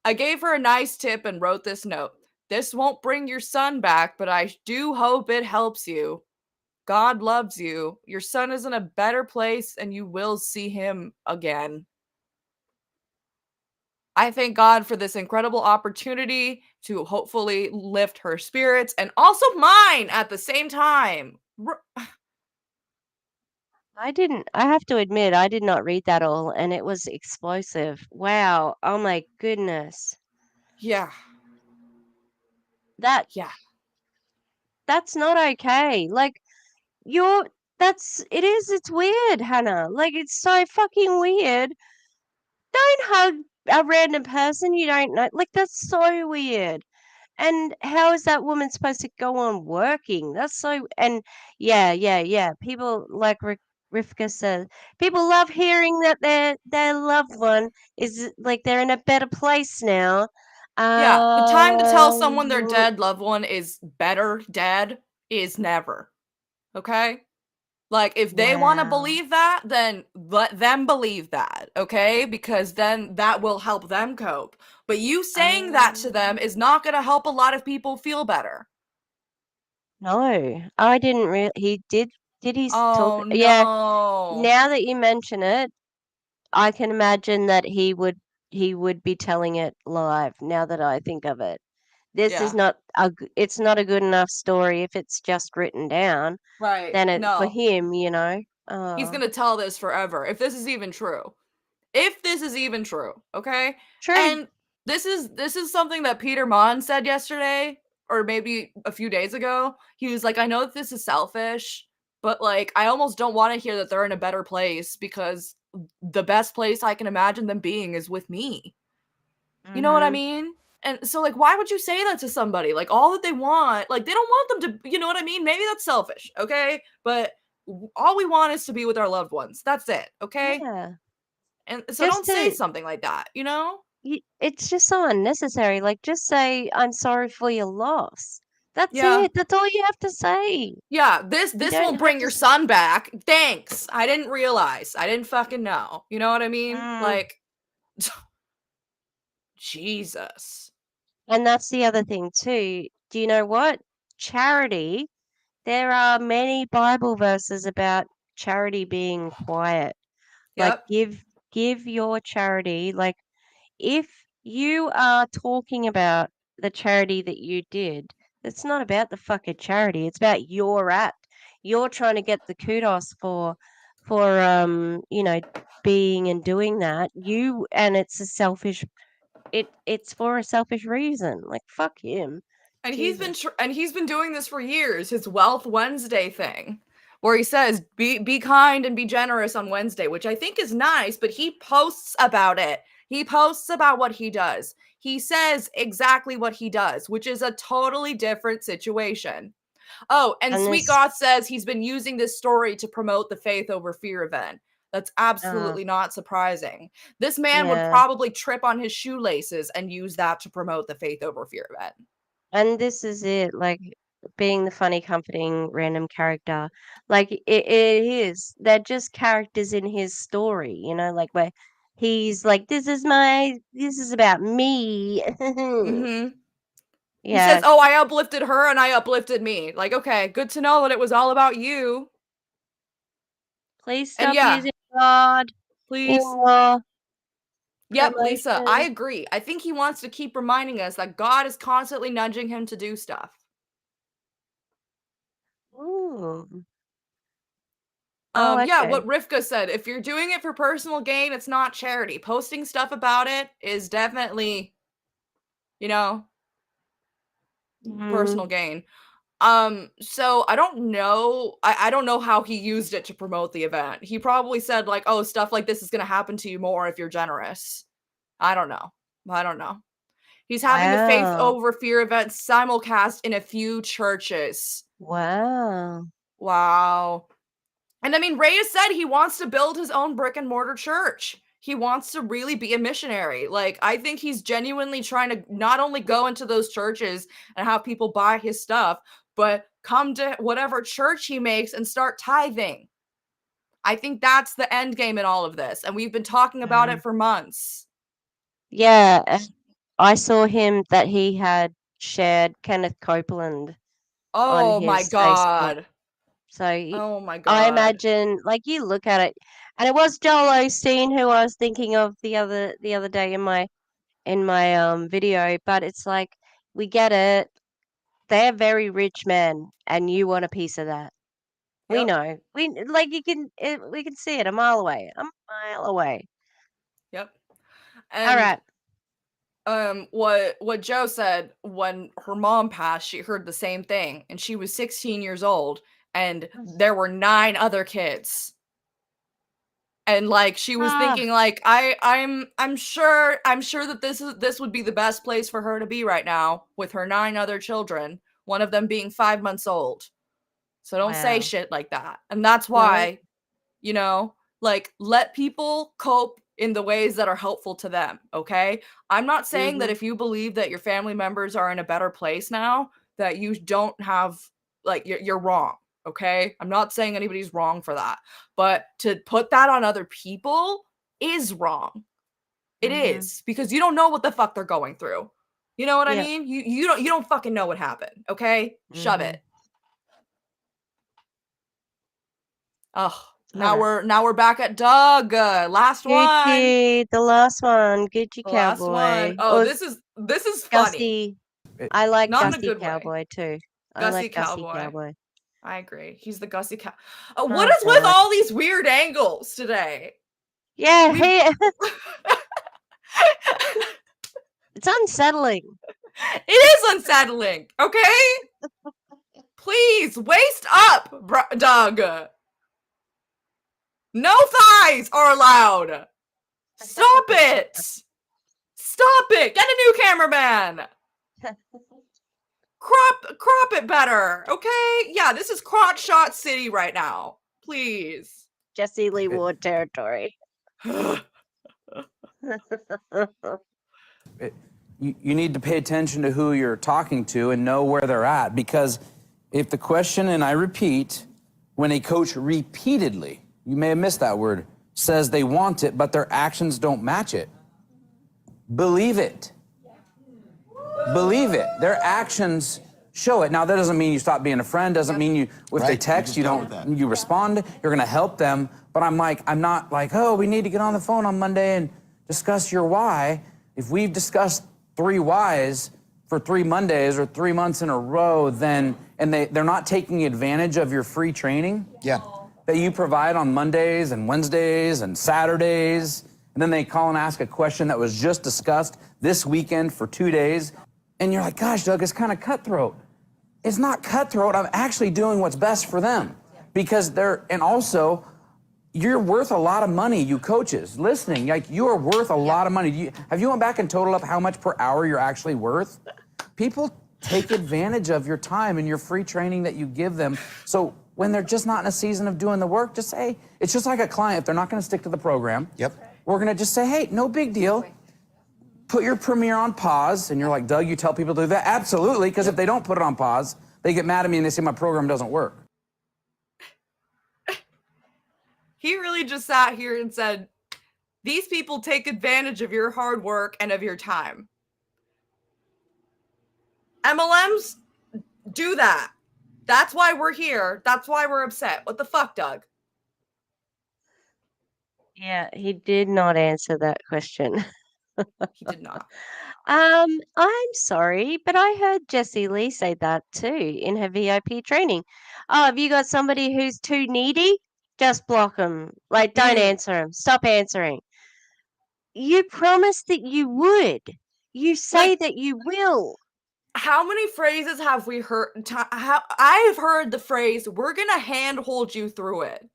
K: I gave her a nice tip and wrote this note. This won't bring your son back, but I do hope it helps you. God loves you. Your son is in a better place and you will see him again. I thank God for this incredible opportunity to hopefully lift her spirits and also mine at the same time.
L: I have to admit, I did not read that all, and it was explosive. Wow. Oh my goodness.
K: Yeah.
L: That's not okay. Like, it's weird, Hannah. Like, it's so fucking weird. Don't hug a random person you don't know. Like, that's so weird. And how is that woman supposed to go on working? That's so, and yeah. People like Rivka says, people love hearing that their loved one is like they're in a better place now.
K: Yeah, the time to tell someone their dead loved one is better dead is never. Okay? Like, if they want to believe that, then let them believe that, okay? Because then that will help them cope. But you saying that to them is not going to help a lot of people feel better.
L: No, I didn't really. He did. Did he talk?
K: Oh,
L: Yeah.
K: no.
L: Now that you mention it, I can imagine that he would be telling it live. Now that I think of it, this is
K: Yeah.
L: it's not a good enough story if it's just written down.
K: Right.
L: Then for
K: No.
L: him, you know.
K: He's going to tell this forever, if this is even true. If this is even true, okay?
L: True.
K: And this is something that Peter Mon said yesterday, or maybe a few days ago. He was like, I know that this is selfish, but like, I almost don't want to hear that they're in a better place, because the best place I can imagine them being is with me. You know what I mean? And so, like, why would you say that to somebody? Like, all that they want, like, they don't want them to, you know what I mean? Maybe that's selfish, okay? But all we want is to be with our loved ones. That's it, okay?
L: Yeah.
K: And so don't say something like that, you know?
L: It's just so unnecessary. Like, just say, "I'm sorry for your loss." That's
K: Yeah.
L: it. That's all you have to say.
K: Yeah, this
L: don't
K: won't
L: have
K: bring
L: to
K: your
L: s-
K: son back. Thanks. I didn't realize. I didn't fucking know. You know what I mean? Like, Jesus.
L: And that's the other thing too. Do you know what? Charity. There are many Bible verses about charity being quiet. Like,
K: Yep.
L: give your charity. Like, if you are talking about the charity that you did, it's not about the fucking charity. It's about your act. You're trying to get the kudos for being and doing that. And it's a selfish. It's for a selfish reason. Like, fuck him.
K: And
L: Jesus.
K: he's been doing this for years. His Wealth Wednesday thing, where he says be kind and be generous on Wednesday, which I think is nice, but he posts about it. He posts about what he does. He says exactly what he does, which is a totally different situation. Oh, and
L: And
K: Sweet
L: this.
K: God says he's been using this story to promote the Faith Over Fear event. That's absolutely not surprising. This man would
L: Yeah.
K: probably trip on his shoelaces and use that to promote the Faith Over Fear event.
L: And this is it, like being the funny, comforting, random character. Like it is. They're just characters in his story, you know, like where he's like, this is about me.
K: Mm-hmm. He
L: Yeah.
K: says, oh, I uplifted her and I uplifted me. Like, okay, good to know that it was all about you.
L: Please
K: And
L: stop
K: yeah,
L: using God
K: please.
L: in your
K: Yep, Lisa, I
L: promotion.
K: agree. I think he wants to keep reminding us that God is constantly nudging him to do stuff.
L: Ooh.
K: Yeah,
L: Okay.
K: what Rivka said, if you're doing it for personal gain, it's not charity. Posting stuff about it is definitely, you know, personal gain. So I don't know. I don't know how he used it to promote the event. He probably said like, oh, stuff like this is gonna happen to you more if you're generous. I don't know. He's having the Faith
L: Wow.
K: Over Fear event simulcast in a few churches.
L: Wow.
K: Wow. And I mean, Ray has said he wants to build his own brick and mortar church. He wants to really be a missionary. Like, I think he's genuinely trying to not only go into those churches and have people buy his stuff, but come to whatever church he makes and start tithing. I think that's the end game in all of this, and we've been talking about it for months.
L: Yeah, I saw him that he had shared Kenneth Copeland on
K: Oh my
L: his Facebook.
K: god.
L: So
K: Oh my
L: I
K: god.
L: imagine, like, you look at it, and it was Joel Osteen who I was thinking of the other day in my video, but it's like, we get it. They're very rich men, and you want a piece of that. We
K: Yep.
L: know. We can see it a mile away. A mile away.
K: Yep.
L: All right.
K: What Joe said, when her mom passed, she heard the same thing, and she was 16 years old, and there were 9 other kids. And like she was thinking, like, I'm sure that this would be the best place for her to be right now, with her 9 other children, one of them being 5 months old. So don't say
L: Wow.
K: shit like that. And that's why, you know, like, let people cope in the ways that are helpful to them, okay? I'm not saying that if you believe that your family members are in a better place now, that you don't have, like, you're wrong, okay? I'm not saying anybody's wrong for that. But to put that on other people is wrong. It is, because you don't know what the fuck they're going through. You know what I mean? You don't fucking know what happened, okay? Shove it. Oh, now we're back at Doug. Last one.
L: Gucci, the last one. Gucci
K: The last
L: Cowboy.
K: one. Oh,
L: Or
K: this is funny.
L: Gussie. I like
K: Not in a
L: Gussie
K: good way.
L: Cowboy too. I
K: Gussie
L: like Gussie
K: Cowboy.
L: Cowboy.
K: I agree. He's the Gussie Cow. What is with all these weird angles today?
L: Yeah, hey. It's unsettling.
K: It is unsettling, okay? Please, waist up, Doug. No thighs are allowed. Stop it. Stop it. Get a new cameraman. Crop it better, okay? Yeah, this is crotch shot city right now. Please.
L: Jesse Lee Ward territory.
E: You need to pay attention to who you're talking to and know where they're at, because if the question, and I repeat, when a coach repeatedly, you may have missed that word, says they want it, but their actions don't match it, believe it. Believe it. Their actions show it. Now, that doesn't mean you stop being a friend, doesn't mean you, if they text, you respond, you're gonna help them, but I'm not like, oh, we need to get on the phone on Monday and discuss your why. If we've discussed 3 whys for 3 Mondays or 3 months in a row, then, and they're not taking advantage of your free training that you provide on Mondays and Wednesdays and Saturdays, and then they call and ask a question that was just discussed this weekend for 2 days, and you're like, gosh, Doug, it's kind of cutthroat. It's not cutthroat. I'm actually doing what's best for them, because and also, you're worth a lot of money, you coaches listening. Like, you are worth a lot of money. Have you went back and totaled up how much per hour you're actually worth? People take advantage of your time and your free training that you give them. So when they're just not in a season of doing the work, just say, it's just like a client. If they're not going to stick to the program, we're going to just say, hey, no big deal. Put your premiere on pause. And you're like, Doug, you tell people to do that? Absolutely, because if they don't put it on pause, they get mad at me and they say my program doesn't work.
K: He really just sat here and said, these people take advantage of your hard work and of your time. MLMs do that. That's why we're here. That's why we're upset. What the fuck, Doug?
L: Yeah, he did not answer that question.
K: He did not.
L: I'm sorry, but I heard Jessie Lee say that too in her VIP training. Oh, have you got somebody who's too needy? Just block them. Like, don't answer them. Stop answering. You promised that you would. You say that you will.
K: How many phrases have we heard? I've heard the phrase, we're going to handhold you through it.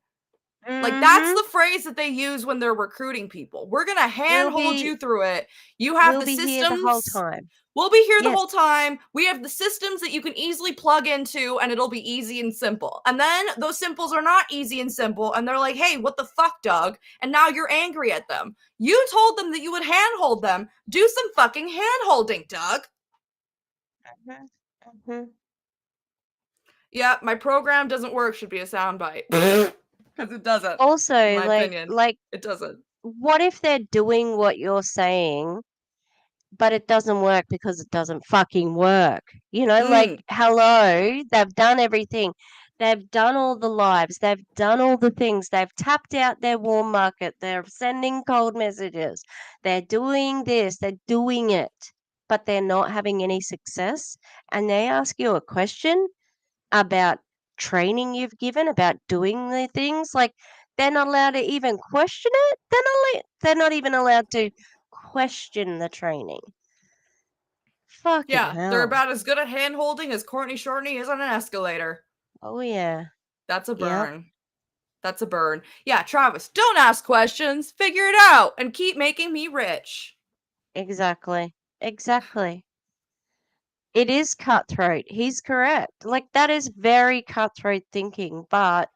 K: Like, that's the phrase that they use when they're recruiting people. We're going to handhold you through it. You have the systems.
L: Here the whole time.
K: We'll be here the whole time. We have the systems that you can easily plug into, and it'll be easy and simple. And then those simples are not easy and simple, and they're like, hey, what the fuck, Doug? And now you're angry at them. You told them that you would handhold them. Do some fucking handholding, Doug. Yeah, my program doesn't work should be a soundbite. Because it doesn't.
L: Also,
K: in my
L: like,
K: opinion.
L: like,
K: It doesn't.
L: what if they're doing what you're saying, but it doesn't work because it doesn't fucking work? You know, like, hello, they've done everything. They've done all the lives. They've done all the things. They've tapped out their warm market. They're sending cold messages. They're doing this. They're doing it, but they're not having any success. And they ask you a question about training you've given, about doing the things. Like, they're not allowed to even question it. They're not even allowed to question the training. Fucking
K: Yeah,
L: hell.
K: they're about as good at hand holding as Courtney Shortney is on an escalator.
L: Oh yeah.
K: That's a
L: Yep.
K: burn. That's a burn. Yeah, Travis, don't ask questions. Figure it out and keep making me rich.
L: Exactly. Exactly. It is cutthroat. He's correct. Like, that is very cutthroat thinking, but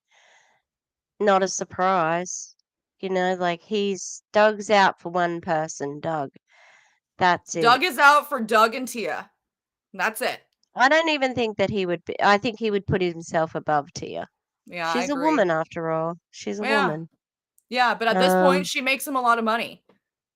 L: not a surprise. You know, like, Doug's out for one person, Doug. That's it.
K: Doug is out for Doug and Tia. That's it.
L: I don't even think that he would be. I think he would put himself above Tia.
K: Yeah,
L: She's
K: I
L: a
K: agree.
L: woman after all. She's a woman.
K: Yeah, but at this point, she makes him a lot of money.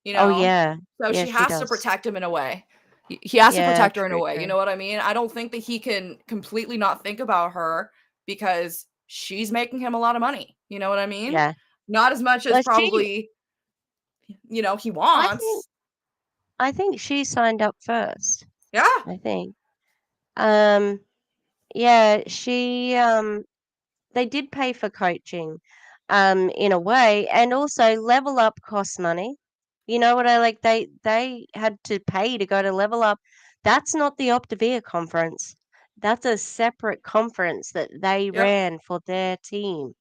K: You know?
L: Oh yeah.
K: So
L: Yeah,
K: she
L: she
K: has to
L: does.
K: protect him in a way. He has to
L: Yeah,
K: protect her in a
L: true,
K: way.
L: true.
K: You know what I mean? I don't think that he can completely not think about her because she's making him a lot of money. You know what I mean?
L: Yeah.
K: Not as much as
L: Well,
K: probably, he wants.
L: I think she signed up first.
K: Yeah.
L: I think. Yeah, they did pay for coaching, in a way, and also Level Up costs money. You know what I like? They had to pay to go to Level Up. That's not the Optavia conference. That's a separate conference that they ran for their team.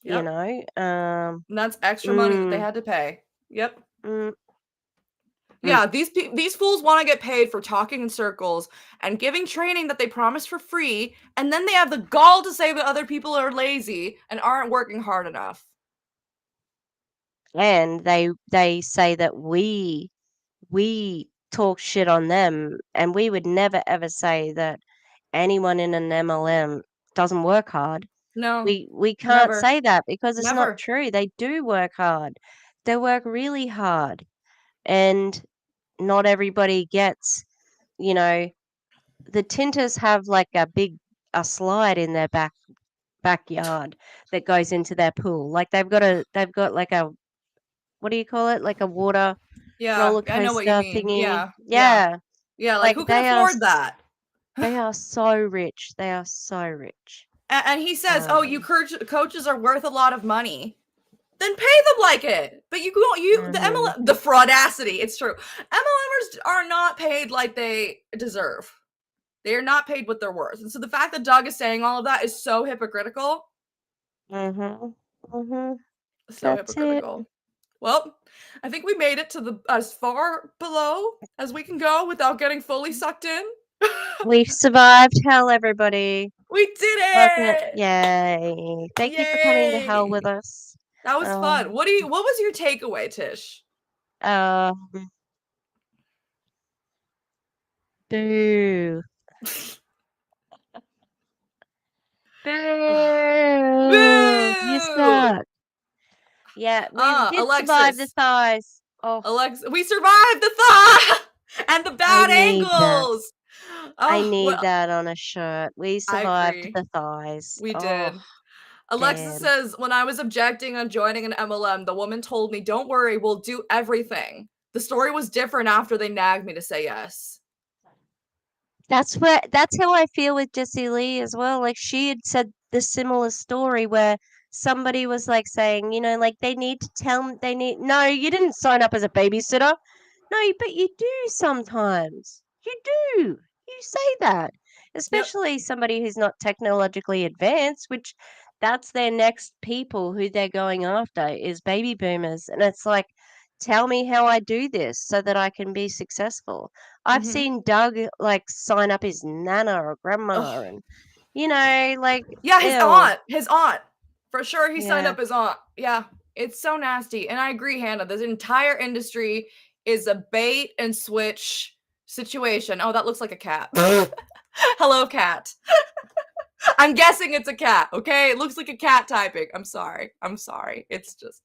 L: You
K: Yep.
L: know,
K: And that's extra money that they had to pay. Yep. Yeah, these fools want to get paid for talking in circles and giving training that they promised for free, and then they have the gall to say that other people are lazy and aren't working hard enough.
L: and they say that we talk shit on them, and we would never ever say that anyone in an MLM doesn't work hard.
K: No.
L: We can't
K: never.
L: say that because it's
K: Never.
L: not true. They do work hard. They work really hard. And not everybody gets, you know, the Tinters have like a slide in their backyard that goes into their pool. Like they've got like a, what do you call it? Like a water roller
K: I know what you
L: coaster
K: mean.
L: thingy.
K: Yeah. Yeah, like who can
L: they are
K: afford that?
L: They are so rich. They are so rich.
K: And he says, "Oh, you coaches are worth a lot of money." Then pay them like it. But the MLM, the fraudacity. It's true. MLMers are not paid like they deserve. They are not paid what they're worth. And so the fact that Doug is saying all of that is so hypocritical.
L: So
K: That's hypocritical. Well, I think we made it to as far below as we can go without getting fully sucked in.
L: We've survived hell, everybody.
K: We did it!
L: Yay. Thank you for coming to hell with us.
K: That was fun. What was your takeaway, Tish?
L: Boo.
K: Boo!
L: You suck. Yeah, we did survive the thighs.
K: Alexa, we survived the thigh and the bad angles.
L: I need that on a shirt. We survived the thighs.
K: We did. Alexa says, when I was objecting on joining an MLM, the woman told me, "Don't worry, we'll do everything." The story was different after they nagged me to say yes.
L: That's how I feel with Jessie Lee as well. Like, she had said the similar story where somebody was like saying, you know, like no, you didn't sign up as a babysitter. No, but you do sometimes. You do. You say that. Especially somebody who's not technologically advanced, which that's their next people who they're going after is baby boomers. And it's like, tell me how I do this so that I can be successful. I've seen Doug like sign up his nana or grandma and, you know, like.
K: Yeah, his aunt. For sure he signed up his aunt. Yeah, it's so nasty. And I agree, Hannah. This entire industry is a bait and switch situation. Oh, that looks like a cat. Hello, cat. I'm guessing it's a cat, okay? It looks like a cat typing. I'm sorry. It's just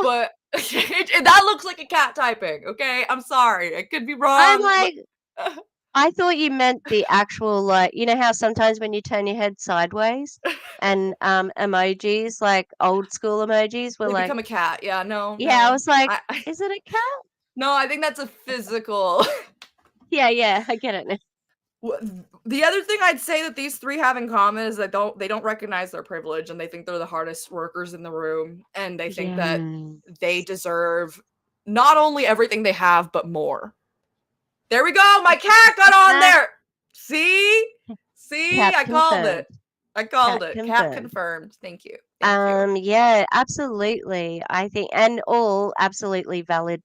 K: but that looks like a cat typing, okay? I'm sorry. I could be wrong.
L: I'm like, I thought you meant the actual, like, you know how sometimes when you turn your head sideways and emojis, like old school emojis, were
K: they
L: like,
K: become a cat. Yeah, no.
L: yeah, I was like,
K: I
L: is it a cat?
K: no, I think that's a physical.
L: Yeah, I get it now.
K: The other thing I'd say that these three have in common is that they don't recognize their privilege, and they think they're the hardest workers in the room, and they think that they deserve not only everything they have but more. There we go. My cat got on there. See,
L: Cat
K: I called it.
L: confirmed.
K: Cat confirmed. Thank you.
L: Yeah, absolutely. I think, and all absolutely valid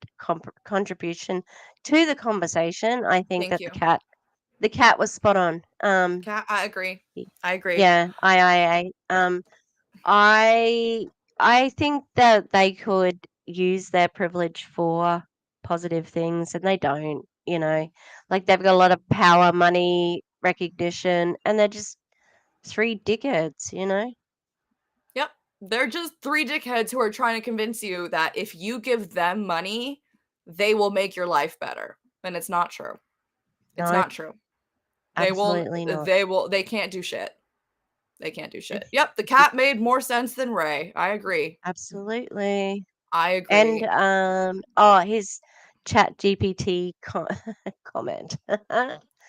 L: contribution to the conversation. I think
K: Thank
L: that
K: you.
L: the cat was spot on.
K: Cat, I agree.
L: Yeah, I think that they could use their privilege for positive things, and they don't. You know, like they've got a lot of power, money, recognition, and they're just three dickheads. You know.
K: Yep. They're just three dickheads who are trying to convince you that if you give them money, they will make your life better. And it's not true. It's not true. They
L: Absolutely not.
K: They can't do shit. They can't do shit. Yep, the cat made more sense than Ray. I agree.
L: Absolutely.
K: I agree.
L: And his chat GPT comment.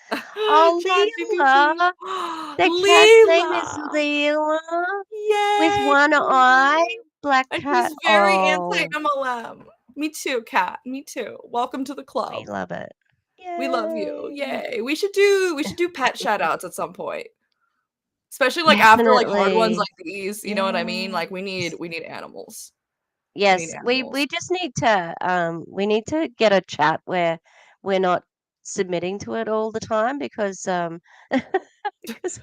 L: Oh, Leela. The cat's name is Leela. With one eye. Black
K: And
L: cat.
K: he's very
L: Oh,
K: anti-MLM. Me too, cat. Me too. Welcome to the club.
L: we love it.
K: We love you. Yay. We should do pet shout outs at some point. Especially like after like hard ones
L: Definitely.
K: like these, you know what I mean? Like we need animals.
L: Yes, we just need to get a chat where we're not submitting to it all the time because because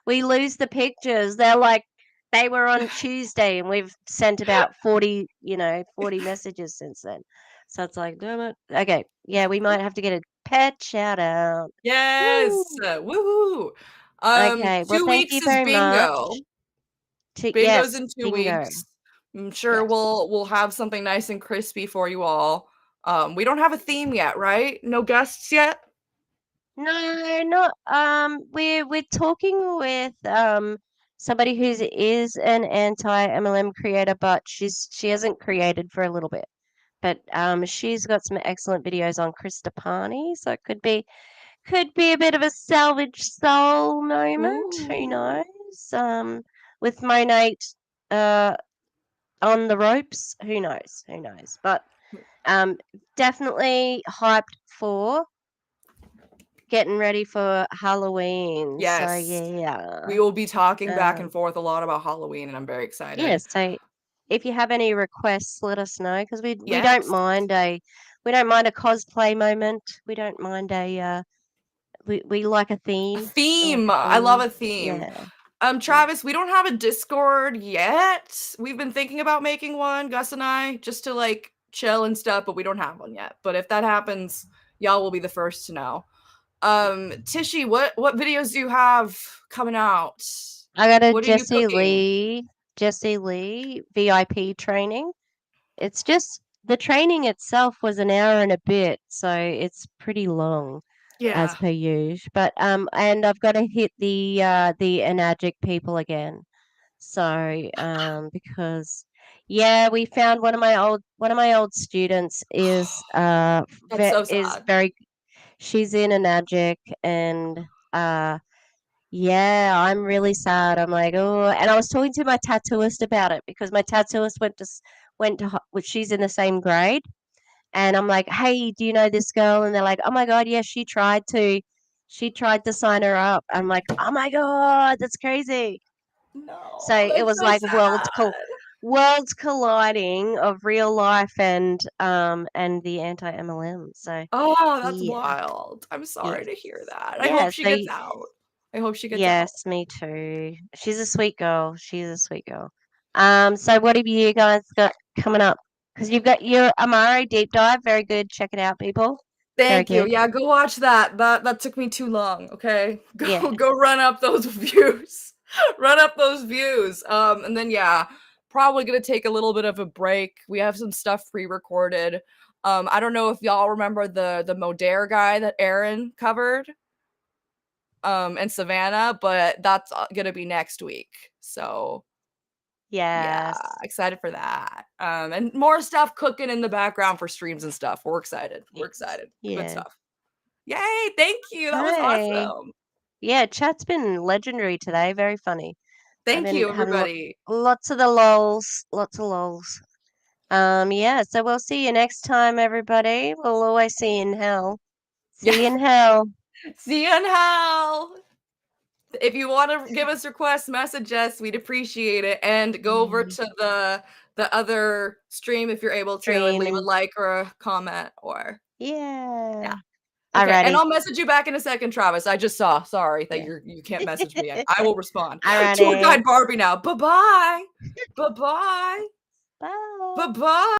L: we lose the pictures. They're like they were on Tuesday and we've sent about 40 messages since then. So it's like, damn it. Okay, yeah, we might have to get a pet shout out.
K: Yes. Woohoo.
L: Okay, well,
K: 2
L: thank
K: weeks
L: you
K: is
L: very
K: bingo.
L: much.
K: Bingo's in 2
L: bingo.
K: weeks. I'm sure we'll have something nice and crispy for you all. We don't have a theme yet, right? No guests yet?
L: No, not we're talking with somebody who is an anti-MLM creator, but she hasn't created for a little bit. But she's got some excellent videos on Kristapani, so it could be a bit of a salvage soul moment. Who knows? With Monate on the ropes, who knows? Who knows? But definitely hyped for getting ready for Halloween.
K: Yes.
L: So yeah.
K: We will be talking back and forth a lot about Halloween, and I'm very excited.
L: Yeah, so if you have any requests, let us know because we don't mind a cosplay moment. We don't mind a we like a theme.
K: Theme. I love a theme.
L: Yeah.
K: Travis, we don't have a Discord yet. We've been thinking about making one, Gus and I, just to like chill and stuff, but we don't have one yet. But if that happens, y'all will be the first to know. Tishy, what videos do you have coming out?
L: I got a Jessie Lee VIP training. It's just the training itself was an hour and a bit, so it's pretty long. As per usual. But and I've got to hit the Enagic people again. So because we found one of my old students is she's in Enagic and I'm really sad. I'm like, oh, and I was talking to my tattooist about it because my tattooist she's in the same grade. And I'm like, hey, do you know this girl? And they're like, oh my God, yes, she tried to sign her up. I'm like, oh my God, that's crazy.
K: No.
L: So it was like worlds colliding of real life and the anti-MLM. So
K: that's wild. I'm sorry to hear that. I hope she gets out. I hope she gets out.
L: Yes, me too. She's a sweet girl. So what have you guys got coming up? Because you've got your Amare deep dive. Very good. Check it out, people.
K: Thank
L: Very
K: you.
L: good.
K: Yeah, go watch that. That took me too long. Okay,
L: Yeah.
K: go run up those views. Run up those views. And then yeah, probably gonna take a little bit of a break. We have some stuff pre-recorded. I don't know if y'all remember the Modere guy that Aaron covered. And Savannah, but that's gonna be next week. So yeah,
L: Yes.
K: excited for that. And more stuff cooking in the background for streams and stuff. We're excited. We're excited. Good
L: Yeah.
K: stuff. Yay! Thank you. That was
L: Hey.
K: awesome.
L: Yeah, chat's been legendary today. Very funny. I've
K: Thank
L: been
K: you,
L: having
K: everybody.
L: lots of the lols. Lots of lols. Yeah, so we'll see you next time, everybody. We'll always see you in hell. See you in hell.
K: See you in hell. If you want to give us requests, message us. We'd appreciate it. And go over to the other stream if you're able to and leave a
L: Stream.
K: like or a comment or
L: Yeah.
K: Okay, and
L: Alrighty.
K: I'll message you back in a second, Travis. I just saw. Sorry that
L: Yeah.
K: you can't message me. I will respond.
L: Alrighty.
K: Tour guide Barbie now. Bye-bye. Bye-bye.
L: Bye.
K: Bye-bye.